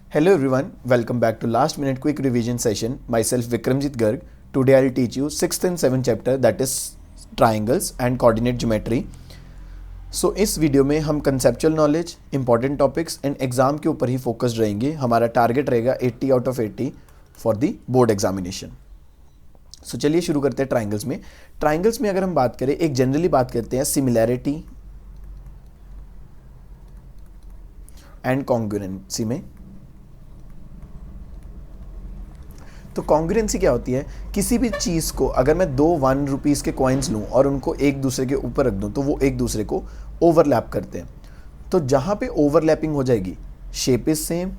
Hello everyone, welcome back to last minute quick revision session. Myself Vikramjit Garg. Today I'll teach you 6th and 7th chapter, that is triangles and coordinate geometry. So इस video में हम conceptual knowledge, important topics and exam के ऊपर ही focused रहेंगे. हमारा target रहेगा 80 out of 80 for the board examination. So चलिए शुरू करते हैं ट्राइंगल्स में. ट्राइंगल्स में अगर हम बात करें, एक जनरली बात करते हैं सिमिलैरिटी एंड कॉन्ग्रुएंसी में. तो कॉन्ग्रुएंसी क्या होती है? किसी भी चीज़ को अगर मैं दो 1 रुपीज़ के कॉइन्स लूँ और उनको एक दूसरे के ऊपर रख दूँ तो वो एक दूसरे को ओवरलैप करते हैं. तो जहाँ पे ओवरलैपिंग हो जाएगी, शेप इज सेम,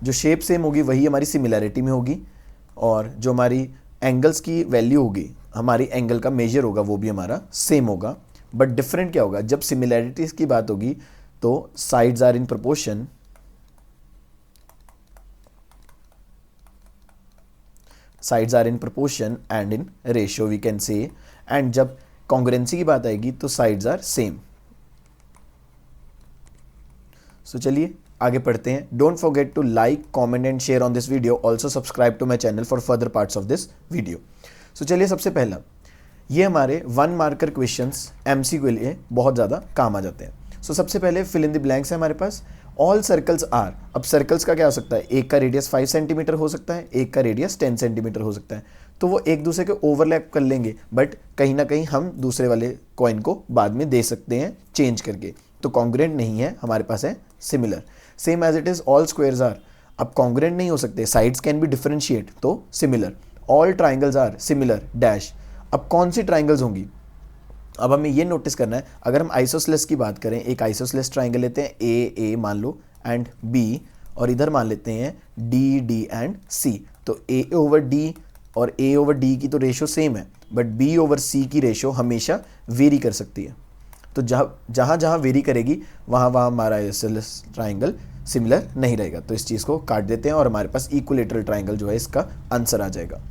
जो शेप सेम होगी वही हमारी सिमिलैरिटी में होगी, और जो हमारी एंगल्स की वैल्यू होगी, हमारी एंगल का मेजर होगा, वो भी हमारा सेम होगा. बट डिफरेंट क्या होगा? जब सिमिलैरिटीज़ की बात होगी तो sides are in proportion, sides are in proportion and in ratio we can say. And जब कॉन्ग्रुएंसी की बात आएगी तो साइड्स आर सेम. सो चलिए आगे पढ़ते हैं. Don't forget to like, comment and share on this video. Also subscribe to my channel for further parts of this video. So चलिए सबसे पहला, ये हमारे 1 मार्कर क्वेश्चंस एमसी के लिए बहुत ज़्यादा काम आ जाते हैं. सो सबसे पहले फिल इन द ब्लैंक्स है हमारे पास. All circles are. अब सर्कल्स का क्या हो सकता है? एक का रेडियस 5 सेंटीमीटर हो सकता है, एक का रेडियस 10 सेंटीमीटर हो सकता है. तो वो एक दूसरे के ओवरलैप कर लेंगे, बट कहीं ना कहीं हम दूसरे वाले कॉइन को बाद में दे सकते हैं चेंज करके. तो कॉन्ग्रुएंट नहीं है, हमारे पास है similar. Same as it is all squares are. अब कॉन्ग्रुएंट नहीं हो सकते, साइड्स कैन बी डिफरेंशिएट, तो similar. All triangles are similar dash. अब कौन सी ट्राइंगल्स होंगी? अब हमें ये नोटिस करना है, अगर हम आइसोसेलेस की बात करें, एक आइसोसेलेस ट्राइंगल लेते हैं ए मान लो एंड बी, और इधर मान लेते हैं डी डी एंड सी. तो ए ओवर डी और ए ओवर डी की तो रेशो सेम है, बट बी ओवर सी की रेशो हमेशा वेरी कर सकती है. तो जहाँ जहाँ वेरी करेगी वहाँ वहाँ हमारा आइसोसेलेस ट्राइंगल सिमिलर नहीं रहेगा. तो इस चीज़ को काट देते हैं और हमारे पास इक्विलेटरल ट्राइंगल जो है इसका आंसर आ जाएगा.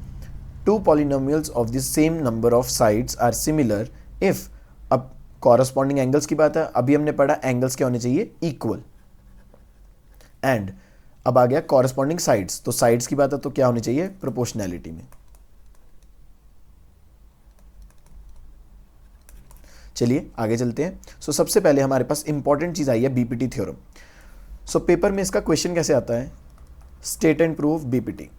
2 polynomials of the same number of sides are similar if. अब कॉरस्पॉन्डिंग एंगल्स की बात है, अभी हमने पढ़ा एंगल्स क्या होने चाहिए? इक्वल. एंड अब आ गया कॉरस्पॉन्डिंग साइड्स. तो साइड्स की बात है तो क्या होनी चाहिए? प्रोपोर्शनैलिटी में. चलिए आगे चलते हैं. सो सबसे पहले हमारे पास इंपॉर्टेंट चीज आई है बीपीटी थ्योरम. सो पेपर में इसका क्वेश्चन कैसे आता है? State and prove BPT.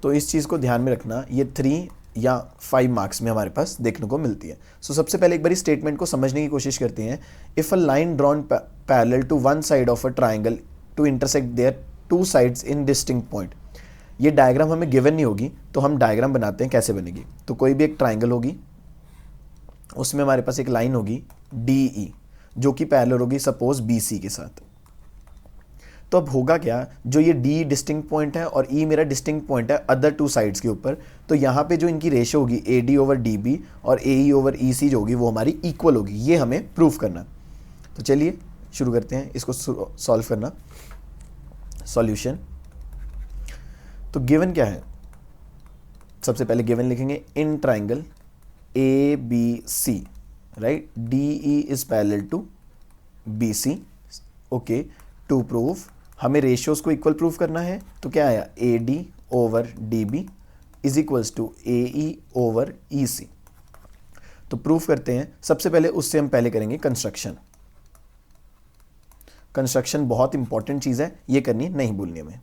तो इस चीज़ को ध्यान में रखना, ये 3 या 5 मार्क्स में हमारे पास देखने को मिलती है. सो सबसे पहले एक बार स्टेटमेंट को समझने की कोशिश करते हैं. If a line drawn parallel to one side of a triangle to intersect their 2 sides in distinct point. ये डायग्राम हमें गिवन नहीं होगी, तो हम डायग्राम बनाते हैं. कैसे बनेगी? तो कोई भी एक ट्राइंगल होगी, उसमें हमारे पास एक लाइन होगी डी ई, जो कि पैरेलल होगी सपोज बी सी के साथ. तो अब होगा क्या, जो ये D डिस्टिंक्ट पॉइंट है और E मेरा डिस्टिंक्ट पॉइंट है अदर 2 साइड्स के ऊपर, तो यहाँ पे जो इनकी रेशो होगी AD ओवर DB और AE ओवर EC जो होगी वो हमारी इक्वल होगी. ये हमें प्रूफ करना. तो चलिए शुरू करते हैं इसको सॉल्व करना. सॉल्यूशन. तो गिवन क्या है? सबसे पहले गिवन लिखेंगे in triangle ABC, right, DE is parallel to BC. Okay, to proof हमें रेशियोज को इक्वल प्रूफ करना है. तो क्या आया? AD over DB is equals to AE over EC. तो प्रूफ करते हैं. सबसे पहले उससे हम पहले करेंगे कंस्ट्रक्शन. कंस्ट्रक्शन बहुत इंपॉर्टेंट चीज़ है, ये करनी नहीं भूलनी हमें.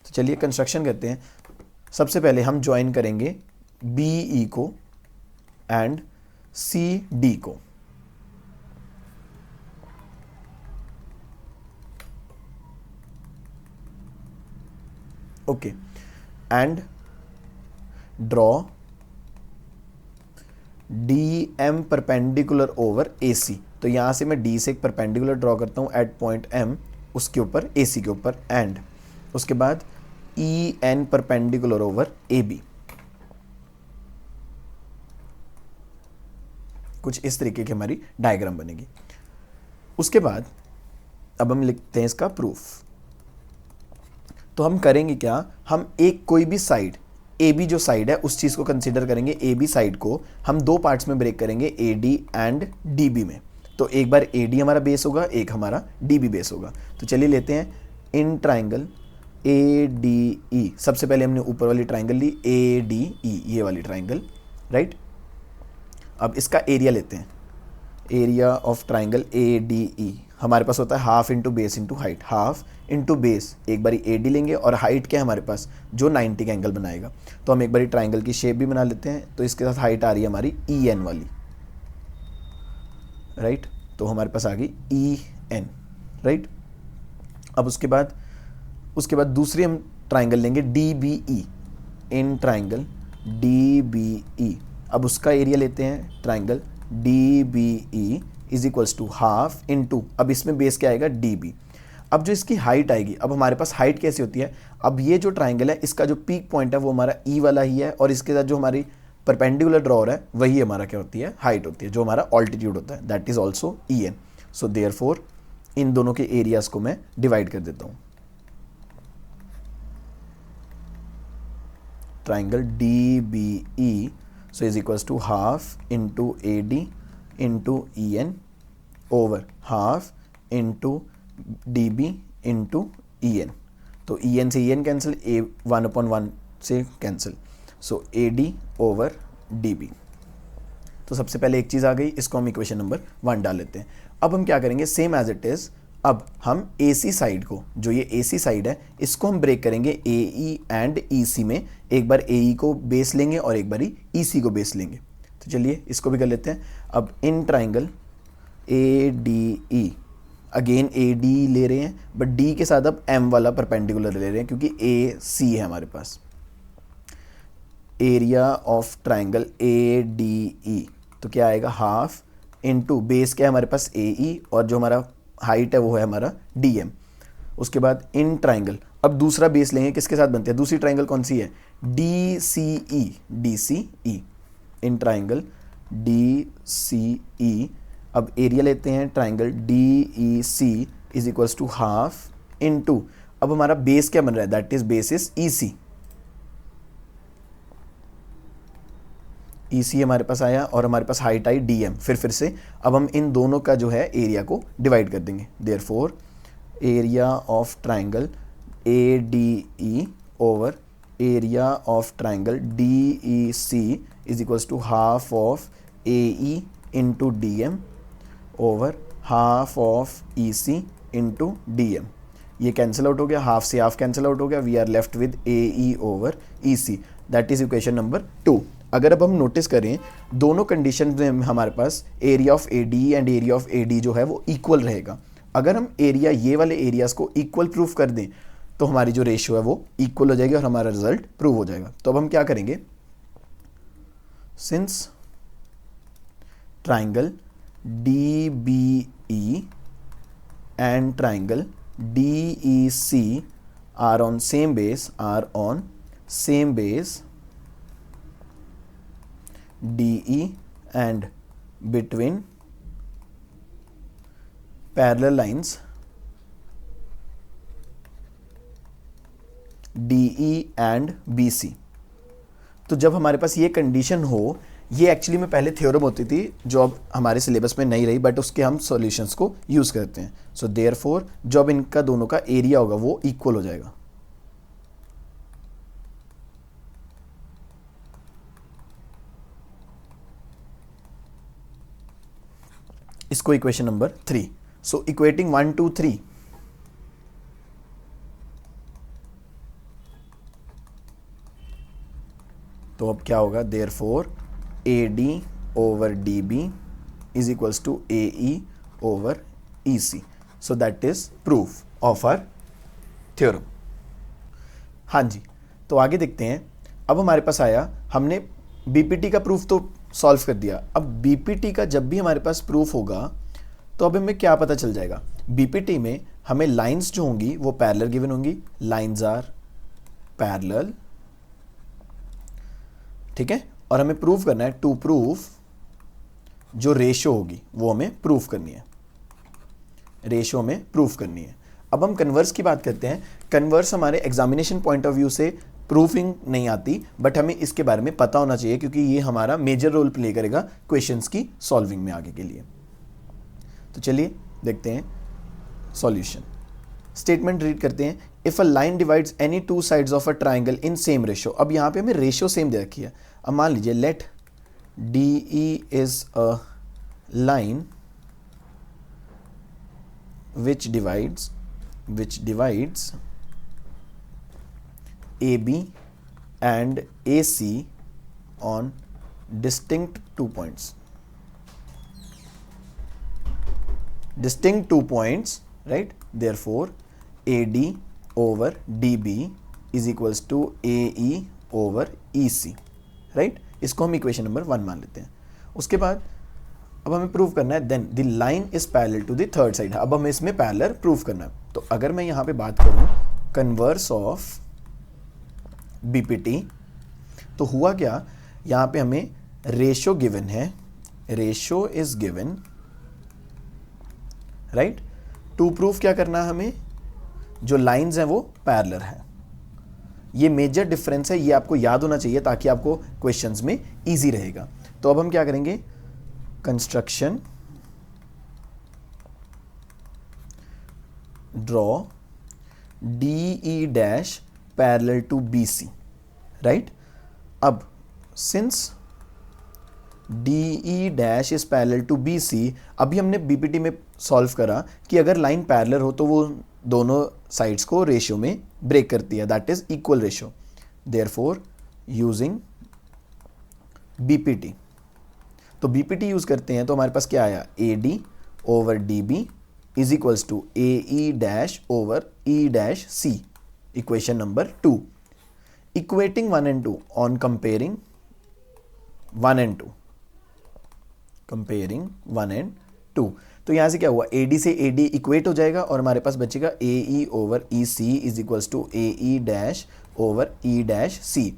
तो चलिए कंस्ट्रक्शन करते हैं. सबसे पहले हम ज्वाइन करेंगे BE को एंड CD को. Okay, and draw DM perpendicular over AC. तो यहां से मैं D से एक परपेंडिकुलर ड्रॉ करता हूं एट पॉइंट M, उसके ऊपर AC के ऊपर. एंड उसके बाद EN परपेंडिकुलर ओवर AB. कुछ इस तरीके की हमारी डायग्राम बनेगी. उसके बाद अब हम लिखते हैं इसका प्रूफ. तो हम करेंगे क्या? हम एक कोई भी साइड ए बी जो साइड है उस चीज़ को कंसिडर करेंगे। ए बी साइड को हम दो पार्ट्स में ब्रेक करेंगे, A D and D B में। तो एक बार ए डी हमारा बेस होगा, एक हमारा डी बी बेस होगा। तो चलिए लेते हैं इन ट्राइंगल ए डी ई। सबसे पहले हमने ऊपर वाली ट्राइंगल ली ए डी ई, ये वाली ट्राइंगल, राइट। अब इसका एरिया लेते हैं, area of triangle A D ई हमारे पास होता है half into base into height. Half into base, एक बारी ए डी लेंगे और हाइट क्या है हमारे पास, जो 90 का एंगल बनाएगा। तो हम एक बारी ट्राइंगल की शेप भी बना लेते हैं। तो इसके साथ हाइट आ रही है हमारी ई एन वाली, राइट। तो हमारे पास आ गई ई एन, राइट। अब उसके बाद दूसरी हम ट्राइंगल लेंगे D B E, in triangle D B E. अब उसका एरिया लेते हैं triangle D B E is equals to half into, अब इसमें बेस क्या आएगा डी बी। अब जो इसकी हाइट आएगी, अब हमारे पास हाइट कैसी होती है, अब ये जो ट्राइंगल है इसका जो पीक पॉइंट है वो हमारा ई वाला ही है, और इसके साथ जो हमारी परपेंडिकुलर ड्रॉर है वही हमारा क्या होती है, हाइट होती है, जो हमारा ऑल्टीट्यूड होता है, that is also E N. So therefore इन दोनों के एरियाज को मैं डिवाइड कर देता हूँ। Triangle D B E so is equals to half into A D into E N over half into D B into E N. तो E N से ई एन कैंसिल, ए 1/1 से cancel, so A D over D B. तो सबसे पहले एक चीज़ आ गई, इसको हम इक्वेशन नंबर 1 डाल लेते हैं। अब हम क्या करेंगे, सेम एज इट इज़, अब हम ए सी साइड को, जो ये ए सी साइड है इसको हम ब्रेक करेंगे ए ई एंड ई सी में। एक बार ए ई को बेस लेंगे और एक बार ई सी को बेस लेंगे। तो चलिए इसको भी कर लेते हैं। अब इन triangle A D E, again A D ले रहे हैं बट डी के साथ अब एम वाला परपेंडिकुलर ले रहे हैं क्योंकि ए सी है हमारे पास। Area of triangle A D E, तो क्या आएगा हाफ इंटू बेस क्या है हमारे पास ए ई, और जो हमारा हाइट है वो है हमारा डी एम। उसके बाद इन ट्राइंगल, अब दूसरा बेस लेंगे, किसके साथ बनते हैं, दूसरी ट्राइंगल कौन सी है, D C E, D C E, in triangle D C E. अब एरिया लेते हैं triangle D E C is equals to half into, अब हमारा बेस क्या बन रहा है, that is base is E C. E C हमारे पास आया और हमारे पास हाइट आई डी एम। फिर से अब हम इन दोनों का जो है एरिया को डिवाइड कर देंगे। Therefore area of triangle A D E over area of triangle D E C is equals to half of A E into D M over half of E C into D M. ये cancel out हो गया, half से half cancel out हो गया, we are left with A E over E C, that is equation number 2। अगर अब हम notice करें दोनों कंडीशन में हमारे पास area of A D and area of A D जो है वो इक्वल रहेगा। अगर हम एरिया ये वाले एरियाज को इक्वल प्रूफ कर दें तो हमारी जो रेशियो है वो इक्वल हो जाएगी और हमारा रिजल्ट प्रूव हो जाएगा। तो अब हम क्या करेंगे, since triangle D B E and triangle D E C are on same base DE and between parallel lines DE and BC। तो जब हमारे पास ये कंडीशन हो, ये एक्चुअली में पहले थ्योरम होती थी जो अब हमारे सिलेबस में नहीं रही, बट उसके हम सॉल्यूशंस को यूज करते हैं। सो देयरफॉर जो अब इनका दोनों का एरिया होगा वो इक्वल हो जाएगा। इसको इक्वेशन नंबर 3। सो इक्वेटिंग 1 2 3, तो अब क्या होगा, therefore A D over D B is equals to A E over E C. So that is proof of our theorem. हाँ जी, तो आगे देखते हैं। अब हमारे पास आया, हमने बीपीटी का प्रूफ तो सॉल्व कर दिया। अब बीपीटी का जब भी हमारे पास प्रूफ होगा तो अब हमें क्या पता चल जाएगा, बीपीटी में हमें लाइंस जो होंगी वो पैरेलल गिवन होंगी, लाइंस आर पैरेलल, ठीक है। और हमें प्रूफ करना है, टू प्रूफ जो रेशियो होगी वो हमें प्रूफ करनी है, रेशियो में प्रूफ करनी है। अब हम कन्वर्स की बात करते हैं। कन्वर्स हमारे एग्जामिनेशन पॉइंट ऑफ व्यू से प्रूफिंग नहीं आती, बट हमें इसके बारे में पता होना चाहिए क्योंकि ये हमारा मेजर रोल प्ले करेगा क्वेश्चंस की सॉल्विंग में आगे के लिए। तो चलिए देखते हैं सॉल्यूशन। स्टेटमेंट रीड करते हैं। If a line divides any two sides of a triangle in same ratio. अब यहाँ पे हमें रेशो सेम दे रखी है। अब मान लीजिए let D E is a line which divides AB and AC on distinct 2 points. Distinct 2 points, right? Therefore, AD over DB is equals to AE over EC, right? इसको हम इक्वेशन नंबर 1 मान लेते हैं। उसके बाद अब हमें प्रूव करना है then the line is parallel to the third side. अब हमें इसमें पैरेलल प्रूव करना है। तो अगर मैं यहाँ पे बात करूँ कन्वर्स ऑफ बीपीटी, तो हुआ क्या, यहाँ पे हमें रेशो गिवन है, ratio is given, right. To proof क्या करना है हमें, जो लाइंस हैं वो पैरेलल है। ये मेजर डिफरेंस है, ये आपको याद होना चाहिए ताकि आपको क्वेश्चंस में इजी रहेगा। तो अब हम क्या करेंगे, construction draw DE dash parallel to BC, right. अब since DE dash is parallel to BC, अभी हमने BPT में सॉल्व करा कि अगर लाइन पैरेलल हो तो वो दोनों साइड्स को रेशियो में ब्रेक करती है, that is equal ratio. Therefore using BPT, तो BPT यूज करते हैं तो हमारे पास क्या आया, AD over DB is equals to AE dash over E dash C, equation number 2। Equating 1 and 2 on comparing 1 and 2, कंपेयरिंग 1 and 2, तो यहां से क्या हुआ, AD से AD इक्वेट हो जाएगा और हमारे पास बचेगा AE over EC is equals to AE dash over E dash C।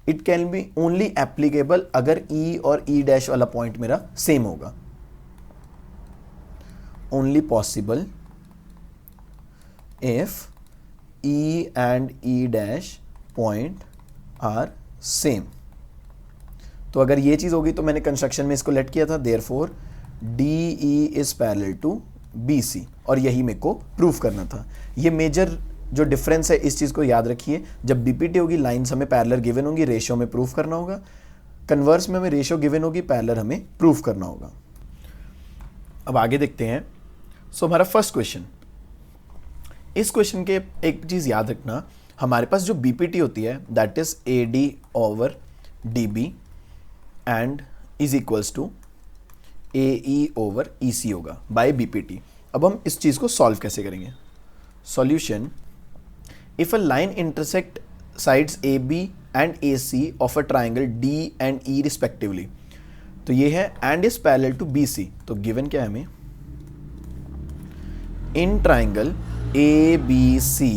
It can be only applicable अगर E और E डैश वाला पॉइंट मेरा सेम होगा, only possible if E and E dash point are same. तो अगर ये चीज होगी तो मैंने कंस्ट्रक्शन में इसको लेट किया था, therefore DE is parallel to BC, और यही मेरे को प्रूफ करना था। ये मेजर जो डिफरेंस है इस चीज को याद रखिए। जब BPT होगी लाइंस हमें पैरेलल गिवन होंगी, रेशियो में प्रूफ करना होगा। कन्वर्स में हमें रेशियो गिवन होगी, पैरेलल हमें प्रूफ करना होगा। अब आगे देखते हैं। सो हमारा फर्स्ट क्वेश्चन, इस क्वेश्चन के एक चीज याद रखना, हमारे पास जो BPT होती है that is AD over DB and is equals to AE over EC होगा बाय BPT। अब हम इस चीज को सॉल्व कैसे करेंगे, solution, if a line intersect sides AB and AC of a triangle D and E respectively, तो ये है and is parallel to BC, तो given क्या है हमें, in triangle ABC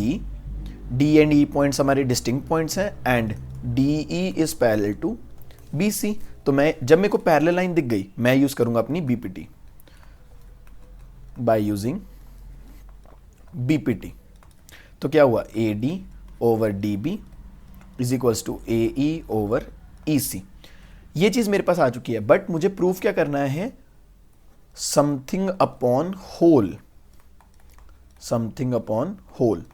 D and E points हमारे डिस्टिंक्ट पॉइंट्स हैं and DE is parallel to BC। तो मैं जब मेरे को पैरेलल लाइन दिख गई मैं यूज करूंगा अपनी BPT बाय यूजिंग BPT। तो क्या हुआ, AD over DB is equals to AE over EC। ये चीज मेरे पास आ चुकी है, बट मुझे प्रूफ क्या करना है, something upon whole, something upon whole.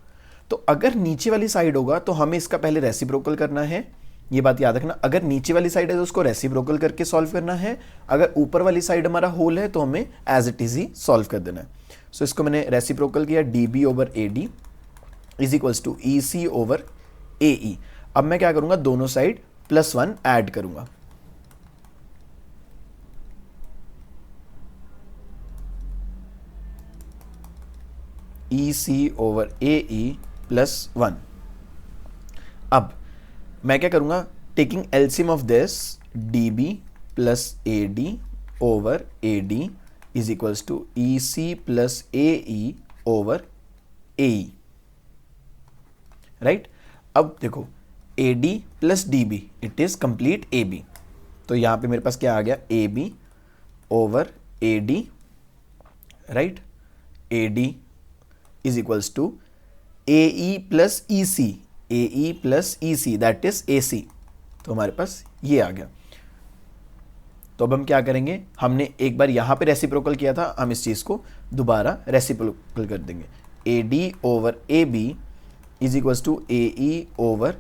तो अगर नीचे वाली साइड होगा तो हमें इसका पहले रेसिप्रोकल करना है, ये बात याद रखना। अगर नीचे वाली साइड है तो उसको रेसिप्रोकल करके सॉल्व करना है, अगर ऊपर वाली साइड हमारा होल है तो हमें एज इट इज ही सॉल्व कर देना है। सो इसको मैंने रेसिप्रोकल किया, DB over AD is equals to EC over AE। अब मैं क्या करूंगा, दोनों साइड +1 ऐड करूंगा, EC ओवर AE +1। अब मैं क्या करूंगा, taking LCM of this DB plus AD over AD is equals to EC plus AE over AE, right. अब देखो AD plus DB it is complete AB, तो यहां पे मेरे पास क्या आ गया, AB over AD, right. AD is equals to AE plus EC, A E plus E C that is A C. तो हमारे पास ये आ गया। तो अब हम क्या करेंगे, हमने एक बार यहाँ पे रेसिप्रोकल किया था, हम इस चीज़ को दोबारा रेसिप्रोकल कर देंगे। A D over A B is equals to A E over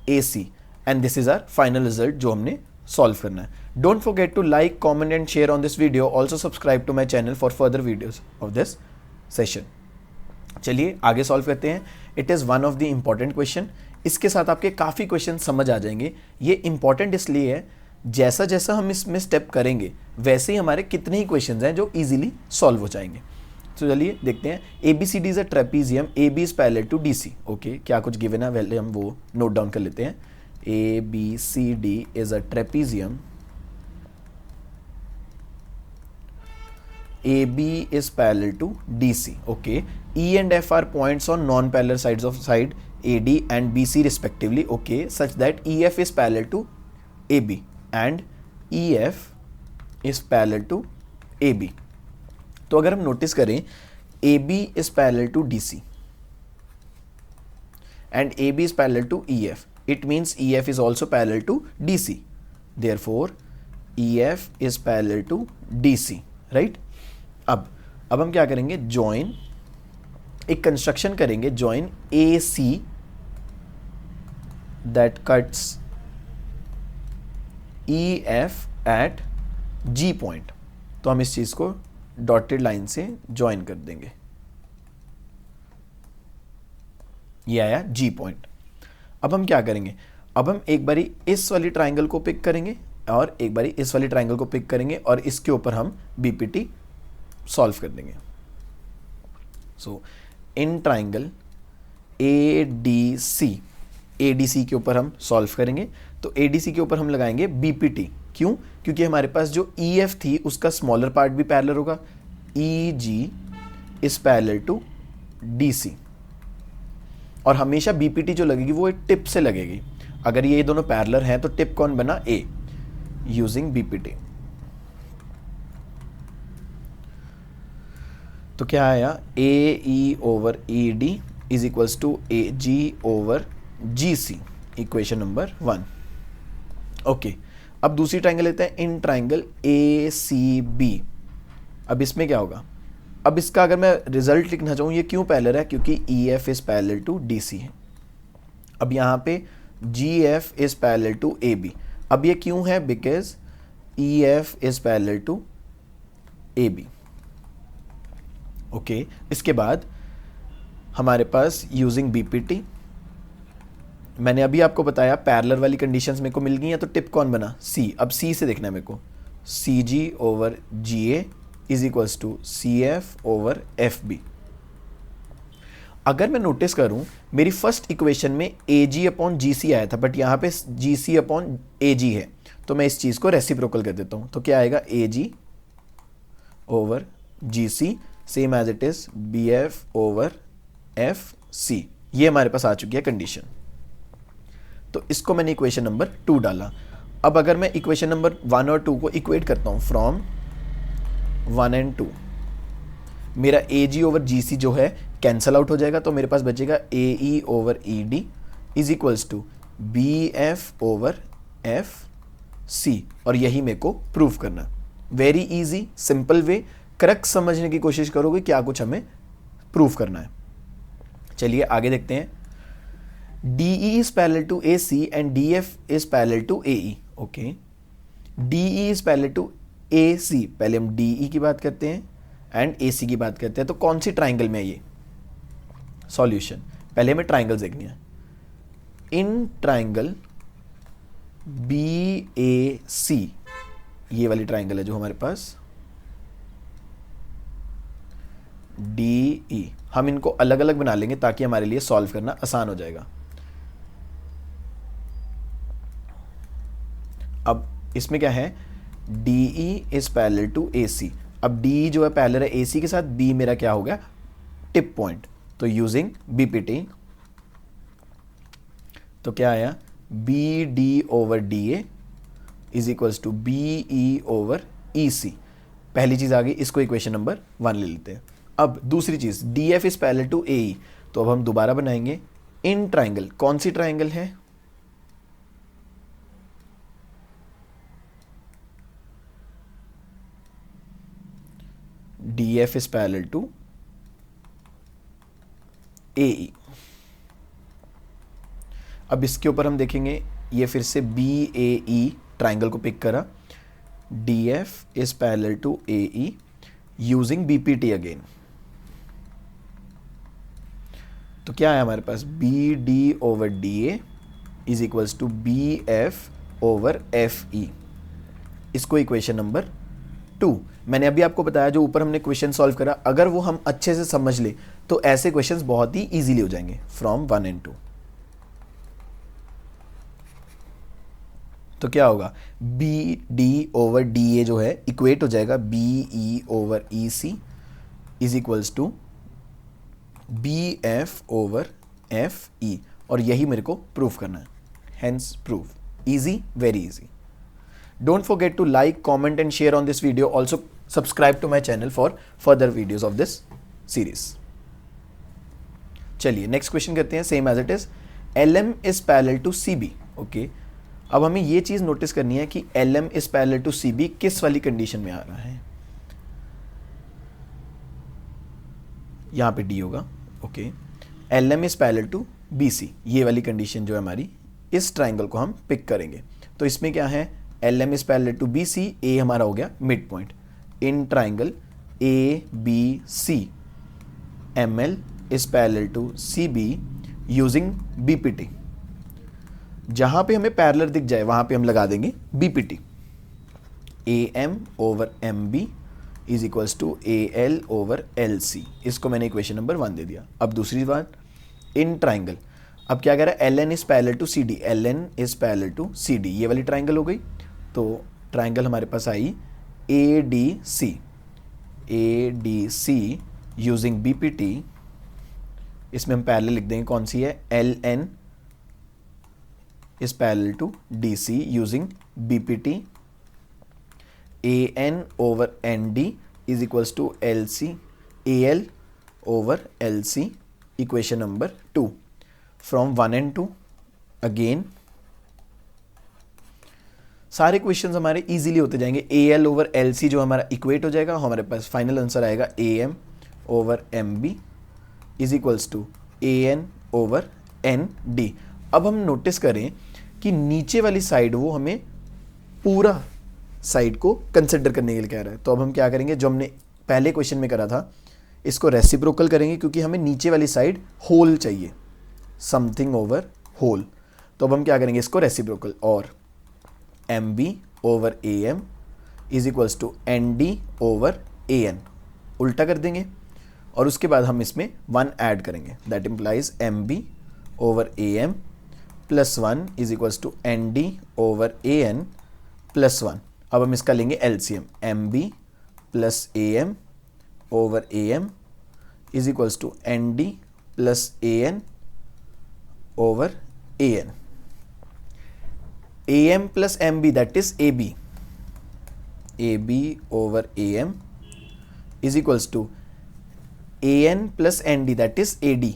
A C and this is our final result जो हमने सॉल्व करना है। Don't forget to like, comment and share on this video. Also subscribe to my channel for further videos of this session. चलिए आगे solve करते हैं। It is one of the important question. इसके साथ आपके काफ़ी क्वेश्चन समझ आ जाएंगे। ये इंपॉर्टेंट इसलिए है, जैसा जैसा हम इसमें स्टेप करेंगे वैसे ही हमारे कितने ही क्वेश्चंस हैं जो इजीली सॉल्व हो जाएंगे। तो चलिए देखते हैं। A B C D is a trapezium, A B is parallel to D C. Okay, क्या कुछ गिवन है पहले हम वो नोट डाउन कर लेते हैं। A B C D is a trapezium, AB is parallel to DC. Okay, E and F are points on non-parallel sides of side AD and BC respectively. Okay, such that EF is parallel to AB and EF is parallel to AB. तो अगर हम notice करें AB is parallel to DC and AB is parallel to EF, it means EF is also parallel to DC. Therefore, EF is parallel to DC, right? अब हम क्या करेंगे, join, एक construction करेंगे, join A C that cuts E F at G point. तो हम इस चीज को डॉटेड लाइन से जॉइन कर देंगे। ये आया जी पॉइंट। अब हम क्या करेंगे, अब हम एक बारी इस वाली ट्राइंगल को पिक करेंगे और एक बारी इस वाली ट्राइंगल को पिक करेंगे और इसके ऊपर हम बीपीटी सॉल्व कर देंगे। सो इन ट्राइंगल ए डी सी के ऊपर हम सॉल्व करेंगे। तो ए डी सी के ऊपर हम लगाएंगे बीपीटी। क्यों? क्योंकि हमारे पास जो ई एफ थी उसका स्मॉलर पार्ट भी पैरेलल होगा। E G is parallel to D C और हमेशा बीपीटी जो लगेगी वो एक टिप से लगेगी। अगर ये दोनों पैरेलल हैं तो टिप कौन बना, ए, यूजिंग बीपीटी। तो क्या आया, A E over E D is equals to A G over G C, equation number 1। Okay, अब दूसरी ट्राइंगल लेते हैं, in triangle A C B. अब इसमें क्या होगा, अब इसका अगर मैं रिजल्ट लिखना चाहूँ, ये क्यों पैरेलल है, क्योंकि E F is parallel to D C है। अब यहाँ पे G F is parallel to A B. अब ये क्यों है, because E F is parallel to A B. Okay, इसके बाद हमारे पास यूजिंग बीपीटी, मैंने अभी आपको बताया पैरेलल वाली कंडीशंस मेरे को मिल गई हैं, तो टिप कौन बना, सी। अब सी से देखना है मेरे को, C G over G A is equals to C F over F B. अगर मैं नोटिस करूं, मेरी फर्स्ट इक्वेशन में ए जी अपॉन जी सी आया था, बट यहाँ पे जी सी अपॉन ए जी है, तो मैं इस चीज़ को रेसिप्रोकल कर देता हूँ। तो क्या आएगा, A G over G C same as it is B F over F C. ये हमारे पास आ चुकी है कंडीशन। तो इसको मैंने इक्वेशन नंबर 2 डाला। अब अगर मैं इक्वेशन नंबर 1 और 2 को इक्वेट करता हूं फ्रॉम 1 एंड 2, मेरा ए जी ओवर जी सी जो है कैंसल आउट हो जाएगा, तो मेरे पास बचेगा A E over E D is equals to B F over F C, और यही मेरे को प्रूव करना। Very easy, simple way, correct समझने की कोशिश करोगे क्या कुछ हमें प्रूव करना है। चलिए आगे देखते हैं। DE is parallel to AC and DF is parallel to AE. Okay, DE is parallel to AC। पहले हम DE की बात करते हैं एंड AC की बात करते हैं। तो कौन सी ट्राइंगल में है ये सॉल्यूशन, पहले हमें ट्राइंगल्स देखनी है। इन ट्राइंगल BAC, ये वाली ट्राइंगल है जो हमारे पास DE, हम इनको अलग अलग बना लेंगे ताकि हमारे लिए सॉल्व करना आसान हो जाएगा। अब इसमें क्या है, DE is parallel to AC। अब DE जो है पैरेलल है AC के साथ, B मेरा क्या हो गया, टिप पॉइंट। तो यूजिंग BPT, तो क्या आया, BD over DA is equals to BE over EC। पहली चीज आ गई, इसको इक्वेशन नंबर 1 ले लेते हैं। अब दूसरी चीज, DF is parallel to AE, तो अब हम दोबारा बनाएंगे इन ट्राइंगल, कौन सी ट्राइंगल है? DF is parallel to AE। अब इसके ऊपर हम देखेंगे, ये फिर से BAE ट्राइंगल को पिक करा, DF is parallel to AE using BPT again. तो क्या है हमारे पास, BD over DA is equals to BF over FE। इसको इक्वेशन नंबर 2। मैंने अभी आपको बताया जो ऊपर हमने क्वेश्चन सॉल्व करा, अगर वो हम अच्छे से समझ ले तो ऐसे क्वेश्चंस बहुत ही इजीली हो जाएंगे फ्रॉम 1 and 2। तो क्या होगा, BD ओवर DA जो है इक्वेट हो जाएगा BE over EC is equals to BF over FE, और यही मेरे को प्रूफ करना है, hence proof. Easy, very easy. Don't forget to like, comment and share on this video. Also subscribe to my channel for further videos of this series. चलिए next question करते हैं, same as it is. LM is parallel to CB। Okay, अब हमें ये चीज notice करनी है कि LM is parallel to CB किस वाली कंडीशन में आ रहा है। यहां पे D होगा। Okay, LM is parallel to BC, ये वाली कंडीशन जो है हमारी, इस ट्राइंगल को हम पिक करेंगे। तो इसमें क्या है, LM is parallel to BC, A हमारा हो गया mid point in triangle ABC। ML is parallel to CB using BPT। जहां पे हमें पैरेलल दिख जाए वहां पे हम लगा देंगे BPT। AM over MB is equals to AL over LC। इसको मैंने इक्वेशन नंबर 1 दे दिया। अब दूसरी बात, इन ट्राइंगल, अब क्या कह रहा है, LN is parallel to CD। LN is parallel to CD, ये वाली ट्राइंगल हो गई। तो ट्राइंगल हमारे पास आई ADC। ADC यूजिंग BPT, इसमें हम पैरेलल लिख देंगे, कौन सी है, LN is parallel to DC using BPT। AN over ND is equals to LC, AL over LC, equation number 2 from 1 and 2। Again सारे क्वेश्चंस हमारे इजीली होते जाएंगे। AL ओवर LC जो हमारा इक्वेट हो जाएगा, हमारे पास फाइनल आंसर आएगा AM over MB is equals to AN over ND। अब हम नोटिस करें कि नीचे वाली साइड वो हमें पूरा साइड को कंसिडर करने के लिए कह रहा है। तो अब हम क्या करेंगे, जो हमने पहले क्वेश्चन में करा था, इसको रेसिप्रोकल करेंगे, क्योंकि हमें नीचे वाली साइड होल चाहिए, समथिंग ओवर होल। तो अब हम क्या करेंगे, इसको रेसिप्रोकल, और MB over AM is equals to ND over AN, उल्टा कर देंगे, और उसके बाद हम इसमें 1 ऐड करेंगे। That implies MB over AM plus 1 is equals to ND over AN plus 1। अब हम इसका लेंगे LCM, MB plus AM over AM is equals to ND plus AN over AN। AM plus MB that is AB, AB over AM is equals to AN plus ND that is AD।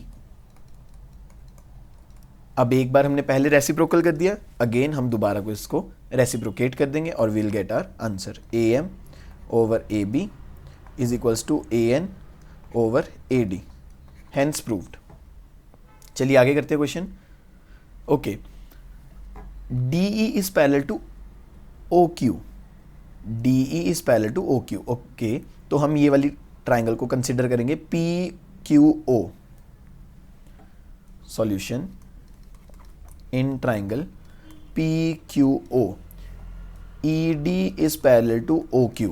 अब एक बार हमने पहले reciprocal कर दिया, again हम दोबारा को इसको रेसिप्रोकेट कर देंगे और will get our answer. AM over AB is equals to AN over AD, hence proved. चलिए आगे करते हैं question. Okay, DE is parallel to OQ। DE is parallel to OQ। Okay, तो हम ये वाली ट्राइंगल को कंसिडर करेंगे PQO। Solution, in triangle PQO ED is parallel to OQ।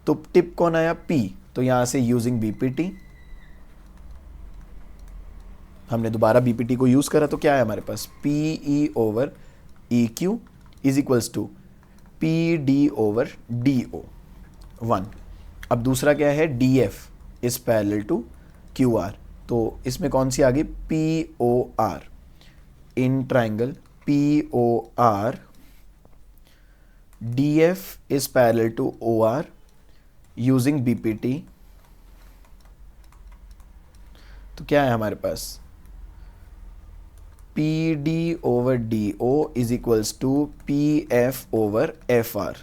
तो टिप कौन आया, P, तो यहां से यूजिंग BPT, हमने दोबारा BPT को यूज करा, तो क्या है हमारे पास, PE over EQ is equals to PD over DO 1। अब दूसरा क्या है, DF is parallel to QR। तो इसमें कौन सी आ गई, POR। In triangle POR DF is parallel to OR using BPT। तो क्या है हमारे पास, P D over D O is equals to P F over F R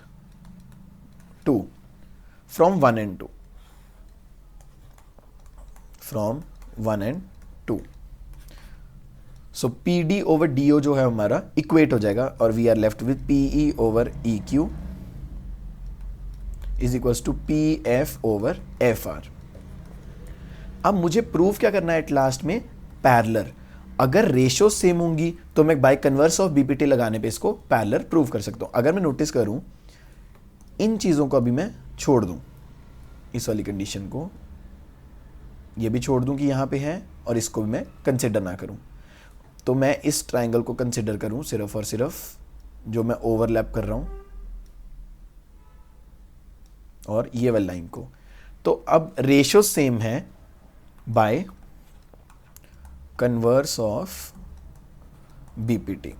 2 from 1 and 2, from 1 and 2. So P D over D O जो है हमारा equate हो जाएगा और we are left with P E over E Q is equals to P F over F R. अब मुझे proof क्या करना है एट लास्ट में? पैरेलल. अगर रेशियो सेम होंगी तो मैं बाय कन्वर्स ऑफ बीपीटी लगाने पे इसको पैरेलल प्रूव कर सकता हूं. अगर मैं नोटिस करूं इन चीजों को अभी मैं छोड़ दूं, इस वाली कंडीशन को ये भी छोड़ दूं कि यहां पे है और इसको भी मैं कंसिडर ना करूं, तो मैं इस ट्राइंगल को कंसिडर करूं सिर्फ और सिर्फ जो मैं ओवरलैप कर रहा हूं और ये वाली लाइन को. तो अब रेशियो सेम है by converse of BPT.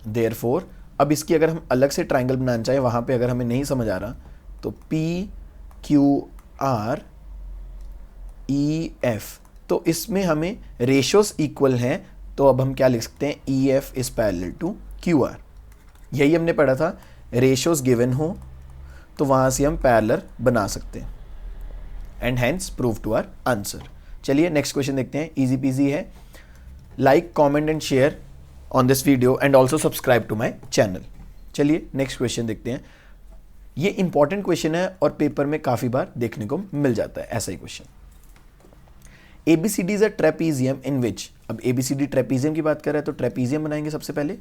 Therefore अब इसकी अगर हम अलग से ट्राइंगल बनाना चाहे वहां पे अगर हमें नहीं समझ आ रहा तो P Q R E F, तो इसमें हमें रेशियोस इक्वल हैं, तो अब हम क्या लिख सकते हैं? E F is parallel to Q R. यही हमने पढ़ा था, रेशियोस गिवन हो तो वहां से हम पैरेलल बना सकते हैं and hence prove to our answer. चलिए नेक्स्ट क्वेश्चन देखते हैं. इजी पीजी है. Like, comment and share on this video and also subscribe to my channel. चलिए नेक्स्ट क्वेश्चन देखते हैं. ये इंपॉर्टेंट क्वेश्चन है और पेपर में काफी बार देखने को मिल जाता है ऐसा ही question. ABCD is a trapezium in which. अब ABCD ट्रेपीजियम की बात कर रहा है तो ट्रेपीजियम बनाएंगे सबसे पहले.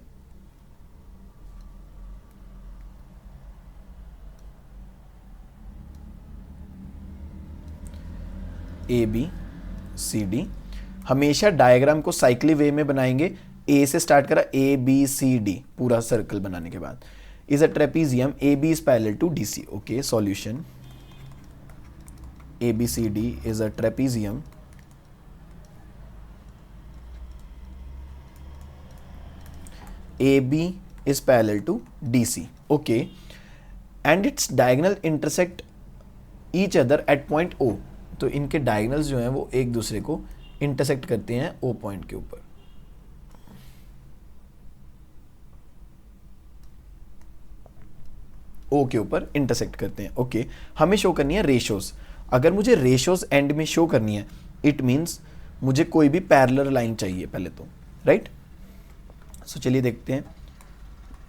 ABCD हमेशा डायग्राम को साइक्लिक वे में बनाएंगे. A से स्टार्ट करा, ABCD पूरा सर्कल बनाने के बाद is a trapezium. AB is parallel to DC. Okay, solution. ABCD is a trapezium AB is parallel to DC. Okay, and its diagonal intersect each other at point O. तो इनके diagonals जो हैं वो एक दूसरे को इंटरसेक्ट करते हैं O पॉइंट के ऊपर. O के ऊपर इंटरसेक्ट करते हैं. ओके, हमें शो करनी है रेशियोज. अगर मुझे रेशियोज एंड में शो करनी है इट मीन्स मुझे कोई भी पैरेलल लाइन चाहिए पहले तो, राइट? सो चलिए देखते हैं.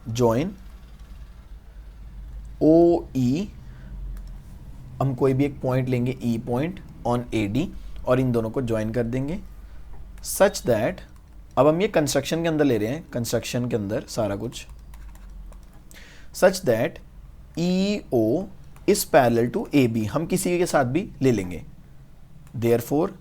जॉइन ओ ई, हम कोई भी एक पॉइंट लेंगे ई पॉइंट ऑन ए डी और इन दोनों को ज्वाइन कर देंगे सच दैट, अब हम ये कंस्ट्रक्शन के अंदर ले रहे हैं, कंस्ट्रक्शन के अंदर सारा कुछ, such that E O is parallel to A B. हम किसी के साथ भी ले लेंगे. देयरफॉर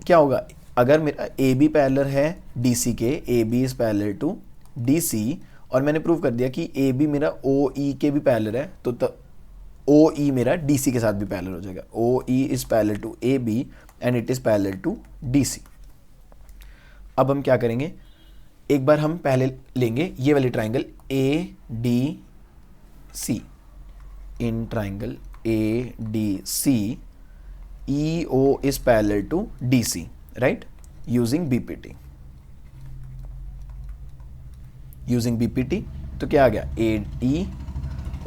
क्या होगा? अगर मेरा ए बी पैरेलल है डी सी के, A B is parallel to D C, और मैंने प्रूव कर दिया कि ए बी मेरा ओ ई के भी पैरेलल है, तो ओ ई मेरा डी सी के साथ भी पैरेलल हो जाएगा. O E is parallel to A B and it is parallel to D C. अब हम क्या करेंगे? एक बार हम पहले लेंगे ये वाली triangle A D C. In triangle A D C E O is parallel to D C, right? Using BPT. Using BPT तो क्या आ गया? AE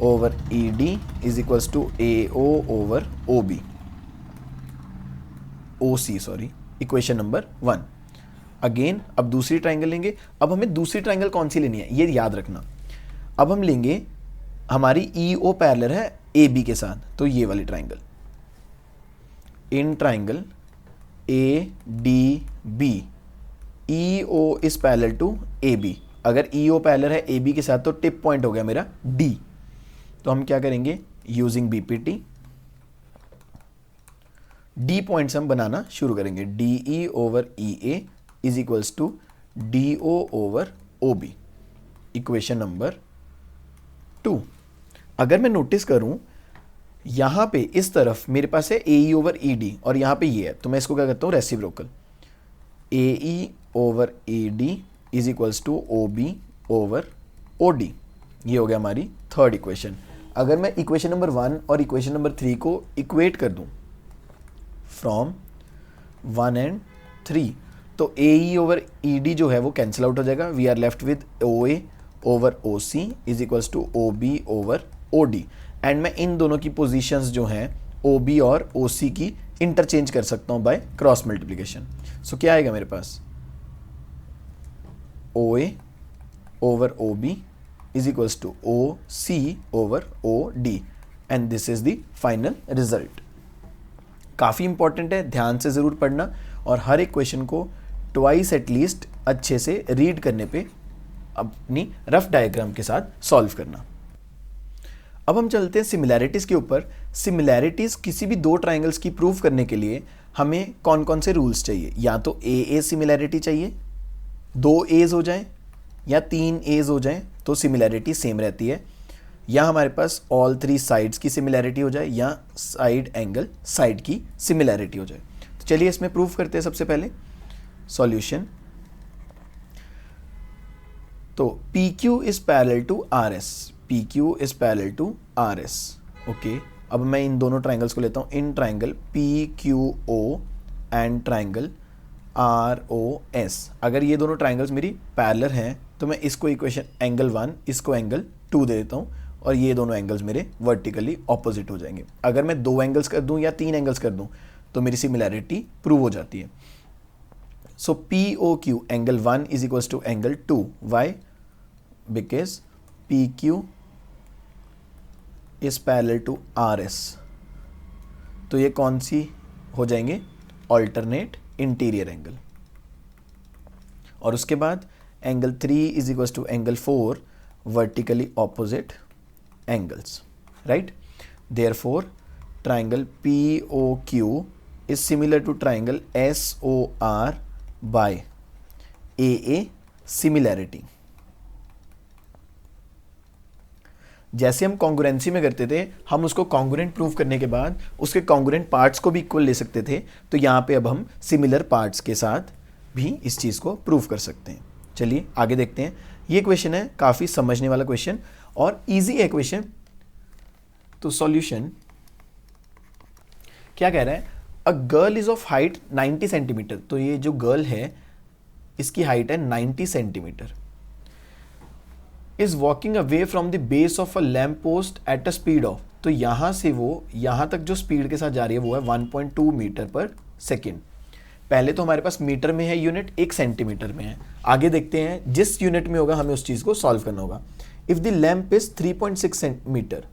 over ED is equals to AO over OB. OC sorry, equation number 1. Again अब दूसरी triangle लेंगे. अब हमें दूसरी ट्राइंगल कौन सी लेनी है ये याद रखना. अब हम लेंगे, हमारी EO पैरेलल है AB के साथ, तो ये वाली triangle. In triangle A D B E O is parallel to A B. अगर ई ओ पैरेलल है ए बी के साथ तो टिप पॉइंट हो गया मेरा डी. तो हम क्या करेंगे? यूजिंग बीपीटी डी पॉइंट्स हम बनाना शुरू करेंगे. D E over E A is equals to D O over O B. Equation number 2. अगर मैं नोटिस करूं यहां पे इस तरफ मेरे पास है ए ई ओवर ई डी और यहां पे ये है, तो मैं इसको क्या करता हूं? Reciprocal. A E over A D is equals to O B over O D. ये हो गया हमारी थर्ड इक्वेशन. अगर मैं इक्वेशन नंबर 1 और इक्वेशन नंबर 3 को इक्वेट कर दूं फ्रॉम 1 and 3 तो ए ई ओवर ई डी जो है वो कैंसिल आउट हो जाएगा. We are left with O A over O C is equals to O B over O D. And मैं इन दोनों की पोजीशंस जो हैं ओ बी और ओ सी की इंटरचेंज कर सकता हूँ बाय क्रॉस मल्टीप्लिकेशन. सो क्या आएगा मेरे पास, O A over O B is equals to O C over O D. And this is the final result. काफ़ी इंपॉर्टेंट है, ध्यान से ज़रूर पढ़ना और हर एक क्वेश्चन को ट्वाइस एटलीस्ट अच्छे से रीड करने पे अपनी रफ डायग्राम के साथ सॉल्व करना. अब हम चलते हैं सिमिलैरिटीज़ के ऊपर. सिमिलैरिटीज़ किसी भी दो ट्राइंगल्स की प्रूव करने के लिए हमें कौन कौन से रूल्स चाहिए. या तो ए सिमिलैरिटी चाहिए, 2 एज हो जाएं या 3 एज हो जाएं तो सिमिलैरिटी सेम रहती है, या हमारे पास ऑल 3 साइड्स की सिमिलैरिटी हो जाए या साइड एंगल साइड की सिमिलैरिटी हो जाए. तो चलिए इसमें प्रूव करते हैं. सबसे पहले सॉल्यूशन. तो P Q is parallel to R S. P Q is parallel to R S. Okay, अब मैं इन दोनों ट्राइंगल्स को लेता हूँ. In triangle P Q O and triangle R O S. अगर ये दोनों ट्राइंगल्स मेरी पैरेलल हैं तो मैं इसको इक्वेशन एंगल 1, इसको एंगल 2 दे देता हूँ और ये दोनों एंगल्स मेरे वर्टिकली ऑपोजिट हो जाएंगे. अगर मैं 2 एंगल्स कर दूं या 3 एंगल्स कर दूं तो मेरी सिमिलैरिटी प्रूव हो जाती है. So P O Q angle 1 is equals to angle 2. Why? Because P Q is parallel to R S. तो ये कौन सी हो जाएंगे, ऑल्टरनेट इंटीरियर एंगल. और उसके बाद angle 3 is equals to angle 4 vertically opposite angles, right? Therefore triangle POQ is similar to triangle SOR by AA similarity. जैसे हम कॉन्ग्रुएंसी में करते थे, हम उसको कॉन्ग्रुएंट प्रूव करने के बाद उसके कॉन्ग्रुएंट पार्ट्स को भी इक्वल ले सकते थे. तो यहाँ पे अब हम सिमिलर पार्ट्स के साथ भी इस चीज़ को प्रूव कर सकते हैं. चलिए आगे देखते हैं. ये क्वेश्चन है काफ़ी समझने वाला क्वेश्चन और इजी है क्वेश्चन. तो सॉल्यूशन क्या कह रहा है, a girl is of height 90 centimetre. तो ये जो गर्ल है इसकी हाइट है 90 centimetre. Is walking away from the base of a lamp post at a speed of. तो यहां से वो यहां तक जो स्पीड के साथ जा रही है वो है 1.2 मीटर पर सेकेंड. पहले तो हमारे पास मीटर में है यूनिट, 1 सेंटीमीटर में है. आगे देखते हैं जिस यूनिट में होगा हमें उस चीज को सॉल्व करना होगा. If the lamp is 3.6 metre,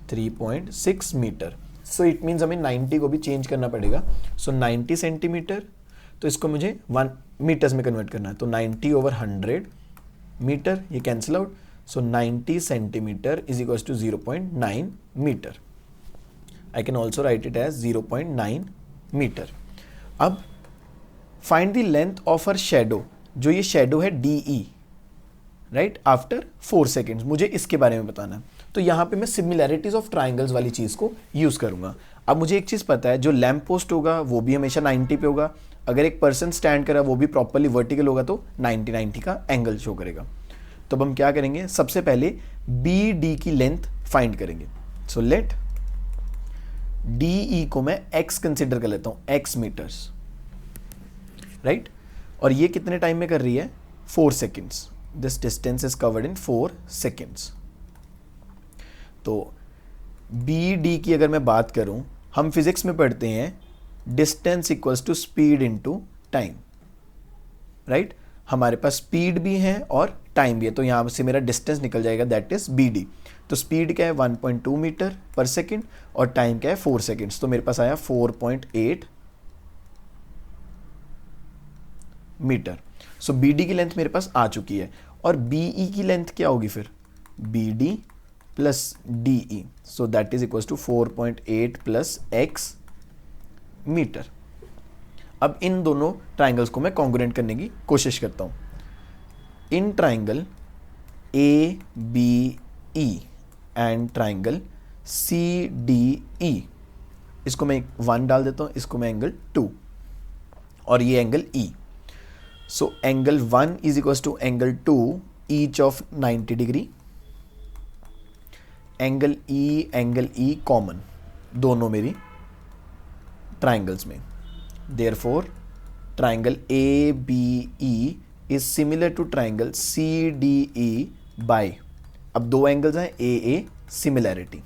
3.6 metre, so it means हमें 90 को भी चेंज करना पड़ेगा. सो 90 सेंटीमीटर, तो इसको मुझे 1 मीटर्स में कन्वर्ट करना है. तो 90 ओवर 100 मीटर, ये cancel out. So 90 centimetre is equals to 0.9 metre. I can also write it as 0.9 metre. अब find the length of her shadow. जो ये shadow है DE, राइट, आफ्टर 4 सेकेंड्स. मुझे इसके बारे में बताना है. तो यहाँ पे मैं सिमिलैरिटीज ऑफ ट्राइंगल्स वाली चीज़ को यूज़ करूँगा. अब मुझे एक चीज़ पता है, जो लैम्प पोस्ट होगा वो भी हमेशा 90 पे होगा. अगर एक पर्सन स्टैंड करा वो भी प्रॉपरली वर्टिकल होगा तो 90 का एंगल शो करेगा. तो अब हम क्या करेंगे, सबसे पहले BD की लेंथ फाइंड करेंगे. सो लेट DE को मैं x कंसिडर कर लेता हूं, x मीटर्स, राइट. और ये कितने टाइम में कर रही है, 4 seconds. This distance is covered in 4 seconds. तो BD की अगर मैं बात करूं, हम फिजिक्स में पढ़ते हैं distance equals to speed into time, right. हमारे पास स्पीड भी है और टाइम भी है. तो यहां से मेरा डिस्टेंस निकल जाएगा, दैट इज BD. तो स्पीड क्या है 1.2 मीटर पर सेकेंड और टाइम क्या है 4 सेकेंड्स. तो मेरे पास आया 4.8 मीटर. सो BD की लेंथ मेरे पास आ चुकी है. और BE की लेंथ क्या होगी फिर, BD plus DE. So that is equals to 4.8 plus x metre. अब इन दोनों ट्राइंगल्स को मैं कॉन्ग्रुएंट करने की कोशिश करता हूं. In triangle ABE and triangle CDE, इसको मैं 1 डाल देता हूं, इसको मैं एंगल 2 और ये angle E. So angle 1 is equal to angle 2 each of 90 degree. Angle E common दोनों मेरी ट्राइंगल्स में. Therefore, triangle ABE is similar to triangle CDE by, अब दो एंगल्स हैं AA, सिमिलैरिटी.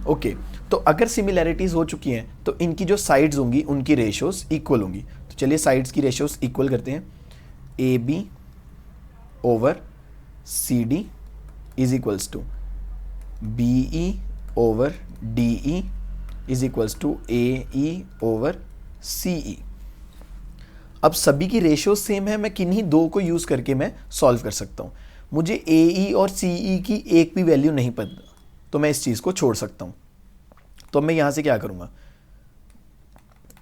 ओके, तो अगर सिमिलैरिटीज हो चुकी हैं तो इनकी जो साइड्स होंगी उनकी रेशियोज इक्वल होंगी. तो चलिए साइड्स की रेशियोज इक्वल करते हैं. AB over CD is equals to BE over DE is equals to AE over CE. अब सभी की रेशियो सेम है, मैं किन्हीं दो को यूज करके मैं सॉल्व कर सकता हूँ. मुझे AE और CE की एक भी वैल्यू नहीं पता तो मैं इस चीज को छोड़ सकता हूँ. तो मैं यहां से क्या करूंगा,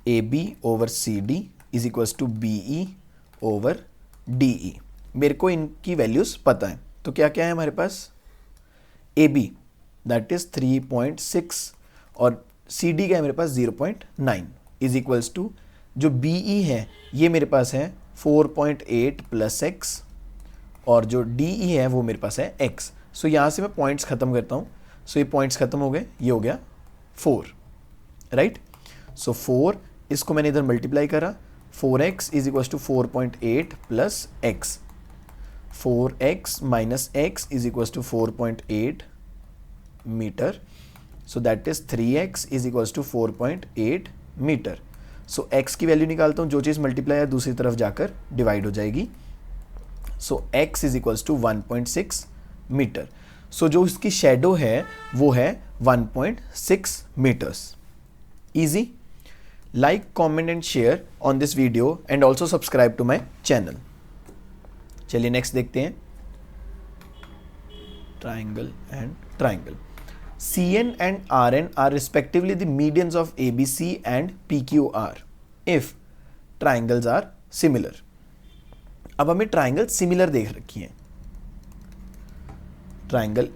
AB over CD is equals to BE over DE. मेरे को इनकी वैल्यूज पता है. तो क्या क्या है हमारे पास, AB दैट इज 3.6 और CD का है मेरे पास 0.9 इज इक्वल्स टू जो BE है ये मेरे पास है 4.8 प्लस x और जो DE है वो मेरे पास है x. सो यहाँ से मैं पॉइंट्स खत्म करता हूँ. सो ये पॉइंट्स खत्म हो गए, ये हो गया 4, राइट. सो 4 इसको मैंने इधर मल्टीप्लाई करा, 4x is equals to 4.8 plus x. 4x minus x is equals to 4.8 metre. So that is 3x is equals to 4.8 metre. So x की वैल्यू निकालता हूँ, जो चीज़ मल्टीप्लाई है दूसरी तरफ जाकर डिवाइड हो जाएगी. So x is equals to 1.6 metre. So जो इसकी शेडो है वो है 1.6 metres. Easy. Like, comment and share on this video and also subscribe to my channel. चलिए नेक्स्ट देखते हैं. Triangle and triangle. CN and RN are respectively the medians of ABC and PQR if triangles are similar. अब हमें triangle similar देख रखी हैं. Triangle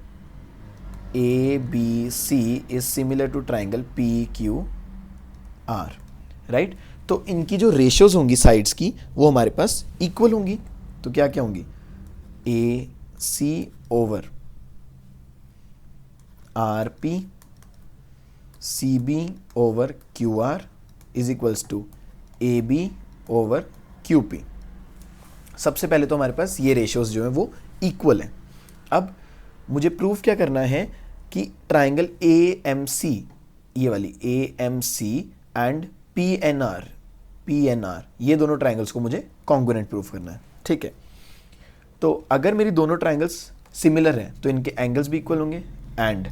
ABC is similar to triangle PQR, right. तो इनकी जो रेशियोज होंगी साइड्स की वो हमारे पास इक्वल होंगी. तो क्या क्या होंगी, AC over RP, CB over QR is equals to AB over QP. सबसे पहले तो हमारे पास ये रेशियोज जो हैं वो इक्वल हैं. अब मुझे प्रूफ क्या करना है कि ट्राइंगल AMC, ये वाली AMC एंड PNR ये दोनों ट्राइंगल्स को मुझे कॉन्ग्रुएंट प्रूफ करना है. ठीक है. तो अगर मेरी दोनों ट्राइंगल्स सिमिलर हैं तो इनके एंगल्स भी इक्वल होंगे. And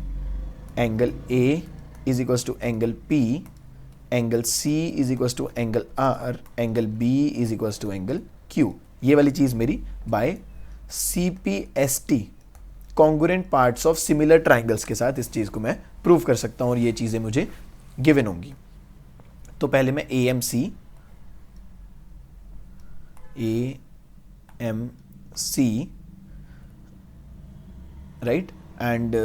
angle A is equals to angle P, angle C is equals to angle R, angle B is equals to angle Q. ये वाली चीज़ मेरी by CPST, congruent parts of similar triangles के साथ इस चीज़ को मैं प्रूव कर सकता हूँ और ये चीज़ें मुझे गिवन होंगी. तो पहले मैं AMC राइट एंड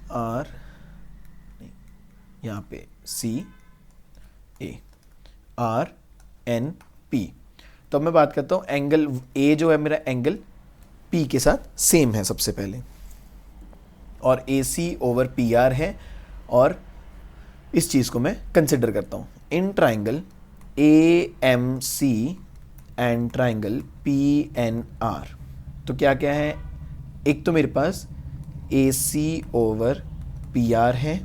R, यहाँ पे CA, RNP. तो अब मैं बात करता हूँ एंगल A जो है मेरा एंगल P के साथ सेम है सबसे पहले, और AC ओवर PR है, और इस चीज़ को मैं कंसिडर करता हूँ. In triangle AMC and triangle PNR तो क्या क्या है, एक तो मेरे पास AC ओवर PR है,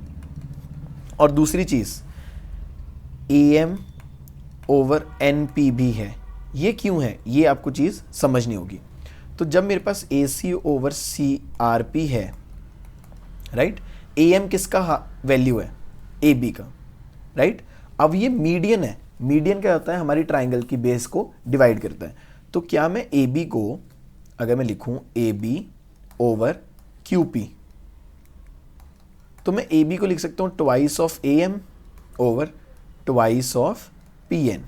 और दूसरी चीज़ AM ओवर NP भी है. ये क्यों है ये आपको चीज़ समझनी होगी. तो जब मेरे पास AC ओवर CRP है, राइट, AM किसका वैल्यू है, AB का, राइट. अब ये मीडियन है. मीडियन क्या होता है, हमारी ट्राइंगल की बेस को डिवाइड करता है. तो क्या मैं AB को अगर मैं लिखूं AB ओवर QP, तो मैं AB को लिख सकता हूं twice of AM over twice of PN.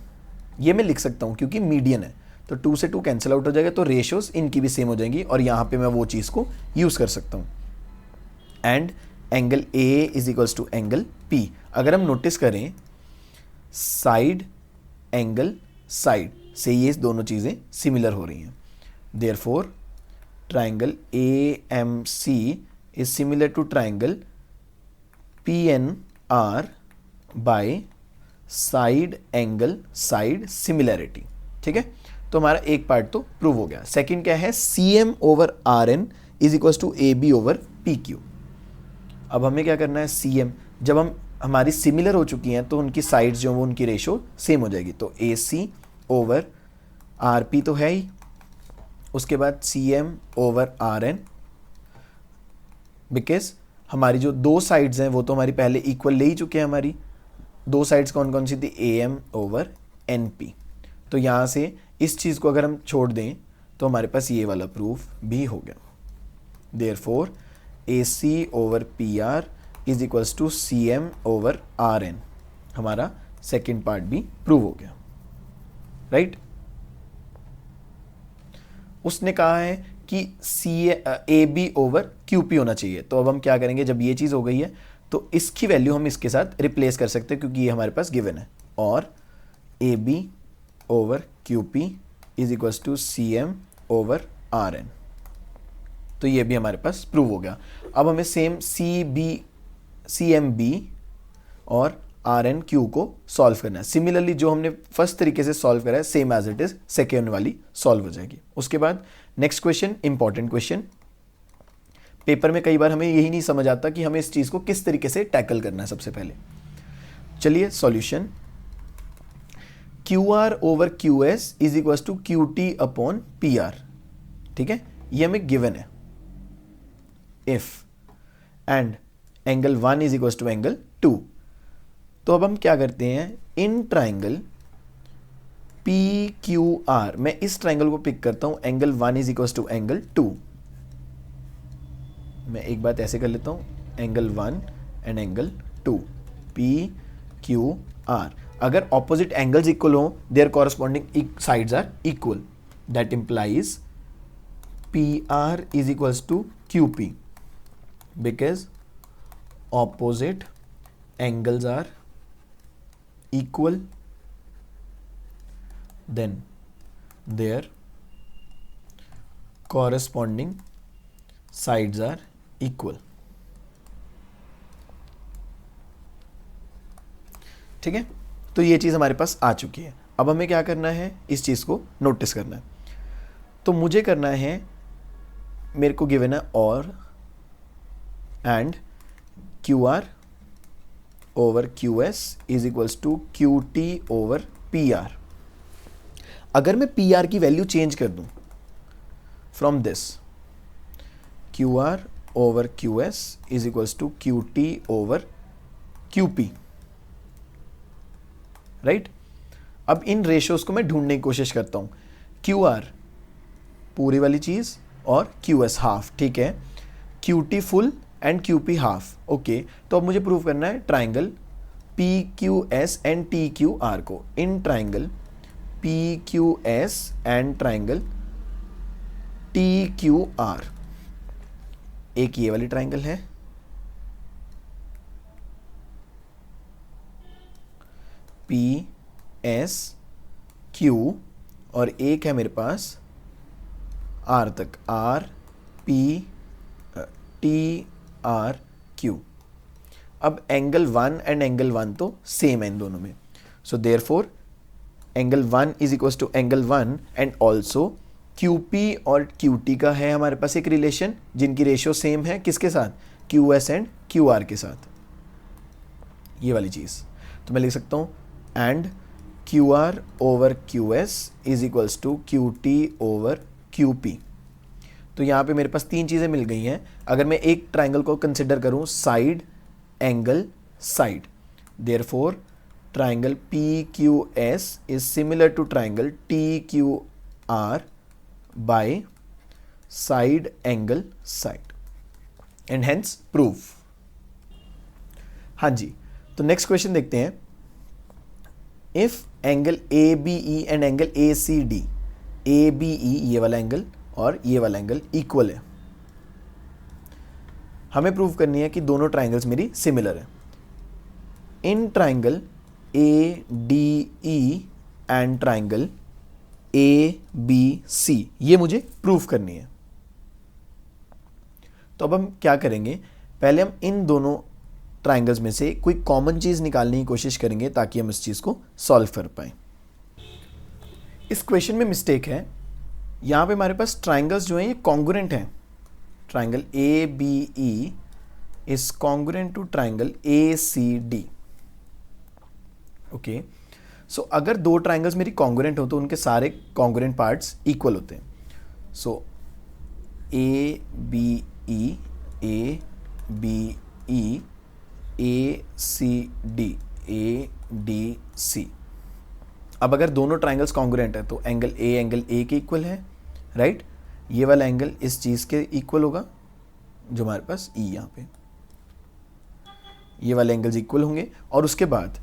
ये मैं लिख सकता हूं क्योंकि मीडियन है. तो 2 से 2 कैंसिल आउट हो जाएगा, तो रेशियोज इनकी भी सेम हो जाएंगी, और यहां पे मैं वो चीज़ को यूज़ कर सकता हूं. And angle A is equals to angle P. अगर हम नोटिस करें साइड एंगल साइड से ये दोनों चीज़ें सिमिलर हो रही हैं. Therefore triangle AMC is similar to triangle P N R by side angle side similarity. ठीक है, तो हमारा एक पार्ट तो प्रूव हो गया। सेकंड क्या है, C M over R N is equal to A B over P Q. अब हमें क्या करना है, सी एम जब हमारी सिमिलर हो चुकी हैं तो उनकी साइड्स जो वो उनकी रेशो सेम हो जाएगी। तो A C over R P तो है ही, उसके बाद C M over R N, because हमारी जो दो साइड्स हैं वो तो हमारी पहले इक्वल ले ही चुके हैं। हमारी दो साइड्स कौन कौन सी थी, A M over N P. तो यहाँ से इस चीज़ को अगर हम छोड़ दें तो हमारे पास ये वाला प्रूफ भी हो गया। Therefore A C over P R is equals to C M over R N, हमारा सेकेंड पार्ट भी प्रूव हो गया। राइट, उसने कहा है कि C A B over Q P होना चाहिए। तो अब हम क्या करेंगे, जब ये चीज़ हो गई है तो इसकी वैल्यू हम इसके साथ रिप्लेस कर सकते हैं क्योंकि ये हमारे पास गिवन है। और A B over Q P is equals to C M over R N, तो ये भी हमारे पास प्रूव हो गया। अब हमें सेम सी एम बी और आर एन क्यू को सॉल्व करना है। सिमिलरली जो हमने फर्स्ट तरीके से सॉल्व करा है same as it is second वाली सॉल्व हो जाएगी। उसके बाद next question, important question. Paper में कई बार हमें यही नहीं समझ आता कि हमें इस चीज़ को किस तरीके से टैकल करना है। सबसे पहले चलिए solution, Q R over Q S is equal to Q T upon P R. ठीक है, ये हमें गिवन है। If and angle 1 is equal to angle 2। तो अब हम क्या करते हैं, in triangle P Q R, मैं इस ट्राइंगल को पिक करता हूं, angle 1 is equal to angle 2। मैं एक बात ऐसे कर लेता हूं, angle 1 and angle 2, P Q R. अगर ऑपोजिट एंगल्स इक्वल हो, their corresponding sides are equal, that implies P R is equals to Q P, because opposite angles are equal, then their corresponding sides are equal। ठीक है, तो ये चीज़ हमारे पास आ चुकी है। अब हमें क्या करना है, इस चीज़ को नोटिस करना है। तो मुझे करना है, मेरे को गिवन है और and Q R over Q S is equals to Q T over P R. अगर मैं पी आर की वैल्यू चेंज कर दूं from this, Q R over Q S is equals to Q T over Q P. Right, अब इन ratios को मैं ढूंढने की कोशिश करता हूं, क्यू आर पूरी वाली चीज और क्यू एस हाफ। ठीक है, Q T full and Q P half. Okay, तो अब मुझे प्रूव करना है triangle P Q S and T Q R को। In triangle P Q S and triangle T Q R, एक ये वाली ट्राइंगल है, पी एस क्यू, और एक है मेरे पास आर तक, R P T R Q. अब एंगल 1 एंड एंगल 1 तो सेम है इन दोनों में, so therefore angle 1 is equal to angle 1 and also Q P और क्यू टी का है हमारे पास एक रिलेशन, जिनकी रेशियो सेम है किसके साथ, Q S and Q R के साथ, ये वाली चीज़। तो मैं लिख सकता हूँ and Q R over Q S is equals to Q T over Q P. तो यहाँ पे मेरे पास तीन चीज़ें मिल गई हैं। अगर मैं एक ट्राइंगल को कंसिडर करूँ, side angle side, therefore triangle P Q S is similar to triangle T Q R by side angle side and hence proof. हाँ जी, तो नेक्स्ट क्वेश्चन देखते हैं। If angle A B E and angle A C D, A B E ये वाला angle और ये वाला एंगल इक्वल है, हमें प्रूव करनी है कि दोनों ट्राइंगल्स मेरी सिमिलर है। In triangle A D E and triangle A B C, ये मुझे प्रूव करनी है। तो अब हम क्या करेंगे, पहले हम इन दोनों ट्राइंगल्स में से कोई कॉमन चीज़ निकालने की कोशिश करेंगे ताकि हम इस चीज़ को सॉल्व कर पाएँ। इस क्वेश्चन में मिस्टेक है, यहाँ पे हमारे पास ट्राइंगल्स जो हैं ये कॉन्ग्रुएंट हैं। Triangle A B E is congruent to triangle A C D. Okay, so अगर दो ट्राइंगल्स मेरी कॉन्ग्रुएंट हो तो उनके सारे कॉन्ग्रुएंट पार्ट्स इक्वल होते हैं। So A B E, A B E, A C D, A D C. अब अगर दोनों ट्राइंगल्स कॉन्ग्रुएंट है तो एंगल ए के इक्वल है, राइट? ये वाला एंगल इस चीज़ के इक्वल होगा जो हमारे पास ई यहाँ पे, ये वाले एंगल्स इक्वल होंगे। और उसके बाद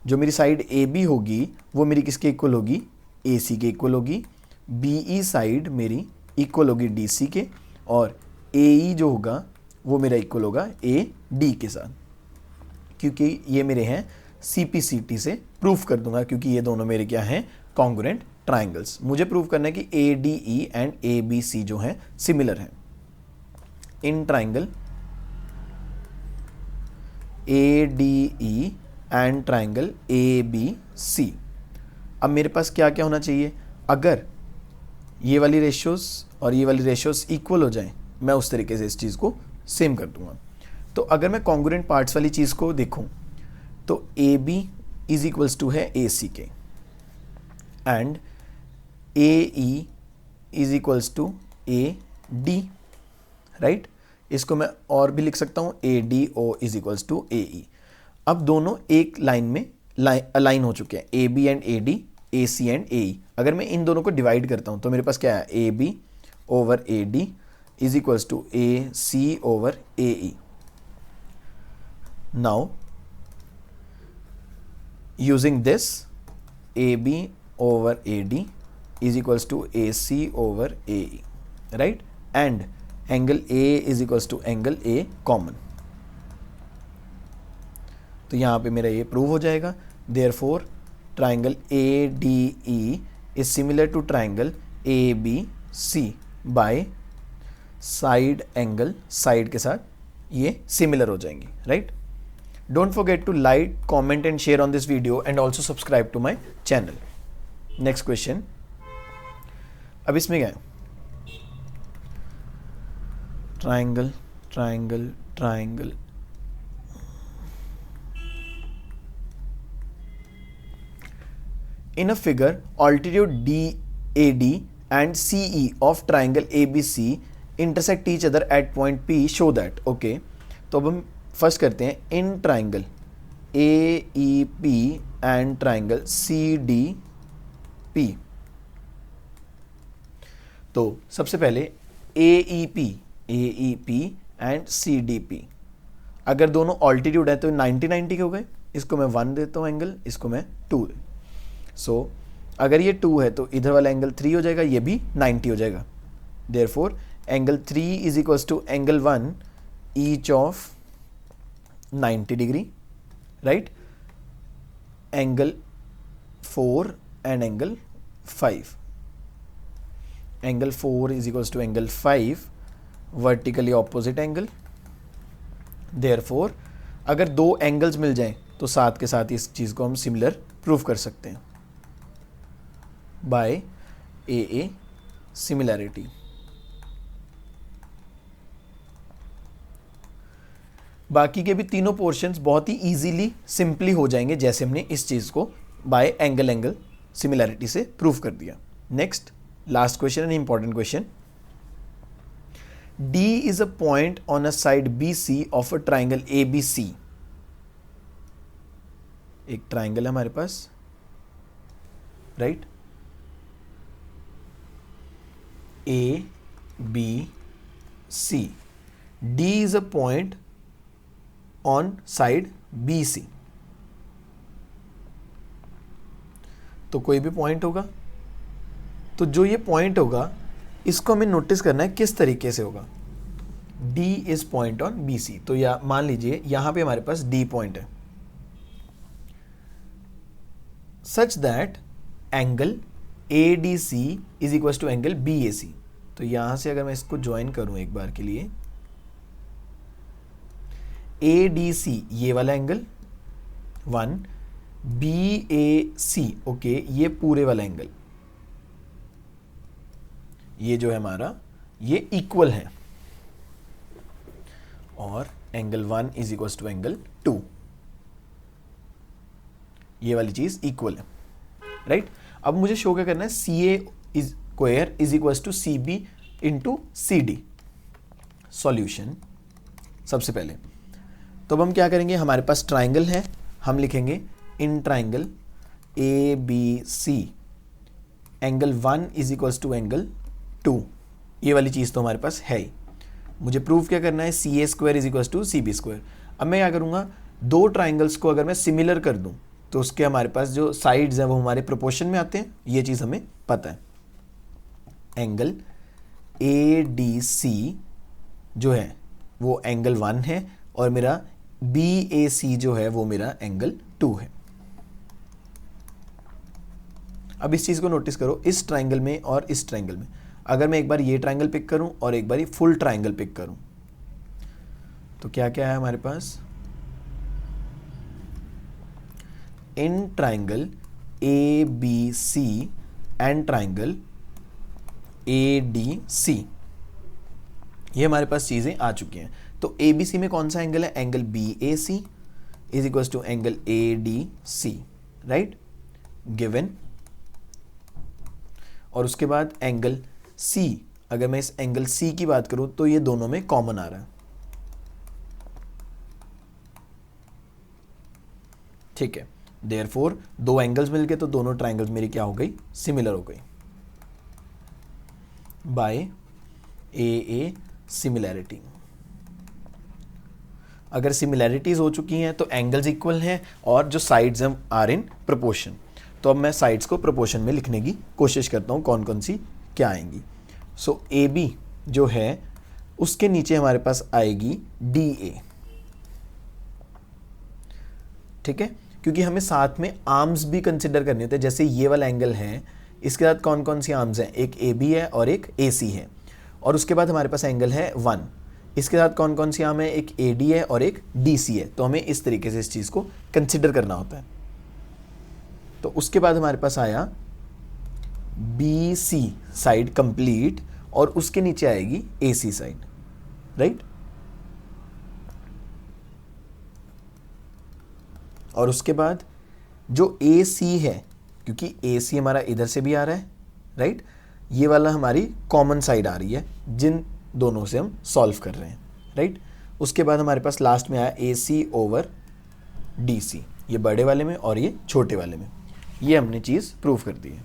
जो मेरी साइड ए बी होगी वो मेरी किसके इक्वल होगी? ए सी के इक्वल होगी। बी ई साइड मेरी इक्वल होगी डी सी के, और ए ई जो होगा वो मेरा इक्वल होगा ए डी के साथ, क्योंकि ये मेरे हैं सी पी सी टी से प्रूफ कर दूंगा, क्योंकि ये दोनों मेरे क्या हैं? Congruent triangles. मुझे प्रूफ करना है कि A D E and A B C जो हैं सिमिलर हैं। In triangle A D E and triangle A B C, अब मेरे पास क्या क्या होना चाहिए? अगर ये वाली रेशियोज और ये वाली रेशियोज इक्वल हो जाएं, मैं उस तरीके से इस चीज़ को सेम कर दूंगा। तो अगर मैं कॉन्ग्रुएंट पार्ट्स वाली चीज़ को देखूं तो A B is equals to है ए सी के, and A E is equals to A D, right? इसको मैं और भी लिख सकता हूँ, A D O is equals to A E. अब दोनों एक लाइन में अलाइन हो चुके हैं, A B and A D, A C and A E. अगर मैं इन दोनों को डिवाइड करता हूँ तो मेरे पास क्या है? A B over A D is equals to A C over A E. Now using this, AB over AD is equals to AC over AE, right? And angle A is equals to angle A common. तो यहाँ पे मेरा ये prove हो जाएगा। Therefore, triangle ADE is similar to triangle ABC by side angle, side के साथ ये similar हो जाएंगी, right? Don't forget to like, comment and share on this video and also subscribe to my channel. Next question. अब इसमें क्या है? Triangle, triangle, triangle. In a figure, altitude DAD and CE of triangle ABC intersect each other at point P. Show that. Okay. तो अब हम first करते हैं in triangle A E P and triangle C D P. तो सबसे पहले A E P and C D P, अगर दोनों ऑल्टीट्यूड है तो 90-90 के हो गए। इसको मैं 1 देता हूँ एंगल, इसको मैं 2 दे। सो अगर ये 2 है तो इधर वाला एंगल 3 हो जाएगा, ये भी 90 हो जाएगा। Therefore angle 3 is equals to angle 1 each of 90 degree, right? Angle 4 and angle 5. Angle 4 is equals to angle 5, vertically opposite angle. Therefore, अगर दो एंगल्स मिल जाएं तो साथ के साथ इस चीज़ को हम सिमिलर प्रूव कर सकते हैं बाय ए सिमिलैरिटी। बाकी के भी तीनों पोर्शंस बहुत ही इजीली सिंपली हो जाएंगे जैसे हमने इस चीज़ को बाय एंगल सिमिलैरिटी से प्रूव कर दिया। Next last question and important question. D is a point on a side BC of a triangle ABC. एक ट्राइंगल है हमारे पास, right? A B C. D is a point on side BC. तो कोई भी point होगा, तो जो ये पॉइंट होगा इसको हमें नोटिस करना है किस तरीके से होगा। D is point on BC, तो या मान लीजिए यहां पे हमारे पास D पॉइंट है, such that angle ADC is equal to angle BAC। तो यहां से अगर मैं इसको ज्वाइन करूं एक बार के लिए, ADC ये वाला एंगल 1, BAC ओके ये पूरे वाला एंगल, ये जो है हमारा ये इक्वल है, और angle 1 is equal to angle 2, ये वाली चीज इक्वल है, राइट। अब मुझे शो क्या करना है, CA is square is equal to CB into CD। Solution सबसे पहले तो अब हम क्या करेंगे, हमारे पास ट्राइंगल है, हम लिखेंगे in triangle ABC angle 1 is equal to angle 2, ये वाली चीज़ तो हमारे पास है ही। मुझे प्रूव क्या करना है, CA square is equal to CB square. अब मैं क्या करूँगा, दो ट्राइंगल्स को अगर मैं सिमिलर कर दूँ तो उसके हमारे पास जो साइड्स हैं वो हमारे प्रोपोर्शन में आते हैं, ये चीज़ हमें पता है। एंगल ADC जो है वो एंगल 1 है और मेरा BAC जो है वो मेरा एंगल 2 है। अब इस चीज़ को नोटिस करो, इस ट्राइंगल में और इस ट्राइंगल में अगर मैं एक बार ये ट्राइंगल पिक करूं और एक बार ये फुल ट्राइंगल पिक करूं तो क्या क्या है हमारे पास, in triangle ABC and triangle ADC, ये हमारे पास चीज़ें आ चुकी हैं। तो ABC में कौन सा एंगल है, angle BAC is equal to angle ADC, right, given. और उसके बाद एंगल C, अगर मैं इस एंगल C की बात करूं तो ये दोनों में कॉमन आ रहा है, ठीक है। देयरफॉर दो एंगल्स मिलके तो दोनों ट्राइंगल्स मेरी क्या हो गई, सिमिलर हो गई बाय AA सिमिलैरिटी। अगर सिमिलैरिटीज हो चुकी हैं तो एंगल्स इक्वल हैं और जो साइड्स हैं आर इन प्रोपोर्शन। तो अब मैं साइड्स को प्रोपोर्शन में लिखने की कोशिश करता हूं कौन कौन सी क्या आएंगी। सो AB जो है उसके नीचे हमारे पास आएगी DA, ठीक है, क्योंकि हमें साथ में आर्म्स भी कंसिडर करने होते हैं। जैसे ये वाला एंगल है, इसके साथ कौन कौन सी आर्म्स हैं, एक AB है और एक AC है, और उसके बाद हमारे पास एंगल है 1, इसके साथ कौन कौन सी आर्म है, एक AD है और एक DC है। तो हमें इस तरीके से इस चीज़ को कंसिडर करना होता है। तो उसके बाद हमारे पास आया BC साइड कंप्लीट और उसके नीचे आएगी AC साइड, राइट। और उसके बाद जो AC है, क्योंकि AC हमारा इधर से भी आ रहा है, राइट, ये वाला हमारी कॉमन साइड आ रही है जिन दोनों से हम सॉल्व कर रहे हैं, राइट। उसके बाद हमारे पास लास्ट में आया AC ओवर DC, ये बड़े वाले में और ये छोटे वाले में, ये हमने चीज़ प्रूव कर दी है।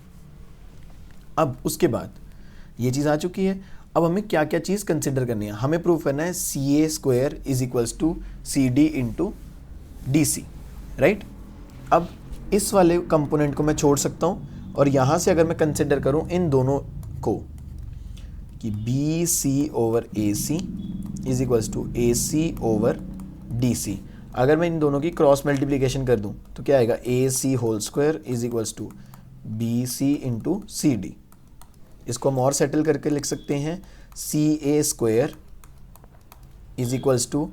अब उसके बाद ये चीज़ आ चुकी है, अब हमें क्या क्या चीज़ कंसिडर करनी है, हमें प्रूव करना है CA square is equals to CD into DC, right. अब इस वाले कंपोनेंट को मैं छोड़ सकता हूँ और यहाँ से अगर मैं कंसिडर करूँ इन दोनों को कि BC over AC is equals to AC over DC, अगर मैं इन दोनों की क्रॉस मल्टीप्लिकेशन कर दूं तो क्या आएगा, AC whole square is equals to BC into CD। इसको हम और सेटल करके लिख सकते हैं CA square is equals to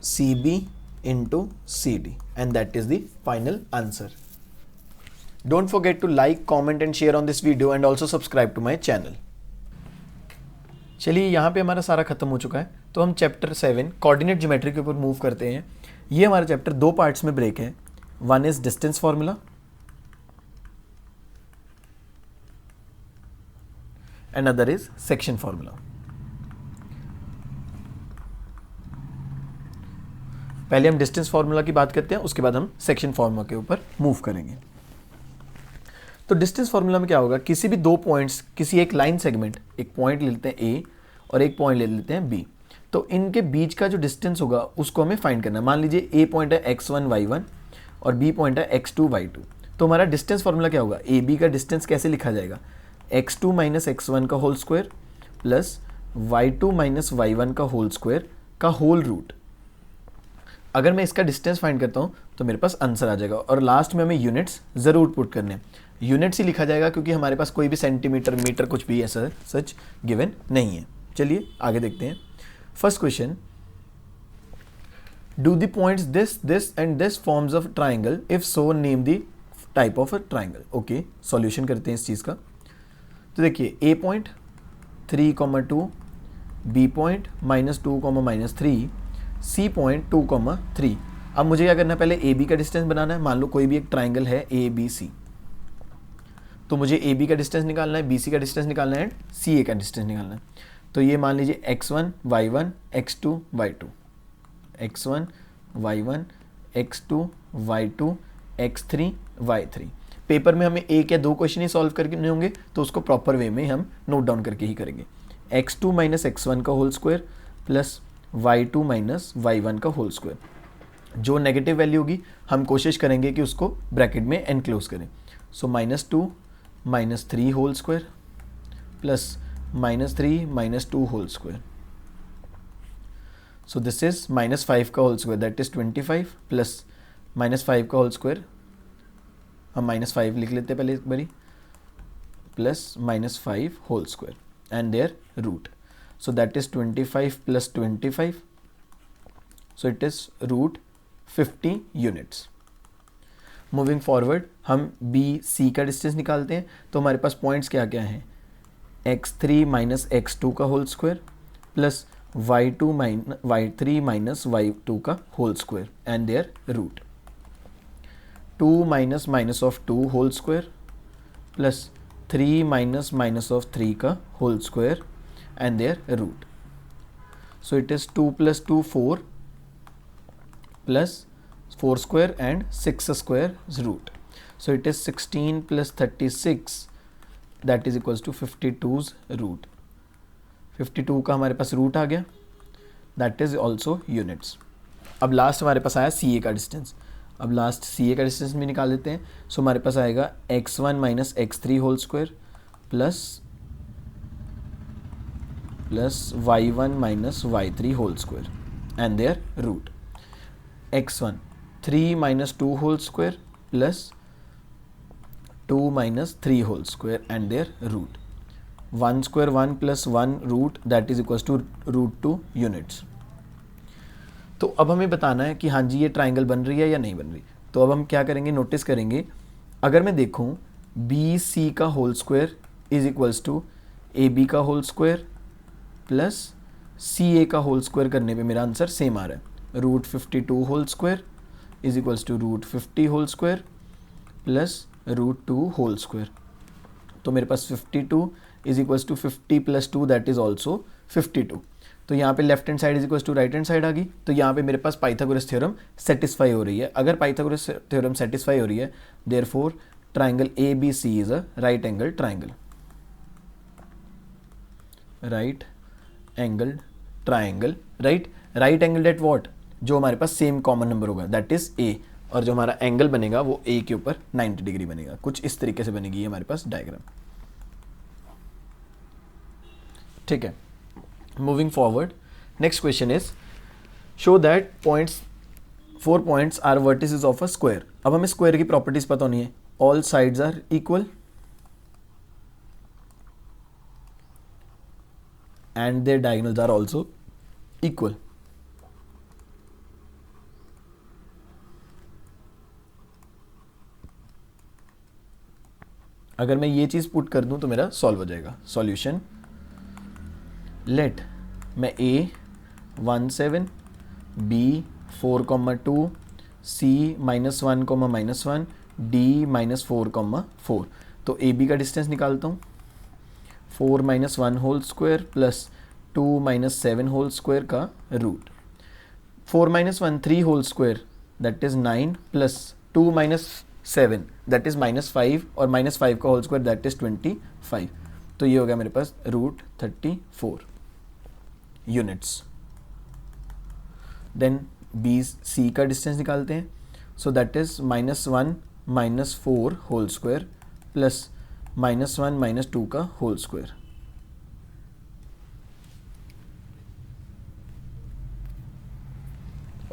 CB into CD, and that is the final answer. Don't forget to like, comment and share on this video and also subscribe to my channel. चलिए यहाँ पे हमारा सारा खत्म हो चुका है, तो हम चैप्टर 7 कोऑर्डिनेट ज्योमेट्री के ऊपर मूव करते हैं। ये हमारा चैप्टर दो पार्ट्स में ब्रेक है, one is distance formula and other is section formula. पहले हम डिस्टेंस फॉर्मूला की बात करते हैं, उसके बाद हम सेक्शन फॉर्मूला के ऊपर मूव करेंगे। तो डिस्टेंस फॉर्मूला में क्या होगा, किसी भी दो पॉइंट्स, किसी एक लाइन सेगमेंट, एक पॉइंट ले लेते हैं A और एक पॉइंट ले लेते हैं B, तो इनके बीच का जो डिस्टेंस होगा उसको हमें फाइंड करना है। मान लीजिए A पॉइंट है x1 y1 और B पॉइंट है x2 y2, तो हमारा डिस्टेंस फॉर्मूला क्या होगा, AB का डिस्टेंस कैसे लिखा जाएगा, x2 माइनस x1 का whole square plus y2 minus y1 का होल स्क्वायर का होल रूट। अगर मैं इसका डिस्टेंस फाइंड करता हूँ तो मेरे पास आंसर आ जाएगा, और लास्ट में हमें यूनिट्स ज़रूर पुट करने हैं। यूनिट्स ही लिखा जाएगा क्योंकि हमारे पास कोई भी सेंटीमीटर, मीटर कुछ भी ऐसा सच गिवन नहीं है। चलिए आगे देखते हैं। First question, do the points this and this forms of triangle, if so name the type of a triangle. Okay, solution करते हैं इस चीज़ का। तो देखिए A point 3,2, B point -2, -3, C point 2,3। अब मुझे क्या करना है, पहले ए बी का डिस्टेंस बनाना है। मान लो कोई भी एक ट्राइंगल है ए बी सी, तो मुझे ए बी का डिस्टेंस निकालना है, बी सी का डिस्टेंस निकालना है एंड सी ए का डिस्टेंस निकालना है। तो ये मान लीजिए x1 y1 x2 y2, x1 y1 x2 y2 x3 y3। Paper में हमें एक या दो क्वेश्चन ही सॉल्व करने होंगे, तो उसको प्रॉपर वे में हम नोट डाउन करके ही करेंगे। x2 - x1 का whole square plus y2 - y1 का होल स्क्वायर। जो नेगेटिव वैल्यू होगी हम कोशिश करेंगे कि उसको ब्रैकेट में एनक्लोज करें। So -2 - 3 whole square plus -3 - 2 whole square. So this is -5 का whole square, that is 25 plus -5 का होल स्क्वायर, हम -5 लिख लेते हैं पहले एक बारी, plus -5 whole square and their root. So that is 25 plus 25, so it is root 50 units. Moving forward हम बी सी का डिस्टेंस निकालते हैं। तो हमारे पास पॉइंट्स क्या क्या हैं, x3 - x2 का whole square plus y3 - y2 का whole square and their root. 2 - of 2 whole square plus 3 - of 3 का whole square and their root. So it is 2 + 2 4 plus 4 square and 6 square root. So it is 16 plus 36, that is equals to 52's root. 52 का हमारे पास root आ गया, that is also units. अब last हमारे पास आया सी A का distance. अब last C A का डिस्टेंस भी निकाल लेते हैं। सो हमारे पास आएगा x1 - x3 whole square plus y1 - y3 whole square and their root. x1 3 - 2 whole square plus 2 - 3 whole square and their root. 1 square 1 plus 1 root, that is equals to √2 units. तो अब हमें बताना है कि हाँ जी ये ट्राइंगल बन रही है या नहीं बन रही। तो अब हम क्या करेंगे, नोटिस करेंगे, अगर मैं देखूँ बी सी का whole square is equals to A B का whole square plus C A का होल स्क्वायर करने पे मेरा आंसर सेम आ रहा है। √52 whole square is equals to √50 whole square plus √2 whole square. तो मेरे पास 52 is equals to 50 + 2, that is also 52। तो यहाँ पे left hand side is equals to right hand side आ गई। तो यहाँ पे मेरे पास पाइथागोरस थ्योरम सेटिस्फाई हो रही है। अगर पाइथागोरस थ्योरम सेटिस्फाई हो रही है, therefore triangle A B C is a right angle triangle. Right angle triangle, right angle at what, जो हमारे पास सेम कॉमन नंबर होगा दैट इज ए, और जो हमारा एंगल बनेगा वो ए के ऊपर 90 डिग्री बनेगा। कुछ इस तरीके से बनेगी हमारे पास डायग्राम। ठीक है, moving forward, next question is show that points 4 points are vertices of a square. अब हमें स्क्वायर की प्रॉपर्टीज पता होनी है। All sides are equal and their diagonals are also equal. अगर मैं ये चीज पुट कर दूं तो मेरा सॉल्व हो जाएगा। सॉल्यूशन, लेट मैं a 17, b 4,2, c -1, -1, d -4,4। तो ए बी का डिस्टेंस निकालता हूँ। 4 - 1 whole square plus 2 - 7 whole square का root. 4 - 1 3 whole square that is 9 plus 2 - 7 that is -5 और -5 का होल स्क्वायर दैट इज 25। तो ये हो गया मेरे पास √34 यूनिट्स। देन बी सी का डिस्टेंस निकालते हैं। So that is -1 - 4 whole square plus -1 - 2 का होल स्क्वायर।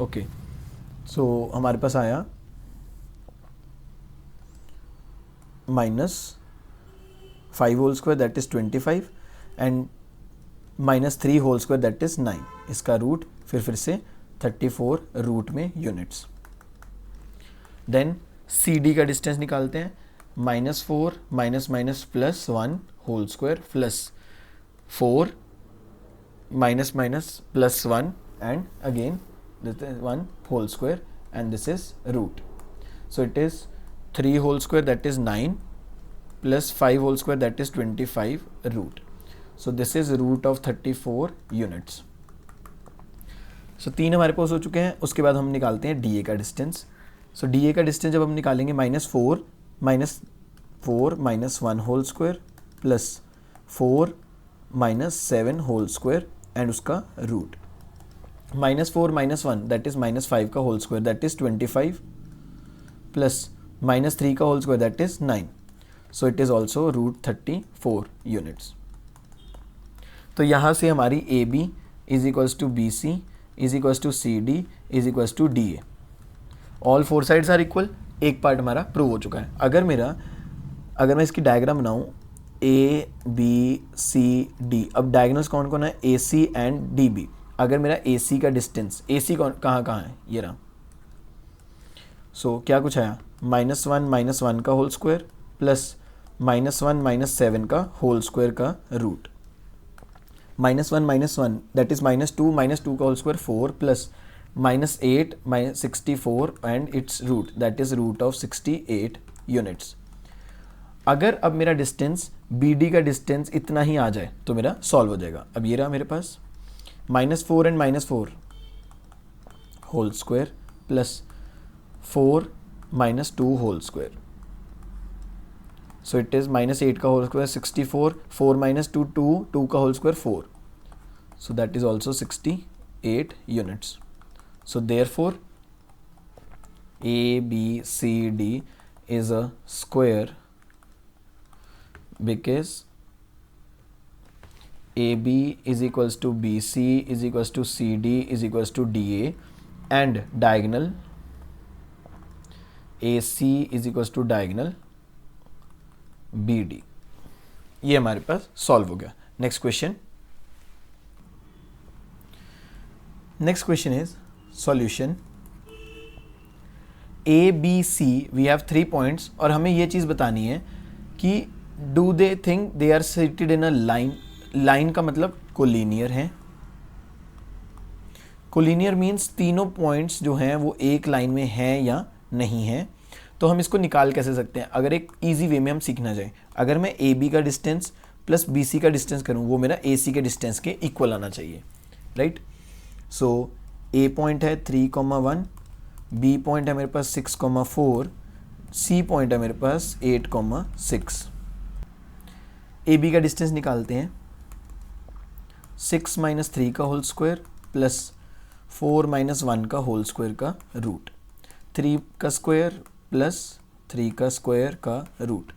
ओके, सो हमारे पास आया -5 whole square that is 25 and -3 whole square that is 9। इसका रूट फिर से 34 रूट में यूनिट्स। देन सी डी का डिस्टेंस निकालते हैं, -4 minus minus plus 1 whole square plus 4 minus minus plus 1 and again this is 1 whole square and this is root. So it is 3 whole square that is 9 plus 5 whole square that is 25 root. So this is root of 34 units. So 3 हमारे पास हो चुके हैं। उसके बाद हम निकालते हैं D A का डिस्टेंस। सो डी ए का डिस्टेंस जब हम निकालेंगे -4 minus 1 whole square plus 4 minus 7 whole square and उसका रूट। -4 माइनस 1 दैट इज -5 का whole square that is 25 plus -3 का whole square that is 9. So it is also root 34 units. तो यहाँ से हमारी A B is equals to B C is equals to C D is equals to D A. All four sides are equal. एक part हमारा prove हो चुका है. अगर मैं इसकी डायग्राम बनाऊँ ए बी सी डी, अब डायगोनल्स कौन कौन है, A C and D B. अगर मेरा ए सी का डिस्टेंस, ए सी कहाँ है, ये रहा. सो क्या कुछ आया, -1 माइनस 1 का होल स्क्वायर प्लस -1 माइनस 7 का होल स्क्वायर का रूट. -1 माइनस 1 दैट इज -2 का whole square 4 plus -8 minus 64 and its root that is root of 68 units. अगर अब मेरा डिस्टेंस बी डी का डिस्टेंस इतना ही आ जाए तो मेरा सॉल्व हो जाएगा. अब ये रहा मेरे पास -4 and -4 whole square plus 4 minus 2 whole square. So it is -8 का होल स्क्वायर 64, 4 माइनस 2 2 का whole square 4. So that is also 68 units. So therefore ABCD is a square because AB is equals to BC is equals to CD is equals to DA and diagonal AC is equals to diagonal BD. ये हमारे पास solve हो गया. Next question. Next question is solution. A B C we have 3 points और हमें ये चीज़ बतानी है कि do they think they are seated in a line. Line का मतलब कोलिनियर है. कोलिनियर मीन्स तीनों पॉइंट्स जो हैं वो एक लाइन में हैं या नहीं हैं. तो हम इसको निकाल कैसे सकते हैं, अगर एक इजी वे में हम सीखना जाए. अगर मैं ए बी का डिस्टेंस प्लस बी सी का डिस्टेंस करूँ वो मेरा ए सी के डिस्टेंस के इक्वल आना चाहिए, राइट. सो ए पॉइंट है 3,1, बी पॉइंट है मेरे पास 6,4, सी पॉइंट है मेरे पास 8,6. ए बी का डिस्टेंस निकालते हैं. 6 माइनस 3 का होल स्क्वायर प्लस 4 माइनस 1 का होल स्क्वायर का रूट. 3 का स्क्वायर प्लस 3 का स्क्वायर का रूट.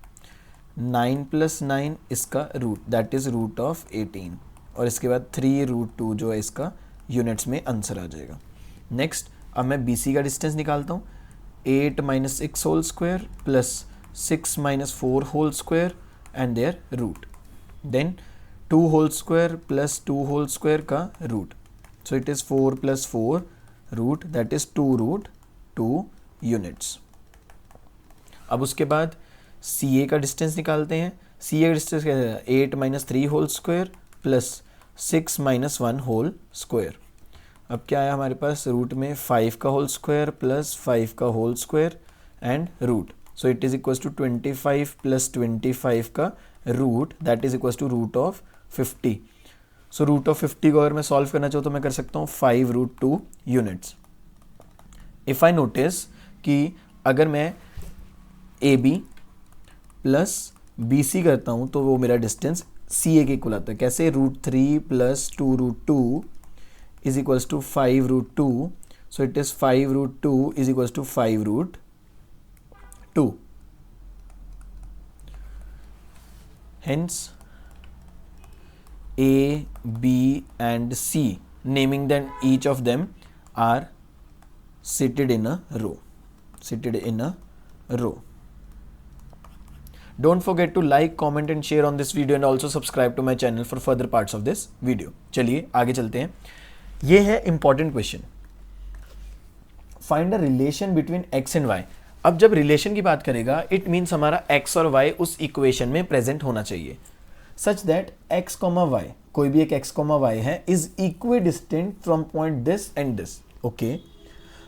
9 प्लस 9 इसका root that is root of 18 और इसके बाद 3√2 जो है इसका यूनिट्स में आंसर आ जाएगा. नेक्स्ट अब मैं बी सी का डिस्टेंस निकालता हूँ. 8 minus 6 whole square plus 6 minus 4 whole square and their root. Then 2 whole square plus 2 whole square का root. So it is 4 plus 4 root that is 2√2 units. अब उसके बाद सी ए का डिस्टेंस निकालते हैं. सी ए का डिस्टेंस क्या है, 8 minus 3 whole square plus 6 minus 1 whole square. अब क्या आया हमारे पास, रूट में 5 का होल स्क्वायर प्लस 5 का whole square and root. So it is equals to 25 plus 25 का root that is equals to root of 50. So root of 50 को अगर मैं सॉल्व करना चाहूँ तो मैं कर सकता हूँ 5√2 यूनिट्स. इफ़ आई नोटिस कि अगर मैं A B plus B C करता हूँ तो वो मेरा डिस्टेंस सी ए के इक्वल आता है. कैसे, √3 plus 2√2 is equals to 5√2. So it is 5√2 is equals to 5√2. Hence A, B and C, naming them each of them are seated in a row. Seated in a row. Don't forget to like, comment and share on this video and also subscribe to my channel for further parts of this video. चलिए आगे चलते हैं. ये है important question. Find a relation between x and y। अब जब relation की बात करेगा इट मीन्स हमारा x और y उस इक्वेशन में प्रेजेंट होना चाहिए such that x comma y, कोई भी एक x कॉमा वाई है, is equidistant from point this and this. Okay,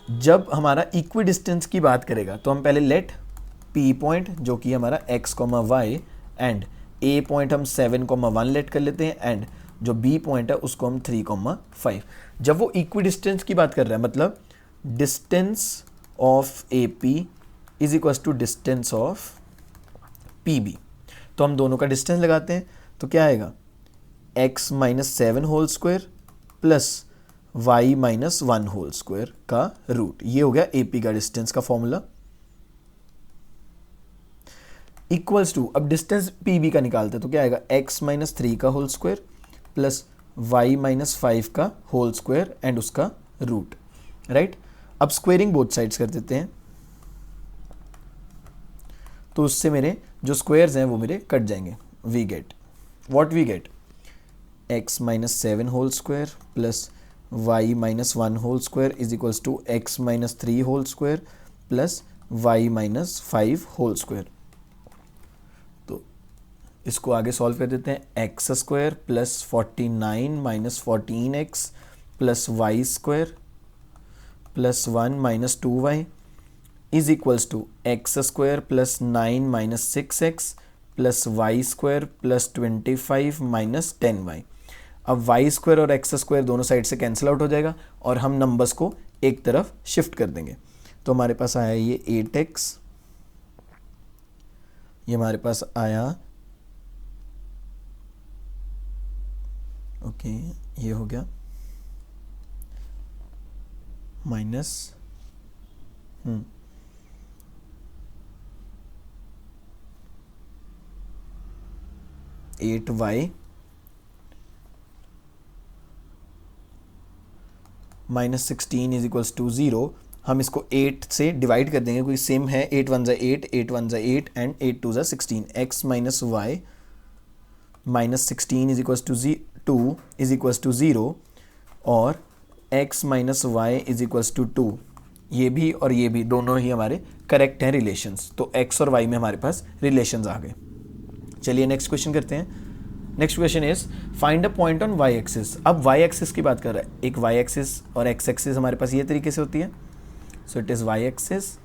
जब हमारा इक्वी डिस्टेंस की बात करेगा तो हम पहले लेट p पॉइंट जो कि हमारा x comma y and a point हम 7,1 लेट कर लेते हैं एंड जो b पॉइंट है उसको हम 3,5। जब वो इक्वी डिस्टेंस की बात कर रहा है मतलब distance of AP is equal to distance of PB, तो हम दोनों का डिस्टेंस लगाते हैं तो क्या आएगा x minus 7 whole square plus y minus 1 whole square का रूट। ये हो गया AP का डिस्टेंस का फॉर्मूला इक्वल्स टू, अब डिस्टेंस PB का निकालते हैं तो क्या आएगा x माइनस 3 का whole square plus y minus 5 का होल स्क्वायर एंड उसका रूट, राइट। अब स्क्वेयरिंग बोथ साइड्स कर देते हैं तो उससे मेरे जो स्क्वायर्स हैं वो मेरे कट जाएंगे। We get what we get x minus 7 whole square plus y minus 1 whole square is equals to x minus 3 whole square plus y minus 5 whole square. तो इसको आगे सॉल्व कर देते हैं। x square plus 49 minus 14x plus y square plus 1 minus 2y is equals to x square plus 9 minus 6x plus y square plus 25 minus 10y। अब Y square और x square दोनों side से cancel out हो जाएगा और हम numbers को एक तरफ शिफ्ट कर देंगे तो हमारे पास आया ये 8x, ये हमारे पास आया ओके ये हो गया minus 8y minus 16 is equals to 0। हम इसको 8 से डिवाइड कर देंगे क्योंकि सेम है, 8 1 8, 8 1 8 and 8 2 16। x minus y minus 16 is equals to 2 is equals to 0 और x minus y is equals to 2। ये भी और ये भी दोनों ही हमारे करेक्ट हैं रिलेशंस, तो x और y में हमारे पास रिलेशंस आ गए। चलिए नेक्स्ट क्वेश्चन करते हैं। Next question is find a point on y axis. अब y एक्सिस की बात कर रहा है, एक y एक्सिस और x एक्सिस हमारे पास ये तरीके से होती है। सो इट इज y एक्सिस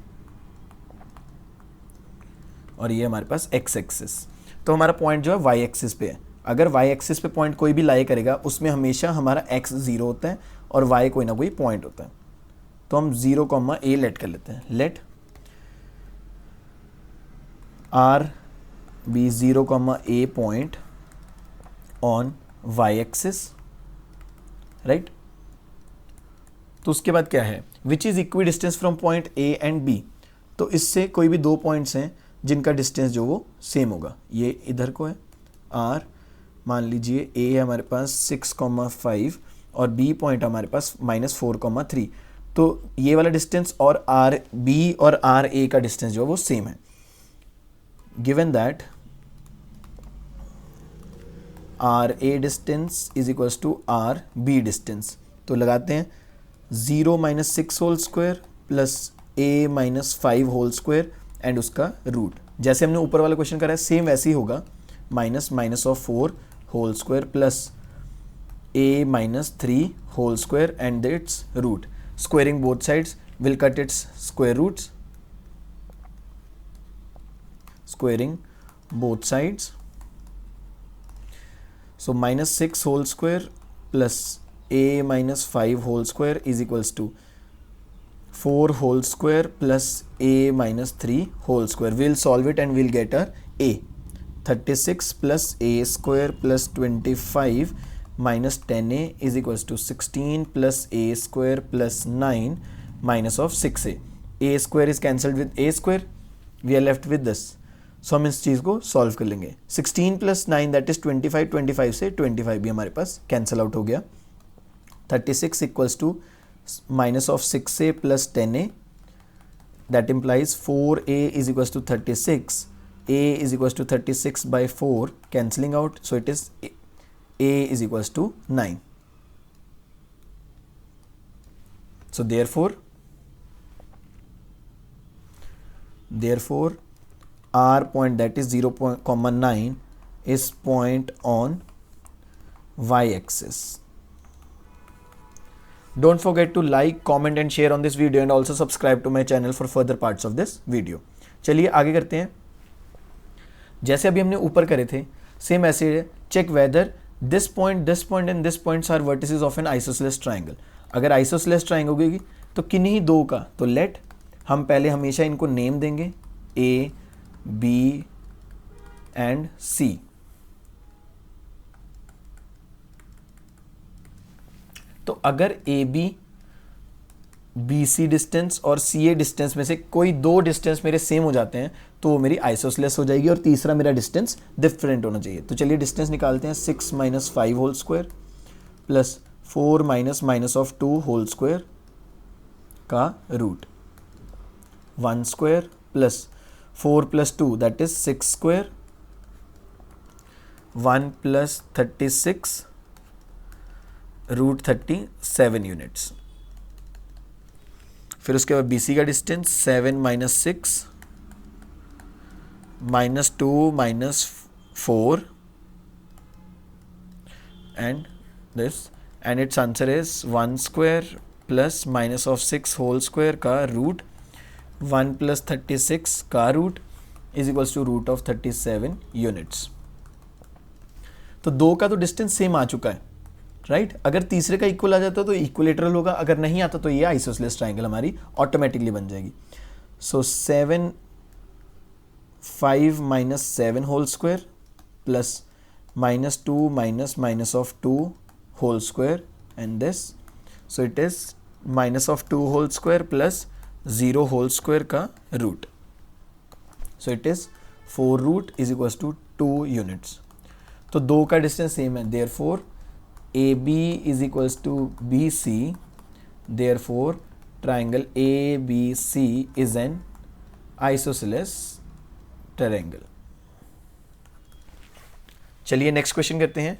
और ये हमारे पास x एक्सिस। तो हमारा पॉइंट जो है y एक्सिस पे है। अगर y एक्सिस पे पॉइंट कोई भी लाई करेगा उसमें हमेशा हमारा x 0 होता है और y कोई ना कोई पॉइंट होता है। तो हम 0, a लेट कर लेते हैं। Let r be 0, a point on y axis, right. तो उसके बाद क्या है which is equi distance from point a and b। तो इससे कोई भी दो पॉइंट्स हैं जिनका डिस्टेंस जो वो सेम होगा। ये इधर को है r, मान लीजिए a है हमारे पास 6,5 और b पॉइंट हमारे पास -4,3। तो ये वाला डिस्टेंस और आर बी और आर ए का डिस्टेंस जो है वो सेम है। Given that R A distance is equals to R B distance, तो लगाते हैं 0 minus 6 whole square plus a minus 5 whole square and उसका रूट। जैसे हमने ऊपर वाला क्वेश्चन करा है सेम वैसे ही होगा, minus minus of 4 whole square plus a minus 3 whole square and its root. Squaring both sides will cut its square roots. Squaring both sides. So minus 6 whole square plus a minus 5 whole square is equals to 4 whole square plus a minus 3 whole square. We'll solve it and we'll get our a. 36 plus a square plus 25 minus 10a is equals to 16 plus a square plus 9 minus of 6a. a square is cancelled with a square, we are left with this. So हम इस चीज़ को solve कर लेंगे। 16 plus 9 that is 25, 25 से 25 भी हमारे पास cancel out हो गया। 36 equals to minus of 6a plus 10a, that implies 4a is equals to 36, a is equals to 36 by 4 cancelling out, so it is a is equals to 9. So therefore therefore R point, that is 0.9, is point on y-axis. Don't forget to like, comment and share on this video and also subscribe to my channel for further parts of this video. चलिए आगे करते हैं. जैसे अभी हमने ऊपर करे थे, सेम ऐसे है. Check whether this point and this points are vertices of an isosceles triangle. अगर आइसोसेलेस ट्राइंगल होगी तो किन्हीं दो का, तो लेट हम पहले हमेशा इनको नेम देंगे ए, बी एंड सी. तो अगर ए बी सी डिस्टेंस और सी ए डिस्टेंस में से कोई दो डिस्टेंस मेरे सेम हो जाते हैं तो वो मेरी आइसोसेलेस हो जाएगी और तीसरा मेरा डिस्टेंस डिफरेंट होना चाहिए. तो चलिए डिस्टेंस निकालते हैं. 6 minus 5 whole square plus 4 minus of 2 whole square का root 1 square plus 4 plus 2 that is 6 square 1 plus 36 root 37 units. फिर उसके बाद BC का distance 7 minus 6 minus 2 minus 4 and this and its answer is 1 square plus minus of 6 whole square का root 1 plus 36 का root is equals to root of 37 units. तो दो का तो डिस्टेंस सेम आ चुका है, राइट. अगर तीसरे का इक्वल आ जाता तो इक्विलेटरल होगा, अगर नहीं आता तो ये आइसोसेलेस ट्राइंगल हमारी ऑटोमेटिकली बन जाएगी. So 5 minus 7 whole square plus minus 2 minus of 2 whole square and this. So it is minus of 2 whole square plus 0 whole square का root. So it is 4 root is equals to 2 units. तो दो का distance same है, therefore AB is equals to BC, therefore triangle ABC is an isosceles triangle. चलिए next question करते हैं.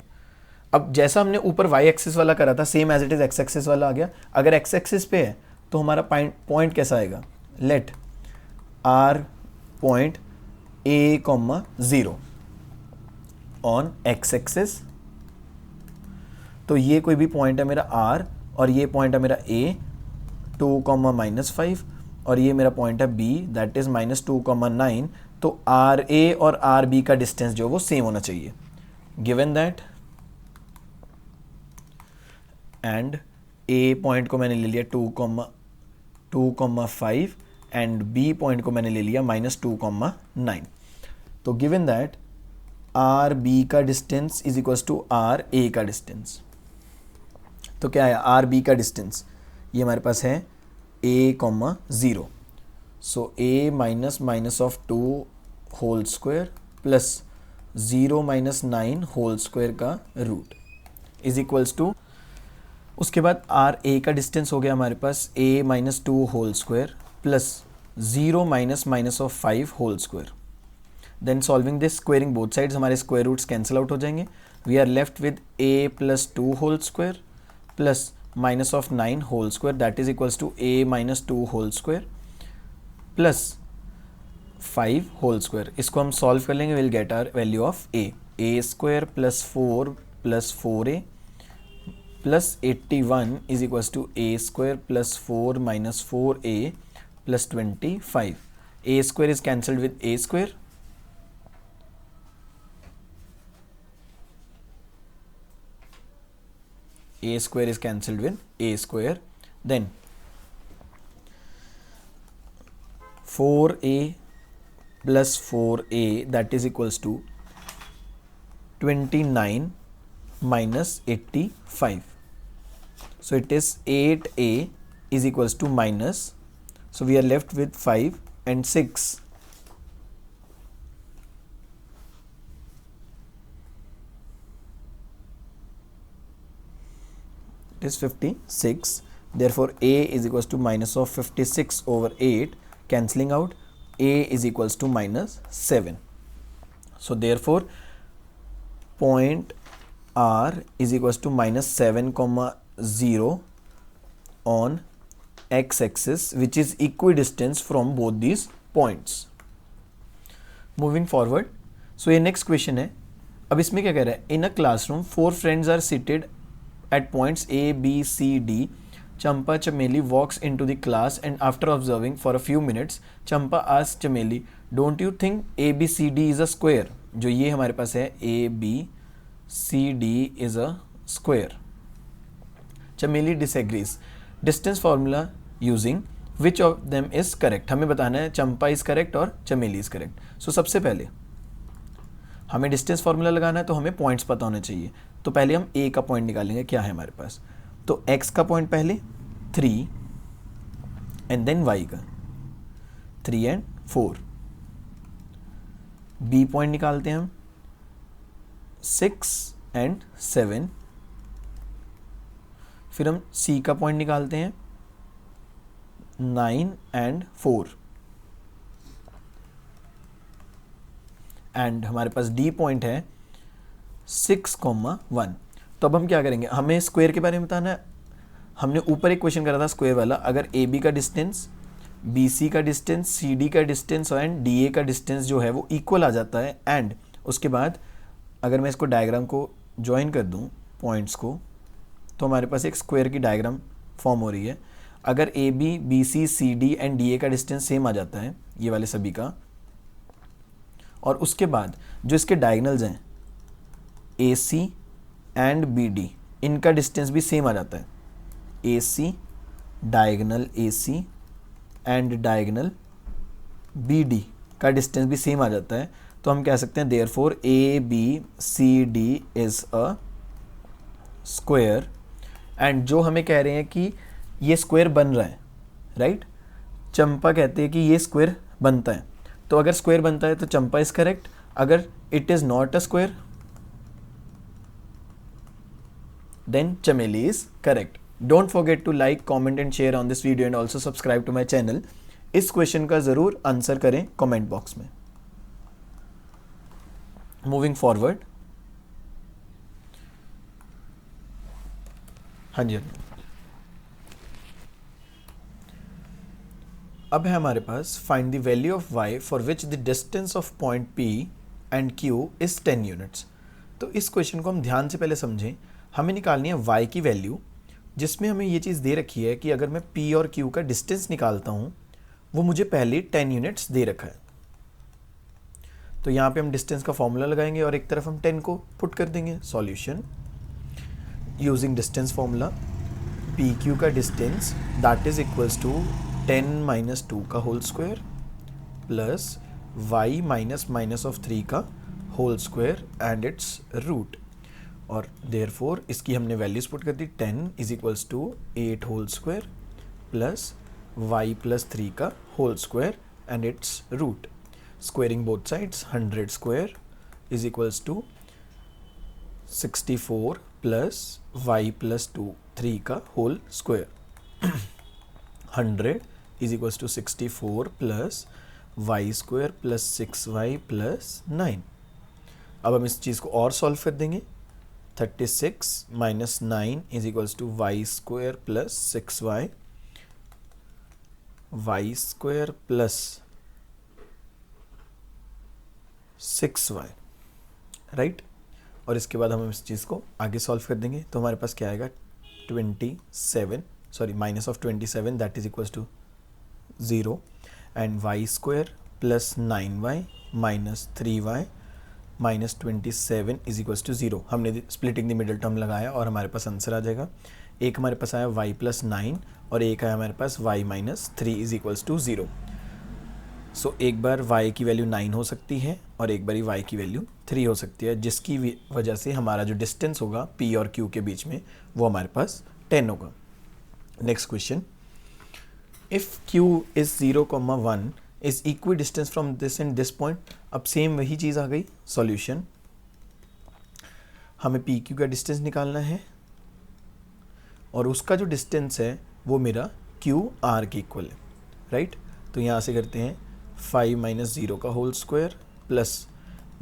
अब जैसा हमने ऊपर y एक्सिस वाला करा था same as it is x axis वाला आ गया. अगर x एक्सिस पे है तो हमारा पॉइंट कैसा आएगा. Let R point A, 0 on x axis. तो ये कोई भी पॉइंट है मेरा R और ये पॉइंट है मेरा A 2, माइनस 5 और ये मेरा पॉइंट है B दैट इज माइनस 2, 9. तो RA और RB का डिस्टेंस जो वो सेम होना चाहिए. Given that and A point को मैंने ले लिया 2, 5 एंड B पॉइंट को मैंने ले लिया माइनस 2, 9. तो गिवन दैट RB का distance is equals to RA का डिस्टेंस. तो क्या है RB का डिस्टेंस, ये हमारे पास है A, 0. So A minus of 2 whole square plus 0 minus 9 whole square का रूट इज इक्वल्स टू. उसके बाद RA का डिस्टेंस हो गया हमारे पास A minus 2 whole square plus 0 minus of 5 whole square. Then solving this, squaring both sides, हमारे square roots cancel out हो जाएंगे. We are left with A plus 2 whole square plus minus of 9 whole square that is equals to A minus 2 whole square plus 5 whole square. इसको हम solve कर लेंगे, will get our value of A square plus 4 plus 4A plus 81 is equals to A square plus 4 minus 4A plus 25. A square is cancelled with A square. A square is cancelled with A square. Then 4A plus 4A that is equals to 29 minus 85. So it is 8A is equals to minus. So we are left with 5 and 6. Is 56. Therefore A is equals to minus of 56 over 8, cancelling out. A is equals to minus 7. So therefore point R is equals to minus 7, 0 on x axis, which is equidistant from both these points. Moving forward, so ये next question है। अब इसमें क्या कह रहा है, in a classroom 4 friends are seated at points A, B, C, D. Champa Chameli walks into the class and after observing for a few minutes, Champa asks Chameli, "Don't you think ABCD is a square?" जो ये हमारे पास है ABCD is a square. Chameli disagrees. Distance formula using which of them is correct? हमें बताना है चंपा is correct और चमेली is correct. So सबसे पहले हमें डिस्टेंस फार्मूला लगाना है तो हमें पॉइंट्स पता होने चाहिए। तो पहले हम ए का पॉइंट निकालेंगे, क्या है हमारे पास। तो एक्स का पॉइंट पहले 3 एंड देन वाई का 3 एंड 4। बी पॉइंट निकालते हैं हम 6 एंड 7। फिर हम सी का पॉइंट निकालते हैं 9 एंड 4। एंड हमारे पास डी पॉइंट है 6,1। तो अब हम क्या करेंगे, हमें स्क्वायर के बारे में बताना है। हमने ऊपर एक क्वेश्चन करा था स्क्वायर वाला, अगर ए बी का डिस्टेंस, बी सी का डिस्टेंस, सी डी का डिस्टेंस एंड डी ए का डिस्टेंस जो है वो इक्वल आ जाता है। एंड उसके बाद अगर मैं इसको डायग्राम को ज्वाइन कर दूं पॉइंट्स को, तो हमारे पास एक स्क्वायर की डायग्राम फॉर्म हो रही है। अगर A B, B C, C D and D A का डिस्टेंस सेम आ जाता है, ये वाले सभी का, और उसके बाद जो इसके डायगनल्स हैं A C and B D, इनका डिस्टेंस भी सेम आ जाता है। A C diagonal A C and diagonal B D का डिस्टेंस भी सेम आ जाता है। तो हम कह सकते हैं therefore A B C D is a square. And जो हमें कह रहे हैं कि ये स्क्वायर बन रहा है, राइट, चंपा कहते हैं कि ये स्क्वायर बनता है। तो अगर स्क्वायर बनता है तो चंपा इज करेक्ट। अगर it is not a square then Chameli is correct. Don't forget to like, comment and share on this video and also subscribe to my channel. इस क्वेश्चन का जरूर आंसर करें कमेंट बॉक्स में। Moving forward, हाँ जी, अब है हमारे पास find the value of y for which the distance of point P and Q is 10 units. तो इस क्वेश्चन को हम ध्यान से पहले समझें। हमें निकालनी है y की वैल्यू, जिसमें हमें ये चीज़ दे रखी है कि अगर मैं P और Q का डिस्टेंस निकालता हूँ वो मुझे पहले 10 यूनिट्स दे रखा है। तो यहाँ पे हम डिस्टेंस का फॉर्मूला लगाएंगे और एक तरफ हम 10 को पुट कर देंगे। Solution using distance formula, P Q का distance that is equals to 10 minus 2 का whole square plus y minus minus of 3 का whole square and its root. और देयरफॉर इसकी हमने वैल्यूज पुट कर दी। 10 is equals to 8 whole square plus y plus 3 का whole square and its root. Squaring both sides, 100 square is equals to 64 plus y plus 3 का whole square. 100 is equals to 64 plus y square plus 6y plus 9। अब हम इस चीज़ को और solve कर देंगे। 36 minus 9 is equals to y square plus 6y, y square plus 6y, right. और इसके बाद हम इस चीज़ को आगे सॉल्व कर देंगे। तो हमारे पास क्या आएगा, 27 sorry minus of 27 that is equals to 0 and y square plus 9y minus 3y minus 27 is equals to 0। हमने स्प्लिटिंग द मिडिल टर्म लगाया और हमारे पास आंसर आ जाएगा। एक हमारे पास आया y प्लस 9 और एक आया हमारे पास y minus 3 is equals to 0। So एक बार y की वैल्यू 9 हो सकती है और एक बार y की वैल्यू 3 हो सकती है, जिसकी वजह से हमारा जो डिस्टेंस होगा p और q के बीच में वो हमारे पास 10 होगा। Next question, if q is 0,1 is equi distance from this and this point. अब सेम वही चीज़ आ गई। सॉल्यूशन, हमें पी क्यू का डिस्टेंस निकालना है और उसका जो डिस्टेंस है वो मेरा क्यू आर के इक्वल है, राइट। तो यहाँ से करते हैं 5 माइनस 0 का whole square plus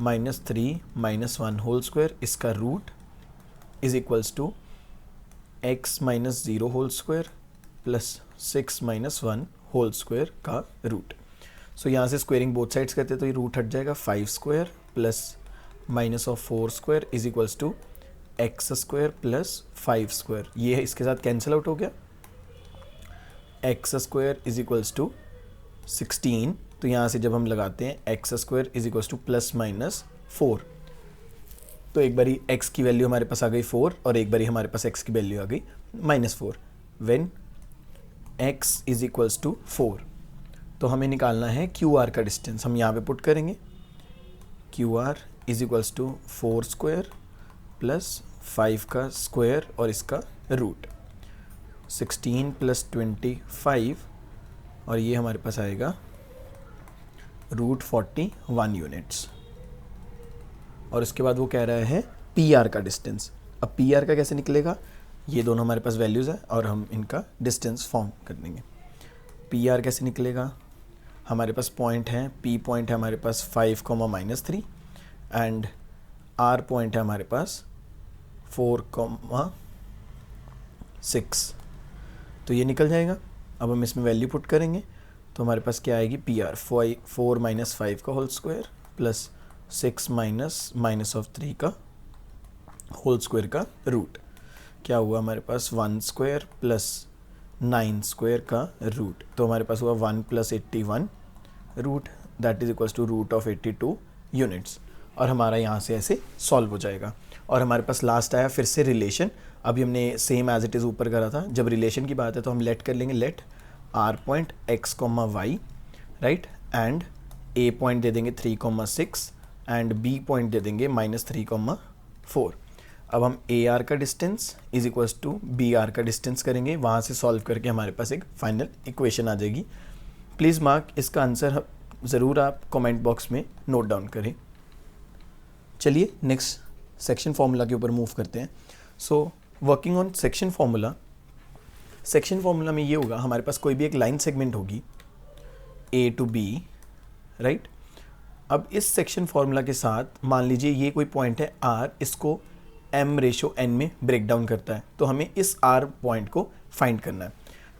minus 3 minus 1 whole square, इसका root is equals to x minus 0 whole square plus 6 minus 1 whole square का रूट। सो यहाँ से स्क्वेयरिंग बोथ साइड्स करते हैं तो ये रूट हट जाएगा 5 square plus minus of 4 square is equals to x square plus 5 square, ये है इसके साथ कैंसिल आउट हो गया। X square is equals to 16, तो यहाँ से जब हम लगाते हैं x square is equals to plus minus 4, तो एक बारी x की वैल्यू हमारे पास आ गई 4 और एक बारी हमारे पास x की वैल्यू आ गई -4। When x is equals to 4, तो हमें निकालना है QR का डिस्टेंस। हम यहाँ पे पुट करेंगे QR is equals to 4 square plus 5 का स्क्वायर और इसका रूट, 16 प्लस 25 और ये हमारे पास आएगा रूट 41 यूनिट्स। और उसके बाद वो कह रहा है PR का डिस्टेंस। अब PR का कैसे निकलेगा, ये दोनों हमारे पास वैल्यूज़ है और हम इनका डिस्टेंस फॉर्म कर देंगे। PR कैसे निकलेगा, हमारे पास पॉइंट है, P पॉइंट है हमारे पास 5, -3 एंड R पॉइंट है हमारे पास 4, 6, तो ये निकल जाएगा। अब हम इसमें वैल्यू पुट करेंगे तो हमारे पास क्या आएगी, PR 4 - 5 का whole square plus 6 minus of 3 का होल स्क्वायर का रूट, क्या हुआ हमारे पास 1 स्क्वायर प्लस 9 स्क्वायर का रूट, तो हमारे पास हुआ 1 + 81 root, that is equals to root of 82 units. और हमारा यहाँ से ऐसे सॉल्व हो जाएगा। और हमारे पास लास्ट आया फिर से रिलेशन, अभी हमने सेम एज इट इज़ ऊपर करा था। जब रिलेशन की बात है तो हम लेट कर लेंगे, let R point x, y, right, and A point दे देंगे 3, 6 एंड B पॉइंट दे देंगे -3, 4। अब हम AR का distance is equals to BR का डिस्टेंस करेंगे, वहाँ से सॉल्व करके हमारे पास एक फाइनल इक्वेशन आ जाएगी। प्लीज़ मार्क इसका आंसर ज़रूर आप कमेंट बॉक्स में नोट डाउन करें। चलिए नेक्स्ट सेक्शन फार्मूला के ऊपर मूव करते हैं। So working on section formula, section formula में ये होगा, हमारे पास कोई भी एक लाइन सेगमेंट होगी A to B, राइट। अब इस सेक्शन फार्मूला के साथ मान लीजिए ये कोई पॉइंट है R, इसको m/n में ब्रेक डाउन करता है, तो हमें इस R पॉइंट को फाइंड करना है।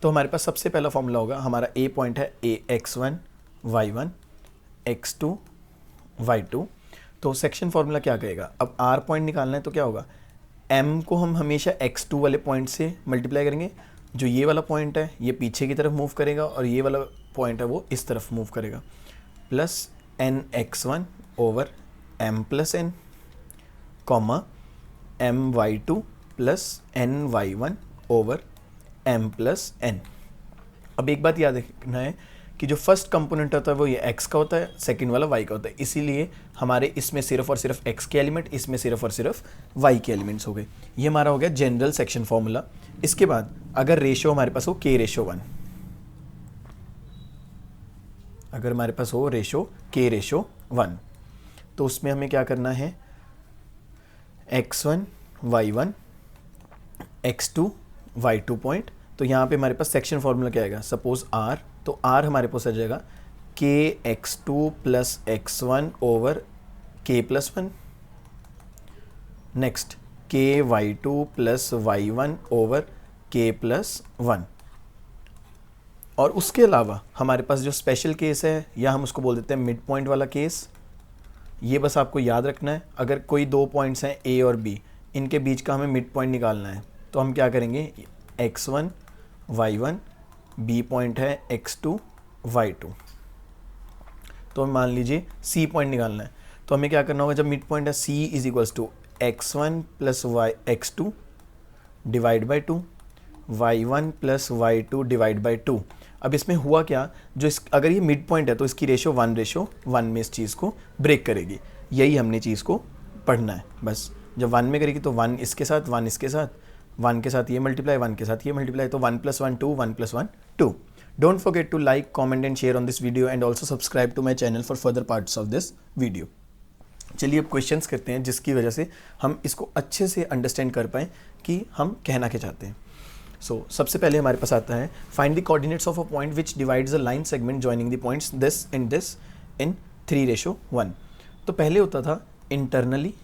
तो हमारे पास सबसे पहला फार्मूला होगा, हमारा A पॉइंट है x1, y1, x2, y2। तो सेक्शन फार्मूला क्या कहेगा, अब R पॉइंट निकालना है तो क्या होगा, m को हम हमेशा x2 वाले पॉइंट से मल्टीप्लाई करेंगे, जो ये वाला पॉइंट है ये पीछे की तरफ मूव करेगा और ये वाला पॉइंट है वो इस तरफ मूव करेगा, plus nx1 over m + n, comma my2 plus ny1 over m + n। अब एक बात याद रखना है कि जो फर्स्ट कंपोनेंट होता है वो ये x का होता है, सेकंड वाला y का होता है, इसीलिए हमारे इसमें सिर्फ और सिर्फ x के एलिमेंट, इसमें सिर्फ और सिर्फ y के एलिमेंट्स हो गए। ये हमारा हो गया जनरल सेक्शन फॉर्मूला। इसके बाद अगर रेशियो हमारे पास हो k/1, अगर हमारे पास हो रेशियो k/1, तो उसमें हमें क्या करना है, x1, y1, x2, y2 point. तो यहाँ पे हमारे पास सेक्शन फार्मूला क्या आएगा, सपोज R, तो R हमारे पास आ जाएगा kx2 + x1 over k+1, next ky2 + y1 over k+1। और उसके अलावा हमारे पास जो स्पेशल केस है, या हम उसको बोल देते हैं मिड पॉइंट वाला केस, ये बस आपको याद रखना है। अगर कोई दो पॉइंट्स हैं A और B, इनके बीच का हमें मिड पॉइंट निकालना है, तो हम क्या करेंगे, x1, y1, B पॉइंट है x2, y2। तो मान लीजिए C पॉइंट निकालना है, तो हमें क्या करना होगा, जब मिड पॉइंट है C is equals to x1 + x2 divide by 2, y1 + y2 divide by 2। अब इसमें हुआ क्या, जो अगर ये मिड पॉइंट है तो इसकी रेशो 1/1 में इस चीज़ को ब्रेक करेगी। यही हमने चीज़ को पढ़ना है बस। जब 1 में करेगी तो 1 इसके साथ, 1 इसके साथ, 1 के साथ ये मल्टीप्लाई, 1 के साथ ये मल्टीप्लाई, तो 1 + 1 2, 1 + 1 2। Don't forget to like, comment and share on this video and also subscribe to my channel for further parts of this video. चलिए अब क्वेश्चंस करते हैं, जिसकी वजह से हम इसको अच्छे से अंडरस्टैंड कर पाएँ कि हम कहना क्या चाहते हैं। सो सबसे पहले हमारे पास आता है, find the coordinates of a point which divides a line segment joining the points this in 3:1। तो पहले होता था internally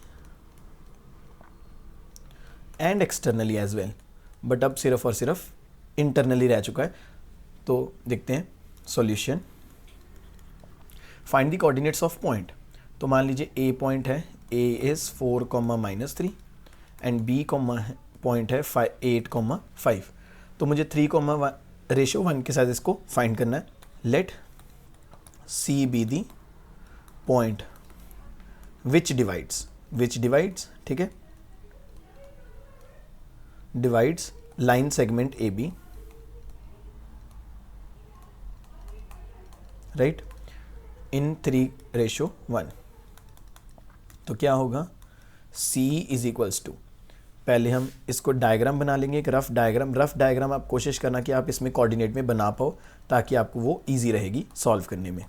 and externally as well, but अब सिर्फ और सिर्फ इंटरनली रह चुका है। तो देखते हैं solution. Find the coordinates of point. तो मान लीजिए ए पॉइंट है, A is 4, and B point है 8, 5। तो मुझे 3:1 के साथ इसको फाइंड करना है। Let C B the point which divides, ठीक है, divides line segment A B, right, in 3:1। तो क्या होगा, C इज इक्वल्स टू, पहले हम इसको डायग्राम बना लेंगे, एक रफ डायग्राम आप कोशिश करना कि आप इसमें कोऑर्डिनेट में बना पाओ ताकि आपको वो इजी रहेगी सॉल्व करने में।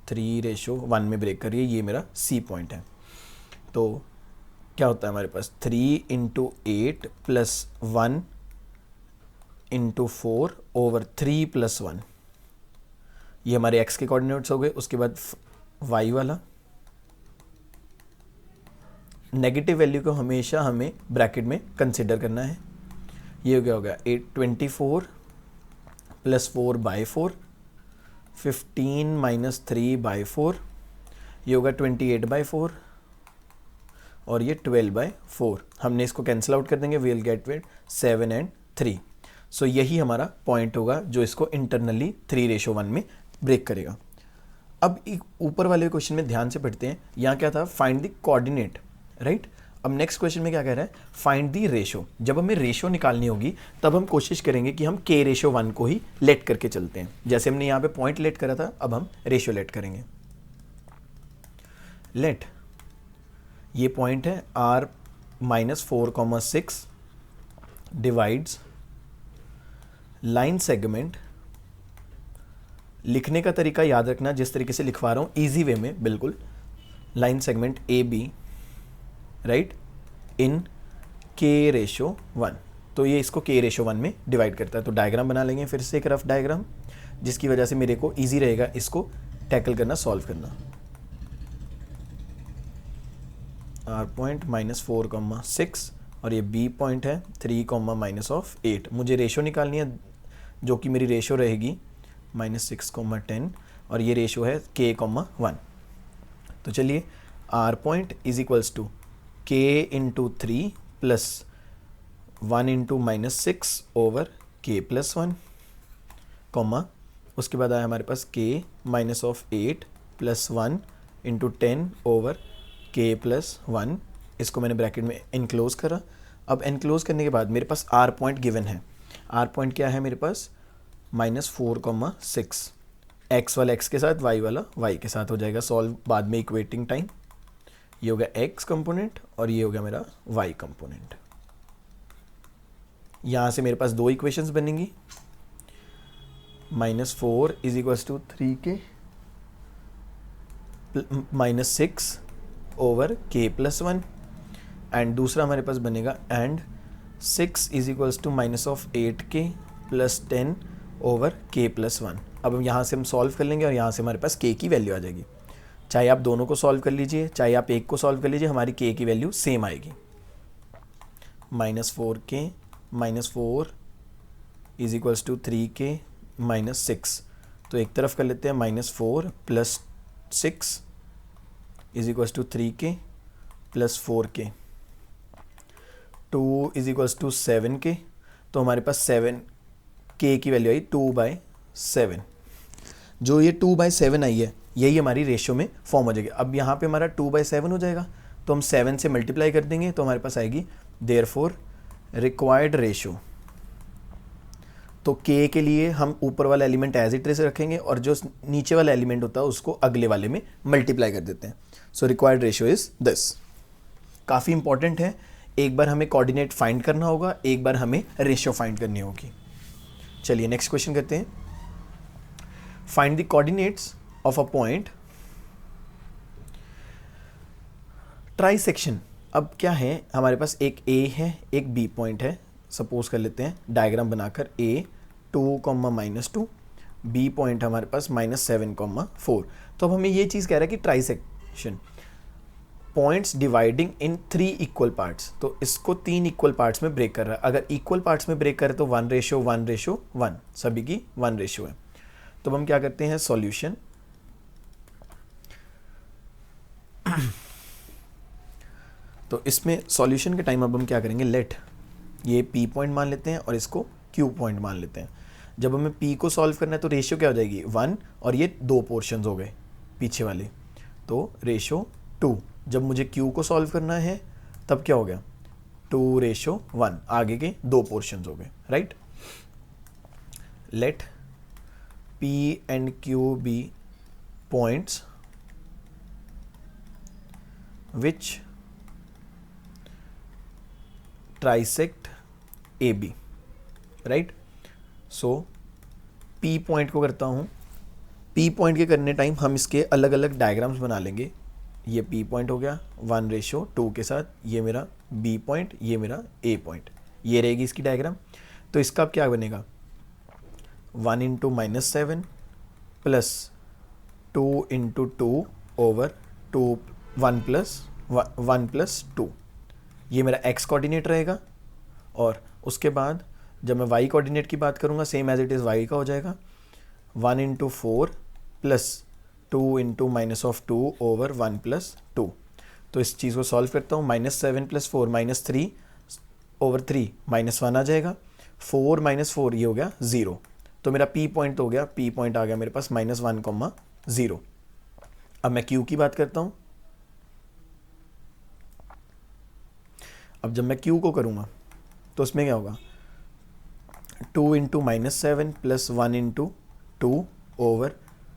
3:1 में ब्रेक करिए, ये मेरा C पॉइंट है। तो क्या होता है हमारे पास 3 × 8 + 1 × 4 ओवर 3 + 1, ये हमारे x के कोऑर्डिनेट्स हो गए। उसके बाद y वाला, नेगेटिव वैल्यू को हमेशा हमें ब्रैकेट में कंसिडर करना है। ये क्या होगा 24 + 4/4, 15 - 3/4, ये होगा 28/4 और ये 12/4। हमने इसको कैंसिल आउट कर देंगे, we will get with 7 and 3। सो यही हमारा पॉइंट होगा जो इसको इंटरनली 3:1 में ब्रेक करेगा। अब एक ऊपर वाले क्वेश्चन में ध्यान से पढ़ते हैं। यहाँ क्या था, फाइंड द कोऑर्डिनेट, राइट। अब नेक्स्ट क्वेश्चन में क्या कह रहा है, फाइंड द रेशो। जब हमें रेशो निकालनी होगी तब हम कोशिश करेंगे कि हम k:1 को ही लेट करके चलते हैं। जैसे हमने यहाँ पे पॉइंट लेट करा था, अब हम रेशो लेट करेंगे। लेट, ये पॉइंट है r - 4,6 डिवाइड्स लाइन सेगमेंट। लिखने का तरीका याद रखना, जिस तरीके से लिखवा रहा हूँ इजी वे में, बिल्कुल। Line segment A B, right, in k:1। तो ये इसको k:1 में डिवाइड करता है। तो डायग्राम बना लेंगे फिर से, एक रफ डायग्राम, जिसकी वजह से मेरे को इजी रहेगा इसको टैकल करना, सॉल्व करना। r पॉइंट -4,6 और ये b पॉइंट है 3, -8। मुझे रेशो निकालनी है, जो कि मेरी रेशो रहेगी -6,10 और ये रेशो है k,1। तो चलिए, r point is equals to k × 3 + 1 × -6 over k + 1, उसके बाद आया हमारे पास k -8 + 1 × 10 ओवर k + 1। इसको मैंने ब्रैकेट में इनक्लोज करा। अब इनक्लोज करने के बाद मेरे पास r पॉइंट गिवन है। r पॉइंट क्या है मेरे पास, -4,6। x वाला x के साथ, y वाला y के साथ हो जाएगा सॉल्व बाद में इक्वेटिंग टाइम। ये हो गया x कंपोनेंट और ये हो गया मेरा y कंपोनेंट। यहाँ से मेरे पास दो इक्वेशंस बनेंगी, -4 = 3k -6 ओवर k + 1, एंड दूसरा हमारे पास बनेगा एंड 6 = -8k + 10 ओवर k + 1। अब हम यहाँ से हम सॉल्व कर लेंगे और यहाँ से हमारे पास k की वैल्यू आ जाएगी। चाहे आप दोनों को सॉल्व कर लीजिए, चाहे आप एक को सॉल्व कर लीजिए, हमारी k की वैल्यू सेम आएगी। -4k -4 = 3k -6। तो एक तरफ कर लेते हैं, -4 + 6 = 3k + 4k, 2 = 7k। तो हमारे पास 7k की वैल्यू आई 2/7। जो ये 2/7 आई है, यही हमारी रेशियो में फॉर्म हो जाएगी। अब यहाँ पे हमारा 2/7 हो जाएगा, तो हम 7 से मल्टीप्लाई कर देंगे, तो हमारे पास आएगी देयरफॉर रिक्वायर्ड रेशियो। तो k के लिए हम ऊपर वाला एलिमेंट एज इट इज रखेंगे और जो नीचे वाला एलिमेंट होता है उसको अगले वाले में मल्टीप्लाई कर देते हैं। So required ratio is this. काफ़ी इंपॉर्टेंट है, एक बार हमें कोऑर्डिनेट फाइंड करना होगा, एक बार हमें रेशियो फाइंड करनी होगी। चलिए नेक्स्ट क्वेश्चन करते हैं। Find the coordinates of a point trisection. अब क्या है, हमारे पास एक A है, एक B पॉइंट है। सपोज कर लेते हैं डायग्राम बनाकर, A 2, -2, B पॉइंट हमारे पास -7,4। तो अब हमें ये चीज़ कह रहा है कि ट्राइसेक्शन पॉइंट्स डिवाइडिंग इन 3 इक्वल पार्ट्स। तो इसको 3 इक्वल पार्ट्स में ब्रेक कर रहा है। अगर इक्वल पार्ट्स में ब्रेक करे तो 1:1:1, सभी की 1 रेशियो है। तो हम क्या करते हैं, सॉल्यूशन। तो इसमें सॉल्यूशन के टाइम अब हम क्या करेंगे, लेट ये p पॉइंट मान लेते हैं और इसको q पॉइंट मान लेते हैं। जब हमें p को सॉल्व करना है तो रेशियो क्या हो जाएगी, 1, और ये 2 पोर्शंस हो गए पीछे वाले, तो रेशो 2। जब मुझे q को सॉल्व करना है तब क्या हो गया, 2:1, आगे के 2 पोर्शंस हो गए, राइट। लेट p and q be points which trisect AB, right. So P point को करता हूँ, P पॉइंट के करने टाइम हम इसके अलग अलग डायग्राम्स बना लेंगे। ये P पॉइंट हो गया 1:2 के साथ, ये मेरा B पॉइंट, ये मेरा A पॉइंट, ये रहेगी इसकी डायग्राम। तो इसका अब क्या बनेगा, 1 × -7 प्लस 2 × 2 ओवर 1 + 2, ये मेरा x कोऑर्डिनेट रहेगा। और उसके बाद जब मैं y कोऑर्डिनेट की बात करूँगा, same as it is y का हो जाएगा, 1 × 4 प्लस 2 × -2 ओवर 1 + 2। तो इस चीज़ को सॉल्व करता हूँ, -7 + 4 -3 ओवर 3 -1 आ जाएगा, 4 - 4 ये हो गया 0। तो मेरा p पॉइंट हो गया, p पॉइंट आ गया मेरे पास -1, 0। अब मैं q की बात करता हूँ। अब जब मैं q को करूँगा तो उसमें क्या होगा, 2 × -7 प्लस 1 × 2 ओवर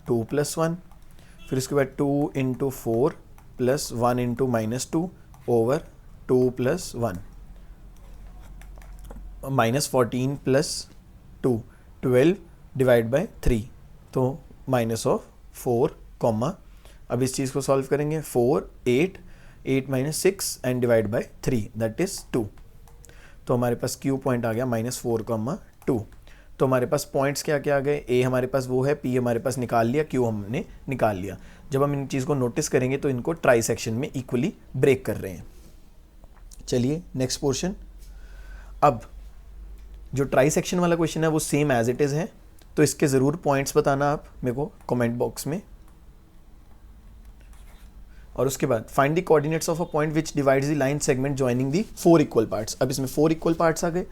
2 + 1, फिर उसके बाद 2 × 4 प्लस 1 × -2 ओवर 2 + 1, -14 प्लस 2, 12 /3, तो -4, अब इस चीज़ को सॉल्व करेंगे, 4, 8 -6 एंड /3 दैट इज़ 2। तो हमारे पास q पॉइंट आ गया -4, 2। तो हमारे पास पॉइंट्स क्या क्या आ गए, a हमारे पास वो है, p हमारे पास निकाल लिया, q हमने निकाल लिया। जब हम इन चीज़ को नोटिस करेंगे तो इनको ट्राई सेक्शन में इक्वली ब्रेक कर रहे हैं। चलिए नेक्स्ट पोर्शन। अब जो ट्राई सेक्शन वाला क्वेश्चन है वो सेम एज इट इज़ है, तो इसके ज़रूर पॉइंट्स बताना आप मेरे को कमेंट बॉक्स में। और उसके बाद find the coordinates of a point which divides the line segment joining the 4 equal parts. अब इसमें 4 इक्वल पार्ट्स आ गए,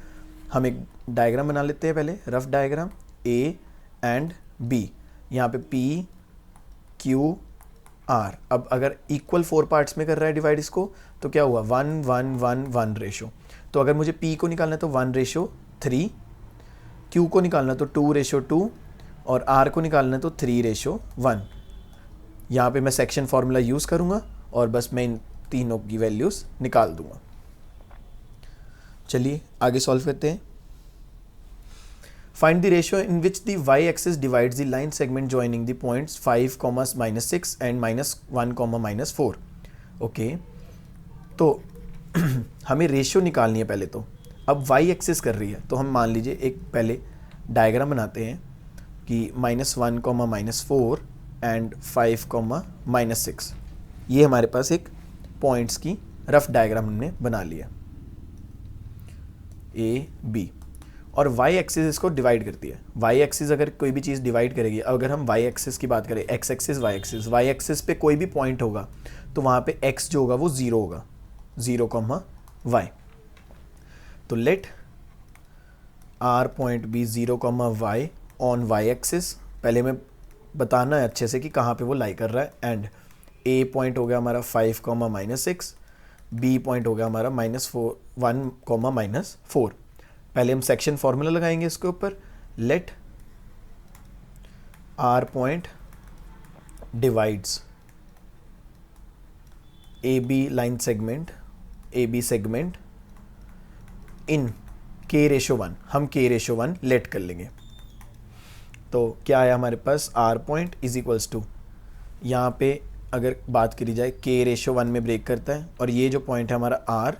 हम एक डायग्राम बना लेते हैं पहले, rough diagram A and B, यहाँ पे P Q R। अब अगर इक्वल 4 पार्ट्स में कर रहा है डिवाइड इसको, तो क्या हुआ, 1 1 1 1 रेशो। तो अगर मुझे P को निकालना है तो 1:3, Q को निकालना तो 2:2 और R को निकालना है तो 3:1। यहाँ पे मैं सेक्शन फार्मूला यूज़ करूँगा और बस मैं इन तीनों की वैल्यूज़ निकाल दूँगा। चलिए आगे सॉल्व करते हैं। Find the ratio in which the y axis divides the line segment joining the points 5, -6 and -1, -4। Okay, तो हमें रेशियो निकालनी है पहले। तो अब y एक्सिस कर रही है, तो हम मान लीजिए एक पहले डायग्राम बनाते हैं कि -1, -4 एंड 5, -6, ये हमारे पास एक पॉइंट्स की रफ डायग्राम हमने बना लिया A B। और y एक्सिस इसको डिवाइड करती है। y एक्सिस अगर कोई भी चीज़ डिवाइड करेगी, अगर हम y एक्सिस की बात करें, x एक्सिस y एक्सिस पे कोई भी पॉइंट होगा तो वहाँ पे x जो होगा वो 0 होगा, 0, y। तो let r point be 0, y on y axis. पहले मैं बताना है अच्छे से कि कहाँ पे वो लाई कर रहा है। एंड a पॉइंट हो गया हमारा 5, -6, b पॉइंट हो गया हमारा -1, -4। पहले हम सेक्शन फॉर्मूला लगाएंगे इसके ऊपर, let r point divides AB line segment, AB segment in k:1। हम k:1 लेट कर लेंगे। तो क्या आया हमारे पास, r point is equals to, यहाँ पे अगर बात करी जाए k:1 में ब्रेक करता है, और ये जो पॉइंट है हमारा r,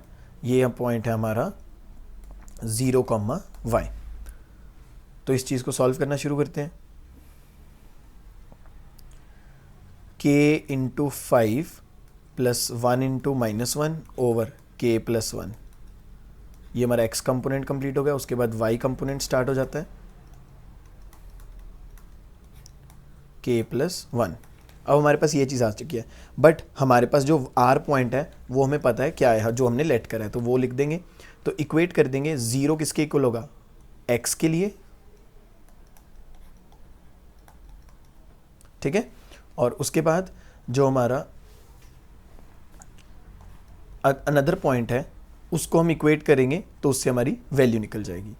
ये पॉइंट है हमारा 0, y। तो इस चीज़ को सॉल्व करना शुरू करते हैं। k × 5 प्लस 1 × -1 ओवर k + 1, ये हमारा x कंपोनेंट कंप्लीट हो गया। उसके बाद y कंपोनेंट स्टार्ट हो जाता है। k+1। अब हमारे पास ये चीज़ आ चुकी है, बट हमारे पास जो r पॉइंट है वो हमें पता है क्या है, जो हमने लेट करा है, तो वो लिख देंगे। तो इक्वेट कर देंगे, 0 किसके इक्वल होगा, x के लिए, ठीक है। और उसके बाद जो हमारा अनदर पॉइंट है उसको हम इक्वेट करेंगे, तो उससे हमारी वैल्यू निकल जाएगी।